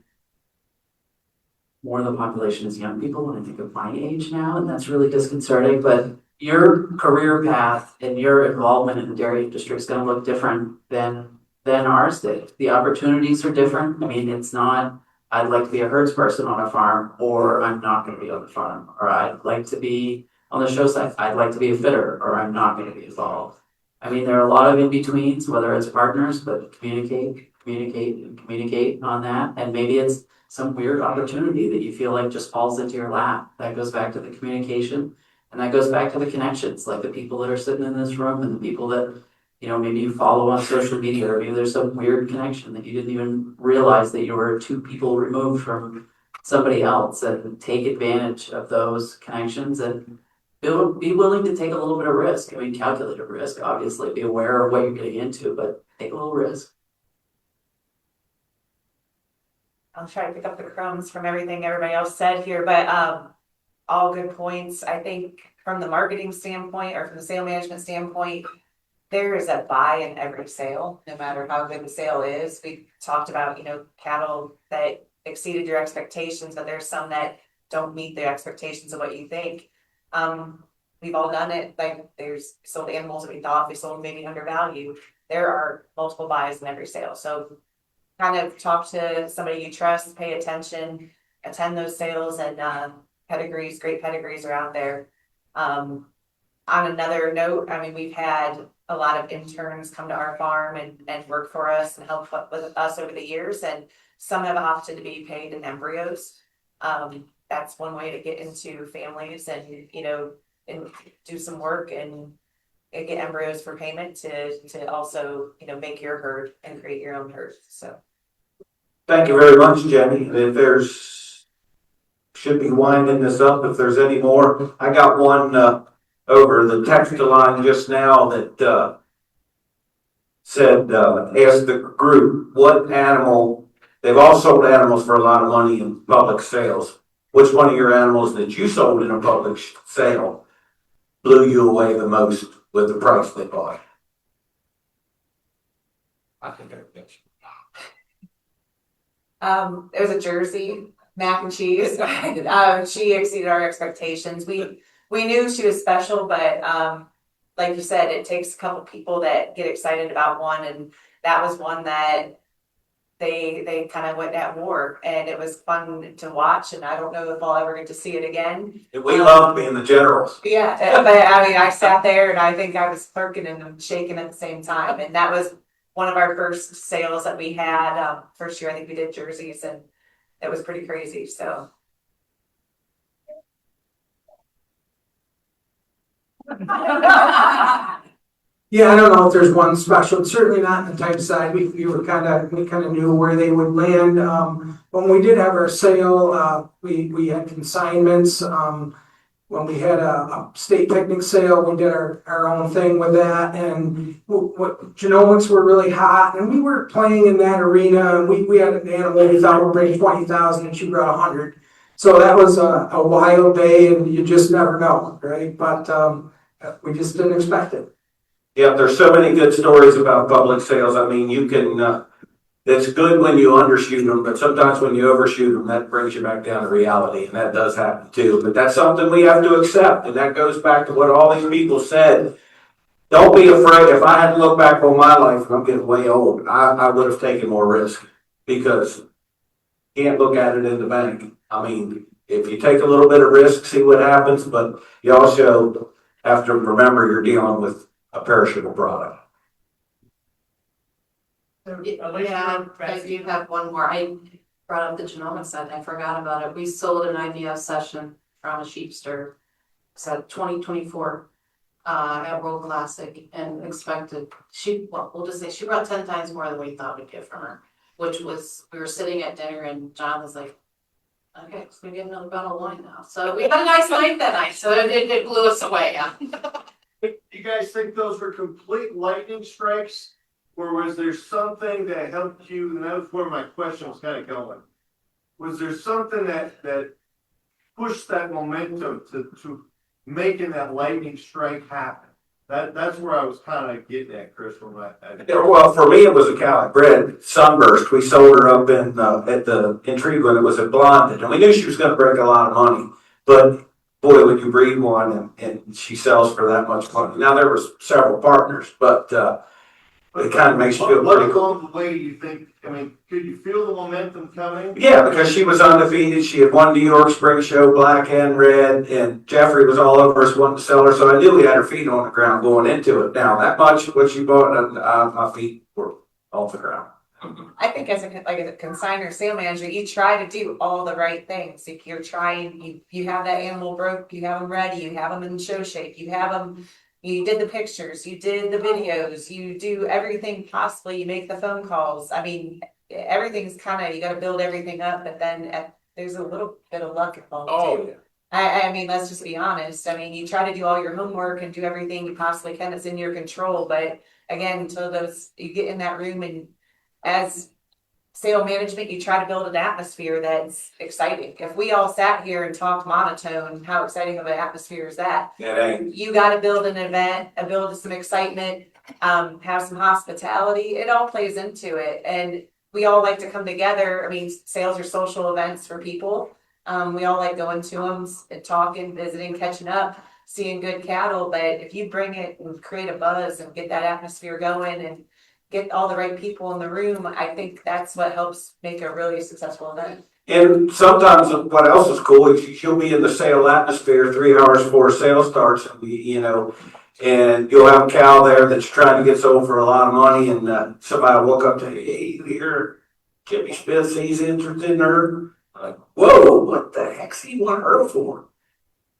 more of the population is young people when I think of my age now, and that's really disconcerting. But your career path and your involvement in the dairy industry is going to look different than ours did. The opportunities are different. I mean, it's not, I'd like to be a herdsperson on a farm, or I'm not going to be on the farm, or I'd like to be on the show side, I'd like to be a fitter, or I'm not going to be involved. I mean, there are a lot of in-betweens, whether it's partners, but communicate on that. And maybe it's some weird opportunity that you feel like just falls into your lap. That goes back to the communication, and that goes back to the connections, like the people that are sitting in this room and the people that, you know, maybe you follow on social media, or maybe there's some weird connection that you didn't even realize that you were 2 people removed from somebody else, and take advantage of those connections and be willing to take a little bit of risk. I mean, calculated risk, obviously, be aware of what you're getting into, but take a little risk. I'll try to pick up the crumbs from everything everybody else said here, but all good points. I think from the marketing standpoint or from the sale management standpoint, there is a buy in every sale, no matter how good the sale is. We talked about, cattle that exceeded your expectations, but there's some that don't meet the expectations of what you think. We've all done it. Like, there's sold animals that we thought we sold maybe undervalued. There are multiple buys in every sale. So kind of talk to somebody you trust, pay attention, attend those sales, and great pedigrees are out there. On another note, I mean, we've had a lot of interns come to our farm and work for us and help with us over the years, and some have opted to be paid in embryos. That's one way to get into families and, and do some work and get embryos for payment to also, make your herd and create your own herd. So. Thank you very much, Jenny. And if there's, should be winding this up, if there's any more. I got one over the text line just now that said, ask the group what animal, they've all sold animals for a lot of money in public sales. Which one of your animals that you sold in a public sale blew you away the most with the price they bought? I think I guess. It was a Jersey mac and cheese. She exceeded our expectations. We knew she was special, but like you said, it takes a couple people that get excited about one, and that was one that they kind of went at war, and it was fun to watch. And I don't know if I'll ever get to see it again. We loved being the generals. Yeah, but I mean, I sat there and I think I was clerking and shaking at the same time, and that was one of our first sales that we had. First year, I think we did jerseys, and it was pretty crazy. So. Yeah, I don't know if there's one special, certainly not in the type side. We kind of knew where they would land. When we did have our sale, we had consignments. When we had a state picnic sale, we did our own thing with that. And what genomics were really hot, and we were playing in that arena. And we had an animal who thought would bring 20,000, and she brought 100. So that was a wild day, and you just never know, right? But we just didn't expect it. Yeah, there's so many good stories about public sales. I mean, you can, it's good when you undershoot them, but sometimes when you overshoot them, that brings you back down to reality, and that does happen too. But that's something we have to accept, and that goes back to what all these people said. Don't be afraid. If I had to look back on my life, and I'm getting way old, I would have taken more risk, because you can't look at it in the bank. I mean, if you take a little bit of risk, see what happens, but you also have to remember you're dealing with a perishable product. Yeah, I do have one more. I brought up the genomics side, I forgot about it. We sold an IVF session from a sheepster. It's at 2024 at World Classic, and expected we'll just say she brought 10 times more than we thought we'd get from her, which was, we were sitting at dinner and John was like, okay, so we get another bottle of wine now. So we had a nice night that night, so it blew us away. Yeah. You guys think those were complete lightning strikes, or was there something that helped you? And that was where my question was kind of going. Was there something that pushed that momentum to making that lightning strike happen? That's where I was kind of getting at, Chris. Well, for me, it was a cow I bred, Sunburst. We sold her up in Intrigue when it was at Blonded, and we knew she was going to break a lot of money, but boy, when you breed one and she sells for that much money. Now, there was several partners, but it kind of makes you feel pretty cool. Along the way, you think, I mean, could you feel the momentum coming? Yeah, because she was undefeated. She had won New York Spring Show, black and red, and Jeffrey was all over us wanting to sell her, so I knew we had her feet on the ground going into it. Now, that much, what she bought, my feet were off the ground. I think as a consignor sale manager, you try to do all the right things. If you're trying, you have that animal broke, you have them ready, you have them in show shape, you have them, you did the pictures, you did the videos, you do everything possibly, you make the phone calls. I mean, everything's kind of, you got to build everything up, but then there's a little bit of luck involved too. Yeah. I mean, let's just be honest. I mean, you try to do all your homework and do everything you possibly can that's in your control, but again, until you get in that room, and as sale management, you try to build an atmosphere that's exciting. If we all sat here and talked monotone, how exciting of an atmosphere is that? Yeah, you got to build an event, build some excitement, have some hospitality. It all plays into it. And we all like to come together. I mean, sales are social events for people. We all like going to them and talking, visiting, catching up, seeing good cattle. But if you bring it and create a buzz and get that atmosphere going and get all the right people in the room, I think that's what helps make a really successful event. And sometimes what else is cool is you'll be in the sale atmosphere 3 hours before sale starts, and and you'll have a cow there that's trying to get sold for a lot of money, and somebody will walk up to you, hey, here, Jimmy Smith, he's interested in her. Like, whoa, what the heck's he want her for?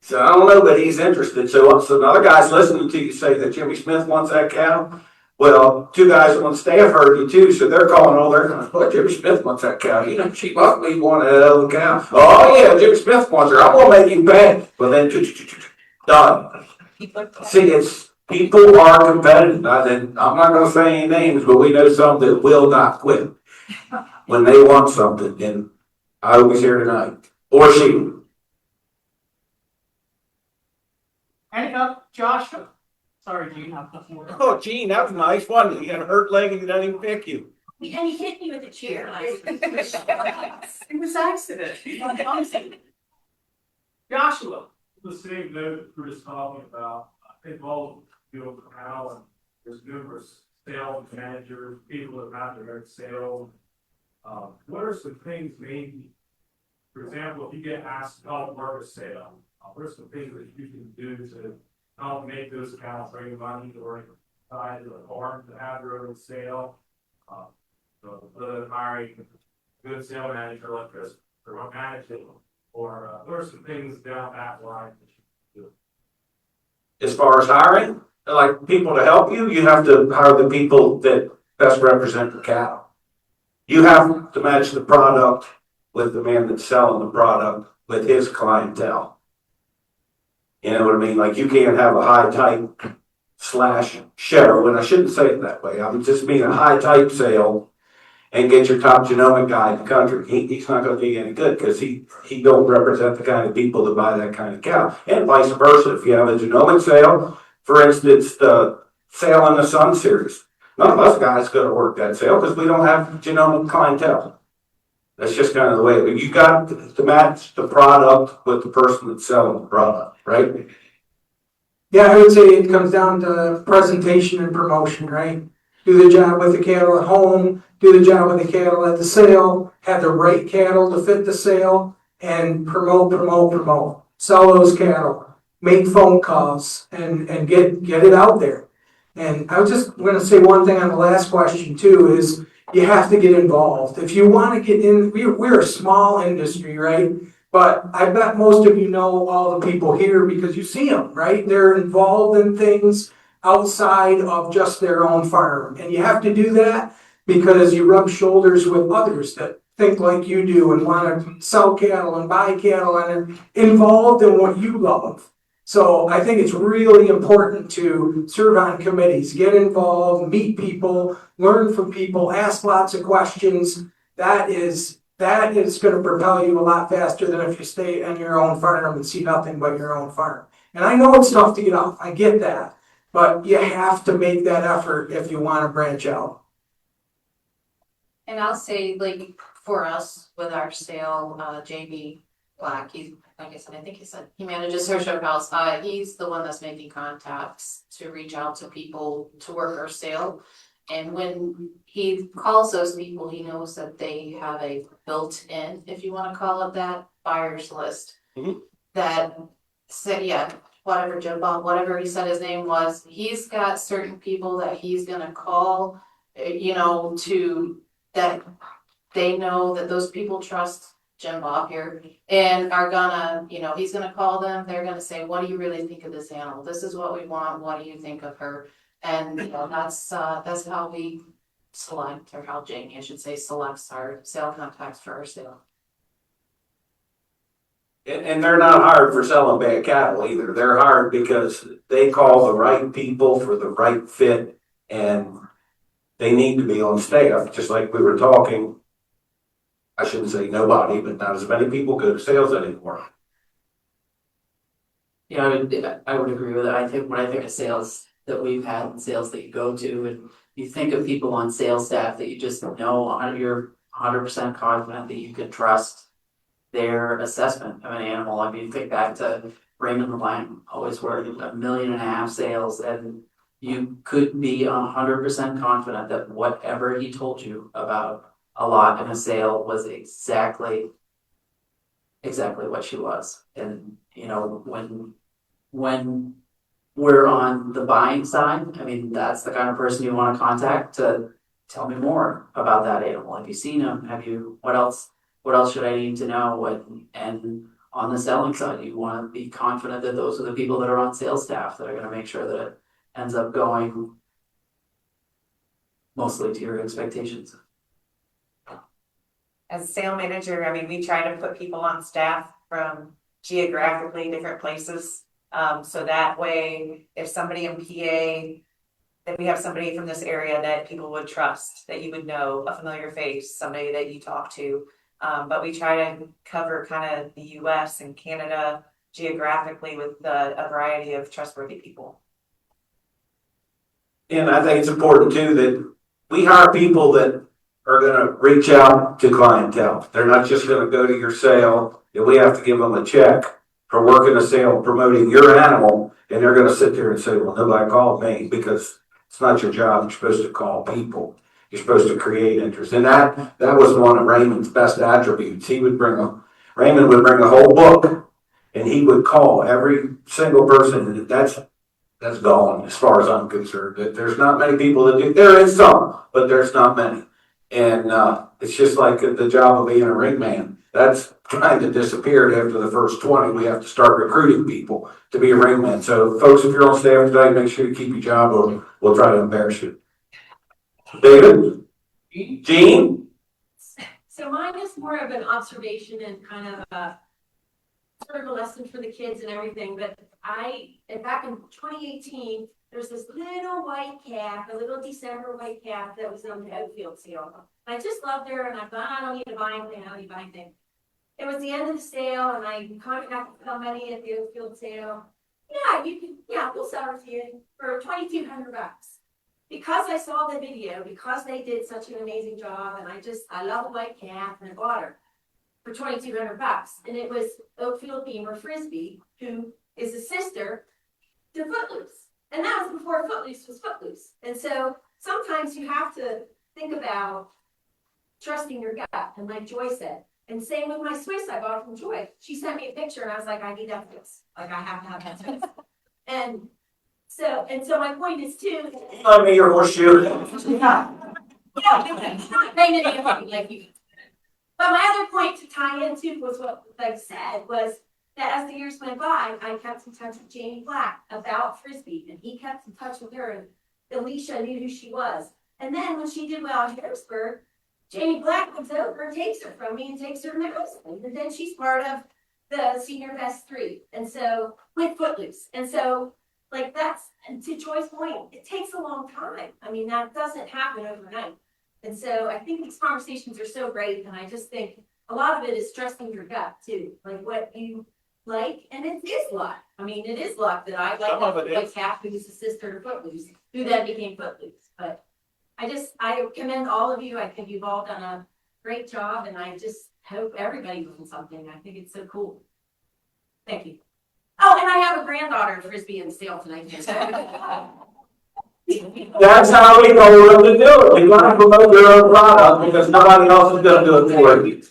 So I don't know, but he's interested. So another guy's listening to you say that Jimmy Smith wants that cow. Well, 2 guys on staff heard you too, so they're calling all their guys. Well, Jimmy Smith wants that cow. She must be one of the other cow. Oh yeah, Jimmy Smith wants her. I'm gonna make you pay. Well then, done. See, it's people are competitive. I'm not gonna say any names, but we know some that will not quit when they want something. And I hope he's here tonight, or she. Hang up, Joshua. Sorry, Gene. Oh, Gene, that was nice, wasn't it? You got a hurt leg and he doesn't even pick you. And he hit me with a chair. It was accident. Joshua. The same note that we're just talking about, I think all of come out and there's numerous sales managers, people that have their own sales. What are some things maybe, for example, if you get asked to help work a sale, what are some things that you can do to help make those accounts bring money or tie to the farm to have their own sale? So hiring a good sale manager like this, or manage it, or what are some things down that line that you can do? As far as hiring, like people to help you, you have to hire the people that best represent the cow. You have to match the product with the man that's selling the product with his clientele. You know what I mean? Like you can't have a high type / show, and I shouldn't say it that way. I would just mean a high type sale and get your top genomic guy in the country. He's not going to be any good because he don't represent the kind of people that buy that kind of cow. And vice versa. If you have a genomic sale, for instance, the sale in the Sun Series, none of us guys going to work that sale because we don't have genomic clientele. That's just kind of the way it is. You got to match the product with the person that's selling the product, right? Yeah, I would say it comes down to presentation and promotion, right? Do the job with the cattle at home, do the job with the cattle at the sale, have the right cattle to fit the sale, and promote. Sell those cattle, make phone calls, and get it out there. And I was just going to say one thing on the last question too is you have to get involved. If you want to get in, we're a small industry, right? But I bet most of you know all the people here because you see them, right? They're involved in things outside of just their own farm. And you have to do that because you rub shoulders with others that think like you do and want to sell cattle and buy cattle and are involved in what you love. So I think it's really important to serve on committees, get involved, meet people, learn from people, ask lots of questions. That is going to propel you a lot faster than if you stay on your own farm and see nothing but your own farm. And I know it's tough to get off. I get that. But you have to make that effort if you want to branch out. And I'll say, like, for us, with our sale, Jamie Black, he's, like I said, I think he said he manages her show house. He's the one that's making contacts to reach out to people to work our sale. And when he calls those people, he knows that they have a built-in, if you want to call it that, buyers list. Mm-hmm. That said, yeah, whatever Jim Bob, whatever he said his name was, he's got certain people that he's gonna call, to that they know that those people trust Jim Bob here and are gonna, he's gonna call them, they're gonna say, what do you really think of this animal? This is what we want, what do you think of her? And that's how we select, or how Jamie, I should say, selects our sale contacts for our sale. And they're not hired for selling bad cattle either. They're hired because they call the right people for the right fit, and they need to be on staff. Just like we were talking, I shouldn't say nobody, but not as many people go to sales anymore. Yeah, I would agree with it. I think when I think of sales, that we've had in sales that you go to, and you think of people on sales staff that you just know, you're 100% confident that you can trust their assessment of an animal. I mean, think back to Raymond Lang, always worked $1.5 million sales, and you could be 100% confident that whatever he told you about a lot in a sale was exactly what she was. And you know, when we're on the buying side, I mean, that's the kind of person you want to contact to tell me more about that animal. Have you seen him? What else should I need to know? And on the selling side, you want to be confident that those are the people that are on sales staff that are going to make sure that it ends up going mostly to your expectations. As a sale manager, I mean, we try to put people on staff from geographically different places. So that way, if somebody in PA, that we have somebody from this area that people would trust, that you would know, a familiar face, somebody that you talk to. But we try to cover kind of the US and Canada geographically with a variety of trustworthy people. And I think it's important too that we hire people that are gonna reach out to clientele. They're not just gonna go to your sale, and we have to give them a check for working a sale, promoting your animal, and they're gonna sit there and say, well, nobody called me, because it's not your job. You're supposed to call people. You're supposed to create interest. And that was one of Raymond's best attributes. Raymond would bring a whole book, and he would call every single person, and that's gone as far as I'm concerned. There's not many people that do. There is some, but there's not many. And it's just like the job of being a ring man. That's kind of disappeared after the first 20. We have to start recruiting people to be a ring man. So folks, if you're on staff today, make sure you keep your job, or we'll try to embarrass you. David? Jean? So mine is more of an observation and kind of a sort of a lesson for the kids and everything, but back in 2018, there's this little white calf, a little December white calf that was on the outfield sale. I just loved her, and I thought, I don't need to buy anything, I don't need to buy anything. It was the end of the sale, and I contacted somebody at the outfield sale. We'll sell her to you for $2,200. Because I saw the video, because they did such an amazing job, and I love a white calf, and I bought her for $2,200. And it was Oakfield Beamer Frisbee, who is a sister to Footloose. And that was before Footloose was Footloose. And so sometimes you have to think about trusting your gut, and like Joy said. And same with my Swiss I bought from Joy. She sent me a picture, and I was like, I need that Swiss. Like, I have to have that Swiss. And so my point is too. Let me your horseshoe. Like you. But my other point to tie into was what I said was that as the years went by, I kept in touch with Jamie Black about Frisbee, and he kept in touch with her, and Alicia knew who she was. And then when she did well in Harrisburg, Jamie Black comes over and takes her from me and takes her to Madison. And then she's part of the Senior Best 3. And so with Footloose. And so like that's, and to Joy's point, it takes a long time. I mean, that doesn't happen overnight. And so I think these conversations are so great. And I just think a lot of it is trusting your gut too. Like what you like, and it is luck. I mean, it is luck that I like Cat, who's a sister to Footloose, who then became Footloose. But I commend all of you. I think you've all done a great job, and I just hope everybody learns something. I think it's so cool. Thank you. Oh, and I have a granddaughter Frisbee in sale tonight. That's how we know them to do it. We want to promote your own product because nobody else is going to do it for you.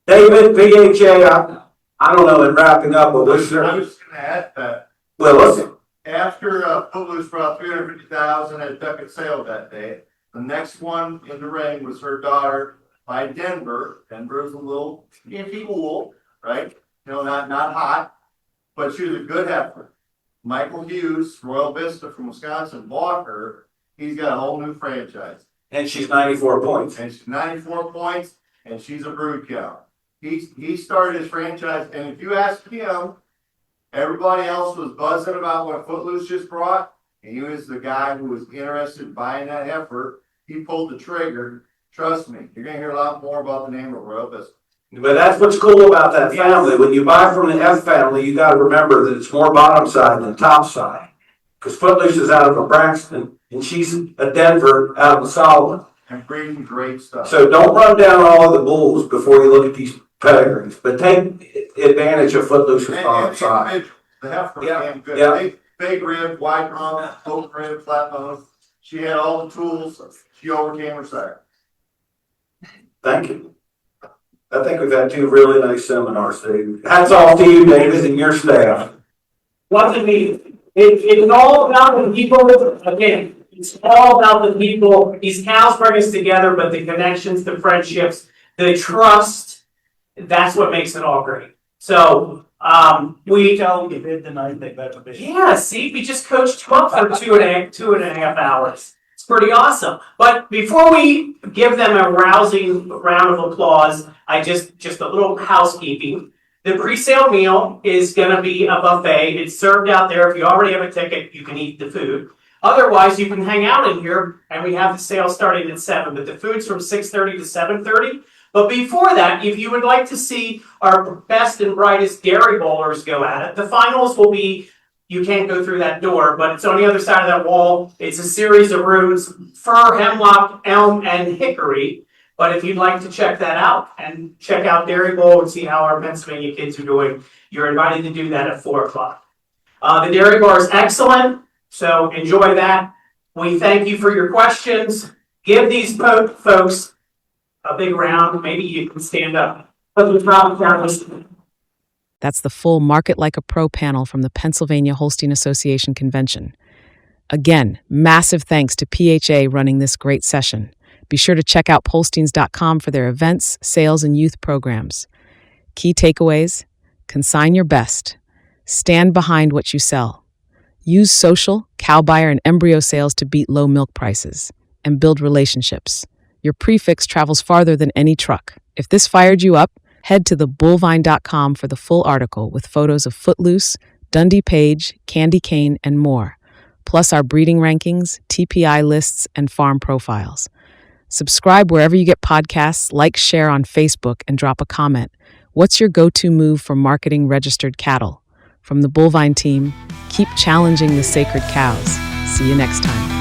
David, PHA, I don't know, in wrapping up, but was there? I was just gonna add that. Well, listen. After Footloose brought $350,000 at Duckett sale that day, the next one in the ring was her daughter by Denver. Denver's a little skimpy wool, right? You know, not hot, but she was a good heifer. Michael Hughes, Royal Vista from Wisconsin, bought her. He's got a whole new franchise. And she's 94 points. And she's 94 points, and she's a brood cow. He started his franchise, and if you ask him, everybody else was buzzing about what Footloose just brought, and he was the guy who was interested in buying that heifer. He pulled the trigger. Trust me, you're going to hear a lot more about the name of Royal Vista. But that's what's cool about that family. When you buy from the F family, you got to remember that it's more bottom side than top side. Because Footloose is out of Braxton, and she's a Denver out of Solomon. And breeding great stuff. So don't run down all of the bulls before you look at these pedigrees, but take advantage of Footloose And on side. individual, the heifer Yeah, damn good. yeah. Big rib, wide rump, open rib, flat bone. She had all the tools. She overcame her sire. Thank you. I think we've had 2 really nice seminars today. Hats off to you, David, and your staff. Wasn't me. It's all about the people, again, it's all about the people. These cows bring us together, but the connections, the friendships, the trust, that's what makes it all great. So, we tell them you did tonight, they better be. Yeah, see, we just coached you up for two and a half hours. It's pretty awesome. But before we give them a rousing round of applause, just a little housekeeping. The pre-sale meal is going to be a buffet. It's served out there. If you already have a ticket, you can eat the food. Otherwise, you can hang out in here, and we have the sale starting at 7, but the food's from 6:30 to 7:30. But before that, if you would like to see our best and brightest dairy bowlers go at it, the finals will be, you can't go through that door, but it's on the other side of that wall. It's a series of rooms, fir, hemlock, elm, and hickory. But if you'd like to check that out and check out Dairy Bowl and see how our Pennsylvania kids are doing, you're invited to do that at 4 o'clock. The dairy bar is excellent, so enjoy that. We thank you for your questions. Give these folks a big round. Maybe you can stand up. That's the full Market Like a Pro panel from the Pennsylvania Holstein Association Convention. Again, massive thanks to PHA running this great session. Be sure to check out Holsteins.com for their events, sales, and youth programs. Key takeaways: consign your best. Stand behind what you sell. Use social, cow buyer, and embryo sales to beat low milk prices. And build relationships. Your prefix travels farther than any truck. If this fired you up, head to thebullvine.com for the full article with photos of Footloose, Dundee Page, Candy Cane, and more. Plus our breeding rankings, TPI lists, and farm profiles. Subscribe wherever you get podcasts, like, share on Facebook, and drop a comment. What's your go-to move for marketing registered cattle? From the Bullvine team, keep challenging the sacred cows. See you next time.